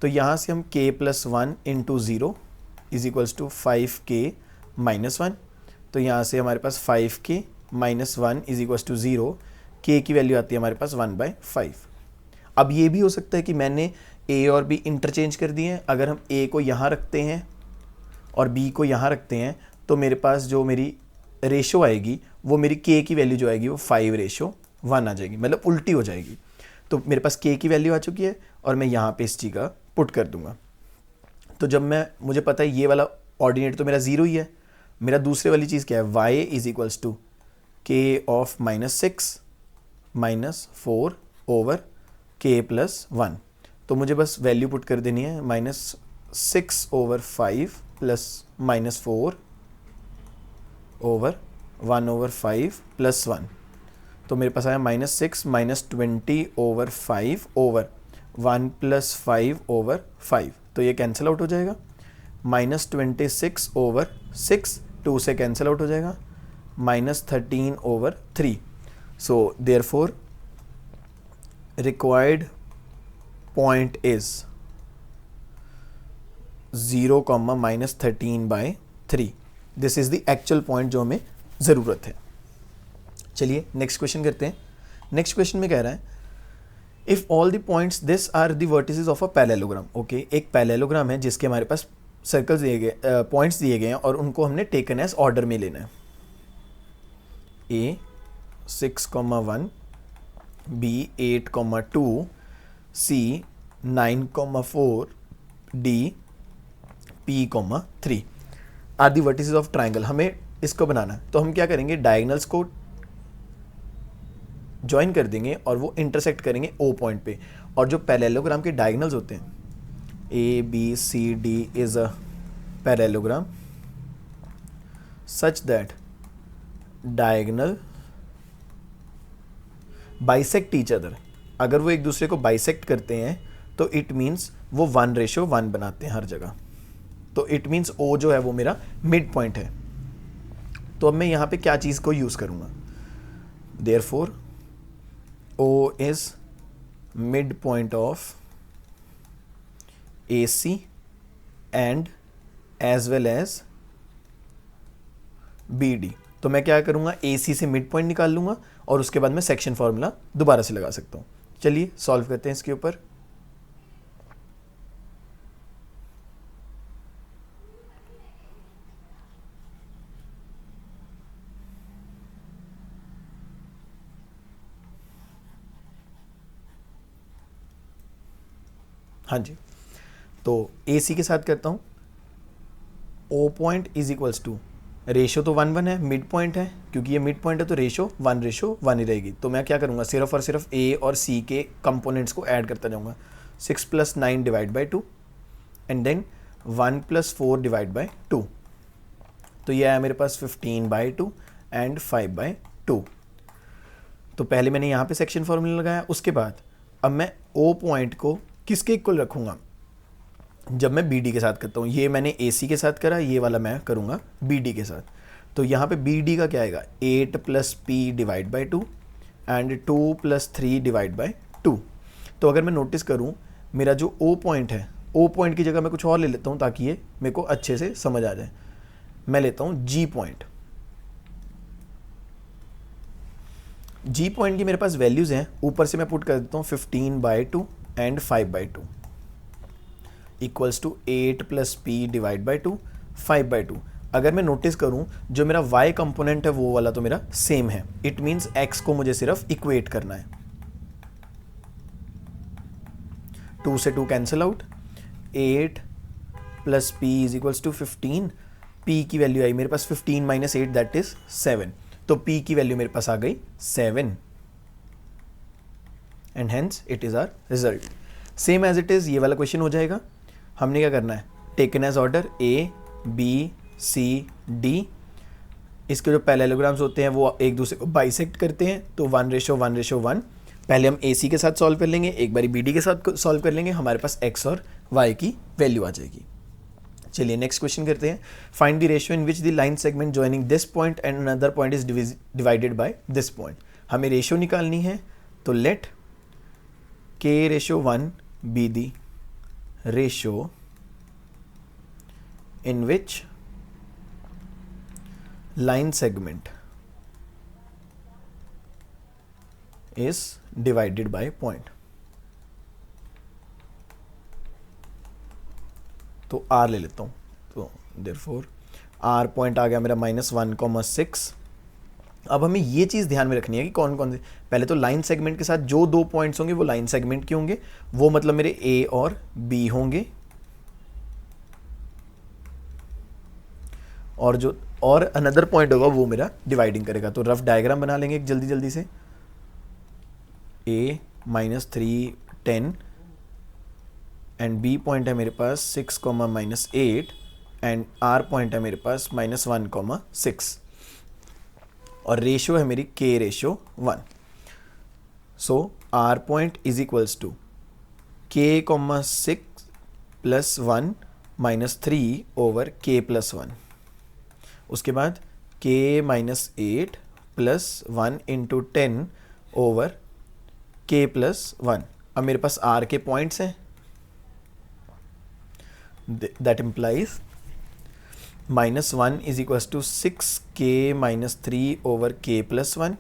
तो यहाँ से हम k+1 into 0 is equals to 5k-1। तो यहाँ से हमारे पास 5k-1 is equals to 0, k की वैल्यू आती है हमारे पास 1/5। अब ये भी हो सकता है कि मैंने a और b इंटरचेंज कर दिए हैं। अगर हम a को यहाँ रखते हैं और b को यहाँ रखते हैं तो मेरे पास जो मेरी रेशो आएगी वो मेरी k की वैल्यू जो आएगी वो 5:1 आ जाएगी, मतलब उल्टी हो जाएगी। तो मेरे पास k की वैल्यू आ चुकी है और मैं यहाँ पे इस चीज़ का पुट कर दूंगा। तो जब मुझे पता है ये वाला ऑर्डिनेट तो मेरा 0 ही है, मेरा दूसरे वाली चीज़ क्या है, y is equals to k-6 -4 k+1। तो मुझे बस वैल्यू पुट कर देनी है, -6/5 प्लस -4 ओवर 1/5 प्लस 1। तो मेरे पास आया -6 -20/5 ओवर 1 + 5/5। तो ये कैंसिल आउट हो जाएगा, -26/6 2 से कैंसिल आउट हो जाएगा, -13/3। So therefore required point is 0, -13/3। This is the actual point जो हमें ज़रूरत है। चलिए नेक्स्ट क्वेश्चन करते हैं। नेक्स्ट क्वेश्चन में कह रहा है if all the points this are the vertices of a parallelogram. Okay, एक पैरेललोग्राम है जिसके हमारे पास सर्कल्स दिए गए, पॉइंट्स दिए गए हैं और उनको हमने टेकन एज ऑर्डर में लेना है। a 6,1, b 8,2, c 9,4, d p,3 are the vertices of triangle. हमें इसको बनाना है तो हम क्या करेंगे, डायगोनल्स को ज्वाइन कर देंगे और वो इंटरसेक्ट करेंगे O पॉइंट पे। और जो पैरेललोग्राम के डायगोनल्स होते हैं, ABCD is a parallelogram such that diagonal bisect each other. अगर वो एक दूसरे को बाइसेक्ट करते हैं तो इट मीन्स वो 1:1 बनाते हैं हर जगह। तो इट मीन्स O जो है वो मेरा मिड पॉइंट है। तो अब मैं यहाँ पे क्या चीज़ को यूज़ करूँगा, therefore O is midpoint of AC and as well as BD। तो मैं क्या करूँगा, AC से मिड पॉइंट निकाल लूँगा और उसके बाद मैं सेक्शन फॉर्मूला दोबारा से लगा सकता हूँ। चलिए सॉल्व करते हैं इसके ऊपर। हाँ जी, तो AC के साथ करता हूँ। O point is equals to, ratio तो 1:1 है, मिड पॉइंट है, क्योंकि ये मिड पॉइंट है तो रेशो 1:1 ही रहेगी। तो मैं क्या करूँगा, सिर्फ और सिर्फ A और C के कंपोनेंट्स को ऐड करता जाऊँगा। 6 + 9 / 2 एंड देन 1 + 4 / 2। तो ये आया मेरे पास 15/2 एंड 5/2। तो पहले मैंने यहाँ पे सेक्शन फॉर्मूला लगाया। उसके बाद अब मैं O पॉइंट को किसके इक्वल रखूँगा, जब मैं BD के साथ करता हूँ। ये मैंने AC के साथ करा, ये वाला मैं करूँगा BD के साथ। तो यहाँ पे BD का क्या आएगा, 8 + P / 2 एंड 2 + 3 / 2। तो अगर मैं नोटिस करूँ, मेरा जो O पॉइंट है, O पॉइंट की जगह मैं कुछ और ले लेता हूँ ताकि ये मेरे को अच्छे से समझ आ जाए। मैं लेता हूँ G पॉइंट। G पॉइंट की मेरे पास वैल्यूज़ हैं, ऊपर से मैं पुट कर देता हूँ 15/2 एंड 5/2 इक्वल्स टू 8 + P / 2 5/2। अगर मैं नोटिस करूं, जो मेरा y कंपोनेंट है वो वाला तो मेरा सेम है। इट मीन्स x को मुझे सिर्फ इक्वेट करना है। 2 से 2 कैंसिल आउट, 8 + P = 15। P की वैल्यू आई मेरे पास 15 - 8 दैट इज 7। तो P की वैल्यू मेरे पास आ गई 7 and hence it is our result. Same as it is ये वाला क्वेश्चन हो जाएगा। हमने क्या करना है, taken as order A B C D, इसके जो पैरेललोग्राम्स होते हैं वो एक दूसरे को बाइसेक्ट करते हैं, तो 1:1:1। पहले हम AC के साथ सॉल्व कर लेंगे, एक बारी BD के साथ सॉल्व कर लेंगे, हमारे पास x और y की वैल्यू आ जाएगी। चलिए नेक्स्ट क्वेश्चन करते हैं। Find the ratio in which the line segment joining this point and another point is divided by this point. हमें रेशियो निकालनी है, तो let k:1 be the ratio in which line segment is divided by point। तो R ले लेता हूँ, तो therefore R point आ गया मेरा -1,6। अब हमें ये चीज़ ध्यान में रखनी है कि कौन कौन से, पहले तो लाइन सेगमेंट के साथ जो 2 पॉइंट्स होंगे वो लाइन सेगमेंट के होंगे, वो मतलब मेरे A और B होंगे, और जो और अनदर पॉइंट होगा वो मेरा डिवाइडिंग करेगा। तो रफ डायग्राम बना लेंगे एक जल्दी से। A -3 10 एंड B पॉइंट है मेरे पास 6, -8 एंड R पॉइंट है मेरे पास -1,6 और रेशियो है मेरी k:1। So R point is equals to k,6 + 1 -3 over k+1। उसके बाद k -8 + 1 × 10 ओवर k+1। अब मेरे पास R के पॉइंट्स हैं, that implies -1 = 6k - 3 over k+1,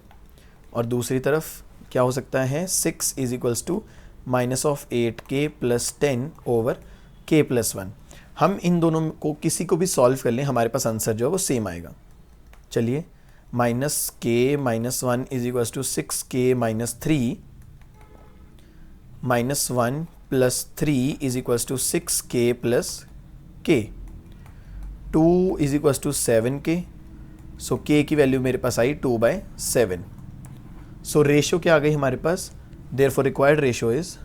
और दूसरी तरफ क्या हो सकता है, 6 = -8k + 10 ओवर k+1। हम इन दोनों को किसी को भी सॉल्व कर लें, हमारे पास आंसर जो है वो सेम आएगा। चलिए -k - 1 = 6k - 3 -1 + 3 = 6k + k, 2 = 7k। सो k की वैल्यू मेरे पास आई 2/7। सो रेशियो क्या आ गई हमारे पास, देयरफॉर रिक्वायर्ड रेशियो इज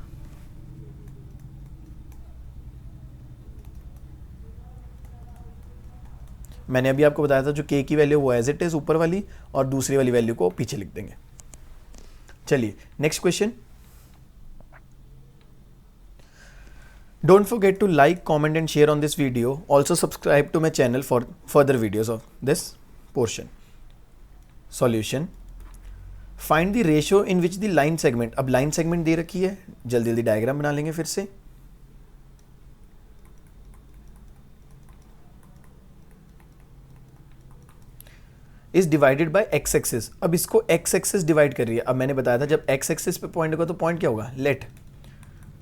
मैंने अभी आपको बताया था जो k की वैल्यू वो एज इट इज ऊपर वाली और दूसरी वाली वैल्यू को पीछे लिख देंगे। चलिए next question. Don't forget to like, comment and share on this video. Also subscribe to my channel for further videos of this portion. Solution, find the ratio in which the line segment. अब line segment दे रखी है, जल्दी diagram बना लेंगे फिर से। Is divided by x axis. अब इसको एक्स एक्सिस डिवाइड कर रही है। अब मैंने बताया था जब एक्स एक्सिस पे पॉइंट होगा तो पॉइंट क्या होगा, let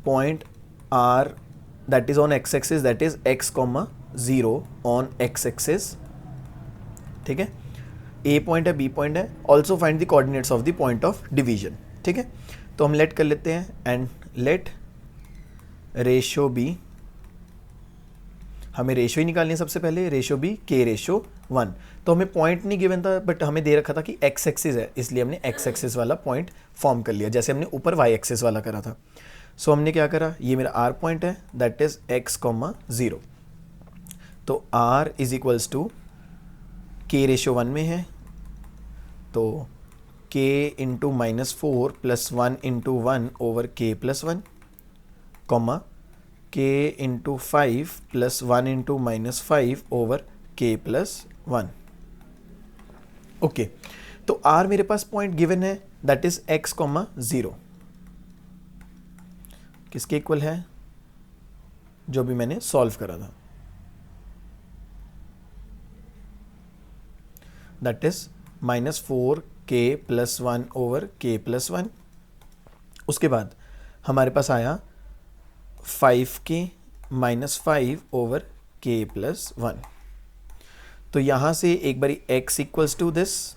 point R that is on x axis, that is x, 0 on x axis. ठीक है, ए पॉइंट है, बी पॉइंट है। Also find the coordinates of the point of division. ठीक है, तो हम लेट कर लेते हैं एंड लेट रेशियो बी, हमें रेशियो ही निकालनी है सबसे पहले, रेशियो बी k:1। तो हमें पॉइंट नहीं गिवन था बट हमें दे रखा था कि एक्स एक्सिस है, इसलिए हमने एक्स एक्सिस वाला पॉइंट फॉर्म कर लिया, जैसे हमने ऊपर वाई एक्सिस वाला करा था। सो हमने क्या करा, ये मेरा आर पॉइंट है, दैट इज x, 0। तो r is equals to k:1 में है, तो k × -4 + 1 × 1 over k+1, k × 5 + 1 × -5 over k+1। Okay, तो r मेरे पास पॉइंट गिवन है, दैट इज x, 0। किसके इक्वल है, जो भी मैंने सॉल्व करा था, that is -4k + 1 over k+1। उसके बाद हमारे पास आया 5k - 5 ओवर k+1। तो यहां से एक बारी x इक्वल्स टू दिस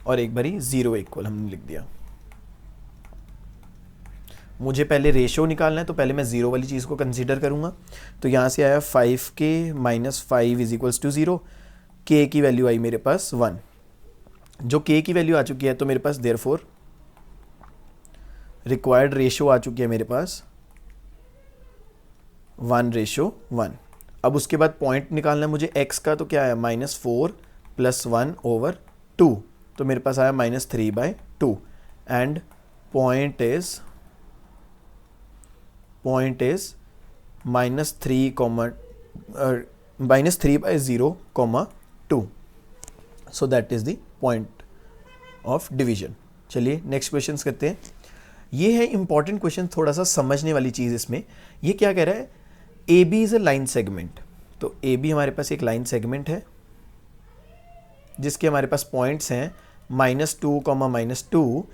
और एक बारी 0 इक्वल हमने लिख दिया। मुझे पहले रेशियो निकालना है, तो पहले मैं 0 वाली चीज़ को कंसीडर करूंगा। तो यहाँ से आया 5k - 5 = 0, k की वैल्यू आई मेरे पास 1। जो k की वैल्यू आ चुकी है तो मेरे पास देयरफॉर रिक्वायर्ड रेशियो आ चुकी है मेरे पास 1:1। अब उसके बाद पॉइंट निकालना है मुझे x का, तो क्या आया -4 + 1/2, तो मेरे पास आया -3/2 and point is -3/0,2, so that is the point of division. चलिए नेक्स्ट क्वेश्चन करते हैं। ये है इंपॉर्टेंट क्वेश्चन, थोड़ा सा समझने वाली चीज़ इसमें। ये क्या कह रहा है, A B is a line segment. तो ए बी हमारे पास एक लाइन सेगमेंट है जिसके हमारे पास पॉइंट्स हैं -2, -2,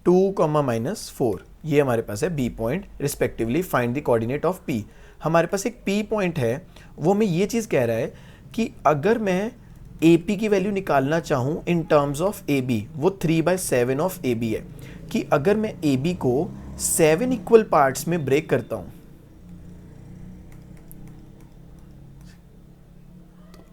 2, -4। ये हमारे पास है B point respectively. Find the coordinate of P. हमारे पास एक पी पॉइंट है, वो हमें ये चीज़ कह रहा है कि अगर मैं ए पी की वैल्यू निकालना चाहूँ in terms of A B, वो 3/7 ऑफ ए बी है, कि अगर मैं ए बी को 7 इक्वल पार्ट्स में ब्रेक करता हूँ,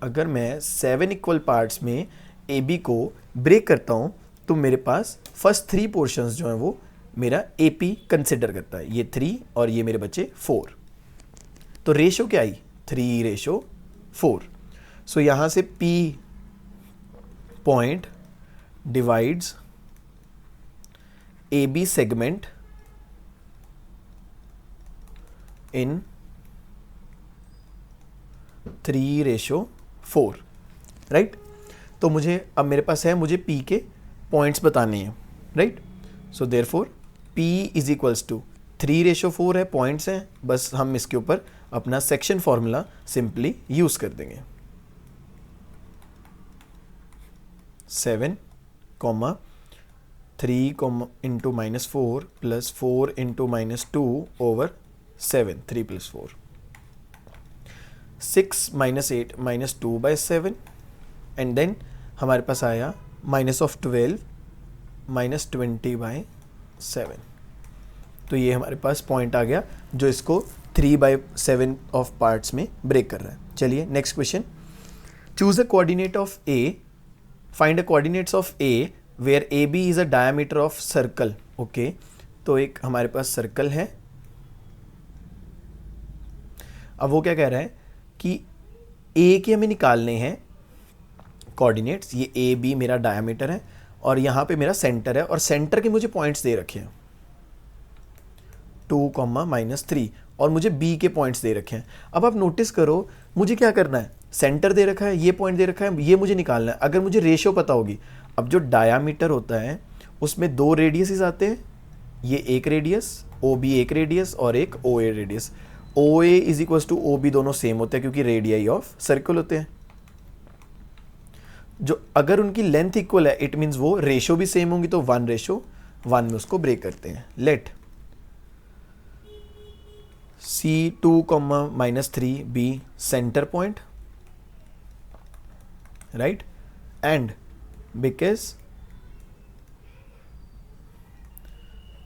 अगर मैं 7 इक्वल पार्ट्स में ए बी को ब्रेक करता हूँ, तो मेरे पास फर्स्ट 3 पोर्शंस जो हैं वो मेरा ए पी कंसिडर करता है। ये 3 और ये मेरे बच्चे 4। तो रेशो क्या आई, 3:4। सो यहाँ से P point divides A B segment in 3:4, right. तो मुझे अब मेरे पास है, मुझे P के पॉइंट्स बताने हैं, right. So therefore P is equals to 3:4 है, पॉइंट्स हैं, बस हम इसके ऊपर अपना सेक्शन फॉर्मूला सिंपली यूज कर देंगे। 7, 3 इंटू -4 + 4 इंटू -2/7, 3 + 4, 6 - 8 -2/7 एंड देन हमारे पास आया -12 -20/7। तो ये हमारे पास पॉइंट आ गया जो इसको 3/7 ऑफ पार्ट्स में ब्रेक कर रहा है। चलिए next question. Choose a coordinate of A, find a coordinates of A where A B is a diameter of circle. Okay, तो एक हमारे पास सर्कल है। अब वो क्या कह रहा है कि ए के हमें निकालने हैं कोऑर्डिनेट्स। ये ए बी मेरा डायमीटर है और यहाँ पे मेरा सेंटर है, और सेंटर के मुझे पॉइंट्स दे रखे हैं 2, -3, और मुझे बी के पॉइंट्स दे रखे हैं। अब आप नोटिस करो, मुझे क्या करना है, सेंटर दे रखा है, ये पॉइंट दे रखा है, ये मुझे निकालना है। अगर मुझे रेशियो पता होगी, अब जो डायामीटर होता है उसमें 2 रेडियस आते हैं, ये एक रेडियस ओ बी, एक रेडियस और एक O A radius. O A is equal to O B, दोनों सेम होते हैं क्योंकि रेडियाई ऑफ सर्कल होते हैं। जो अगर उनकी लेंथ इक्वल है, इट मीन्स वो रेशो भी सेम होंगी, तो 1:1 में उसको ब्रेक करते हैं। Let C2, -3 be center point, right? And because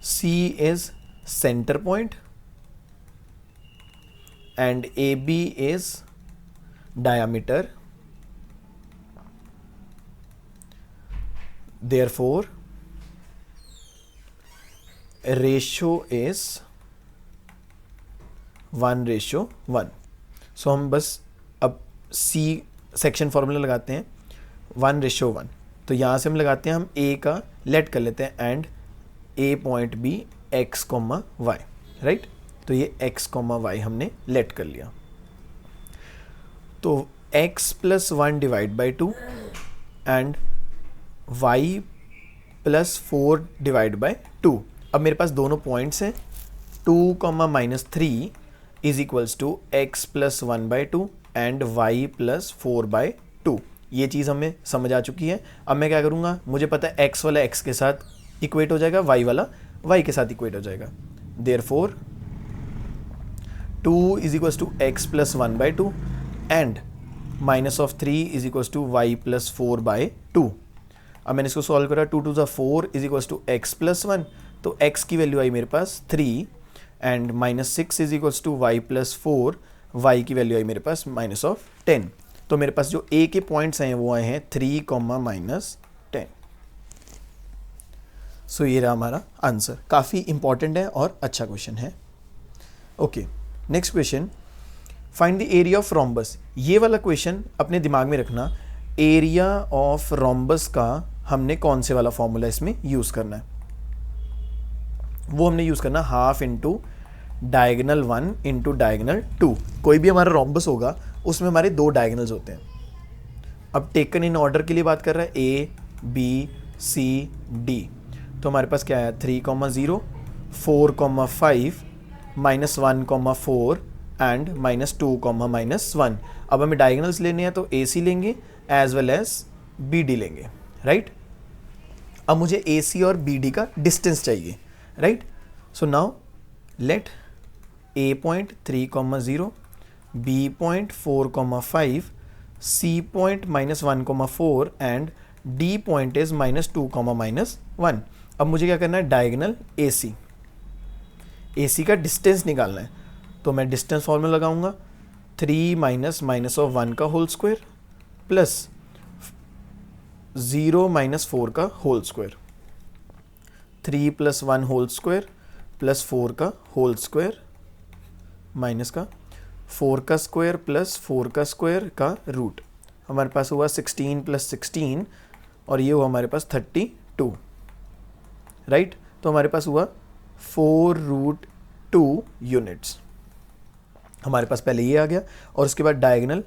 C is center point and AB is diameter, therefore ratio is 1:1। सो हम बस अब C सेक्शन फॉर्मूला लगाते हैं 1:1। तो यहाँ से हम लगाते हैं, हम A का लेट कर लेते हैं and A point B x, y, right. तो ये x, y हमने लेट कर लिया। तो x + 1 / 2 एंड y + 4 / 2। अब मेरे पास दोनों पॉइंट्स हैं, 2, -3 is equals to x + 1/2 and y + 4/2। ये चीज़ हमें समझ आ चुकी है। अब मैं क्या करूँगा, मुझे पता है x वाला x के साथ इक्वेट हो जाएगा, y वाला y के साथ इक्वेट हो जाएगा। Therefore 2 is equals to x + 1/2 and -3 is equals to y + 4/2। अब मैंने इसको सॉल्व करा, 2 × 2 = 4 इज इक्वल्स टू x + 1, तो x की वैल्यू आई मेरे पास 3 and -6 is equals to y + 4, y की वैल्यू आई मेरे पास -10। तो मेरे पास जो a के पॉइंट्स हैं वो आए हैं 3, -10। सो ये रहा हमारा आंसर। काफ़ी इंपॉर्टेंट है और अच्छा क्वेश्चन है। Okay, next question. Find the area of rhombus. ये वाला क्वेश्चन अपने दिमाग में रखना, एरिया ऑफ रोम्बस का हमने कौन से वाला फॉर्मूला इसमें यूज़ करना है, वो हमने यूज़ करना half into diagonal 1 into diagonal 2। कोई भी हमारा रोम्बस होगा उसमें हमारे 2 डायगनल्स होते हैं। अब टेकन इन ऑर्डर के लिए बात कर रहा है, ए बी सी डी, तो हमारे पास क्या है 3,0 4,5 -1, 4 एंड -2, -1। अब हमें डायगनल्स लेने हैं तो ए सी लेंगे as well as B D लेंगे, राइट। अब मुझे ए सी और बी डी का डिस्टेंस चाहिए, right. So now let A point 3,0, B point 4,5, C point -1, 4 and D point is -2, -1। अब मुझे क्या करना है, डायगनल ए सी का डिस्टेंस निकालना है, तो मैं डिस्टेंस फॉर्मूला लगाऊंगा 3 -1 का होल स्क्वायर प्लस 0 -4 का whole square, 3 + 1 whole square plus 4 का होल स्क्वायर माइनस का 4 का स्क्वायर प्लस 4 का स्क्वायर का रूट। हमारे पास हुआ 16 + 16 और ये हुआ हमारे पास 32, राइट। तो हमारे पास हुआ 4√2 यूनिट्स। हमारे पास पहले ये आ गया और उसके बाद डायगनल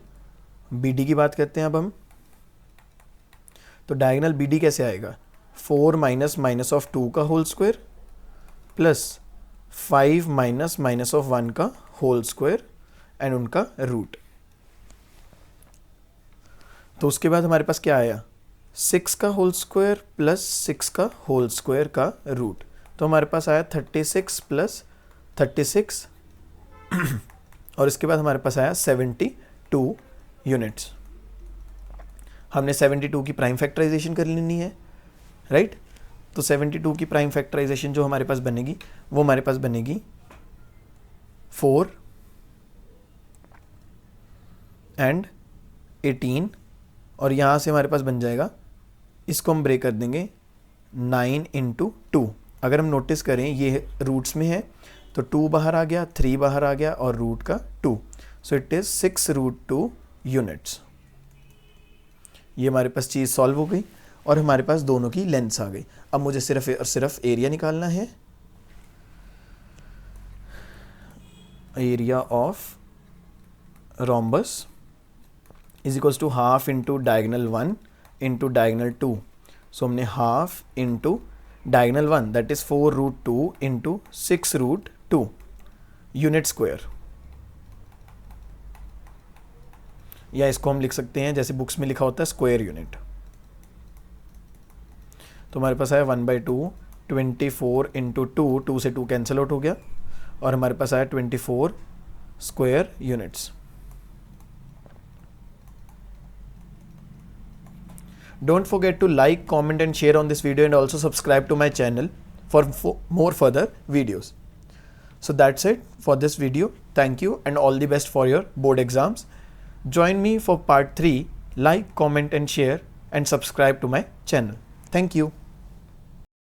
BD की बात करते हैं अब हम। तो डायगनल BD कैसे आएगा, 4 -(-2) का होल स्क्वायर प्लस 5 -(-1) का होल स्क्वायर एंड उनका रूट। तो उसके बाद हमारे पास क्या आया, 6 का होल स्क्वायर प्लस 6 का होल स्क्वायर का रूट। तो हमारे पास आया 36 + 36 और इसके बाद हमारे पास आया 72 यूनिट्स। हमने 72 की प्राइम फैक्टराइजेशन कर लेनी है, राइट। तो 72 की प्राइम फैक्टराइजेशन जो हमारे पास बनेगी वो हमारे पास बनेगी 4 एंड 18 और यहाँ से हमारे पास बन जाएगा, इसको हम ब्रेक कर देंगे 9 × 2। अगर हम नोटिस करें ये रूट्स में है तो 2 बाहर आ गया, 3 बाहर आ गया और रूट का 2, सो इट इज़ 6√2 यूनिट्स। ये हमारे पास चीज़ सॉल्व हो गई और हमारे पास दोनों की लेंथ्स आ गई। अब मुझे सिर्फ एरिया निकालना है, area of rhombus is equals to half into diagonal 1 into diagonal 2। So हमने half into diagonal 1 that is 4√2 into 6√2 unit square, या इसको हम लिख सकते हैं जैसे बुक्स में लिखा होता है स्क्वायर यूनिट। तो हमारे पास आया 1/2 24 इंटू 2 से 2 कैंसिल आउट हो गया और हमारे पास आया 24 square units. Don't forget to like, comment and share on this video and also subscribe to my channel for more further videos. So that's it for this video. Thank you and all the best for your board exams. Join me for part 3. Like, comment and share and subscribe to my channel. Thank you.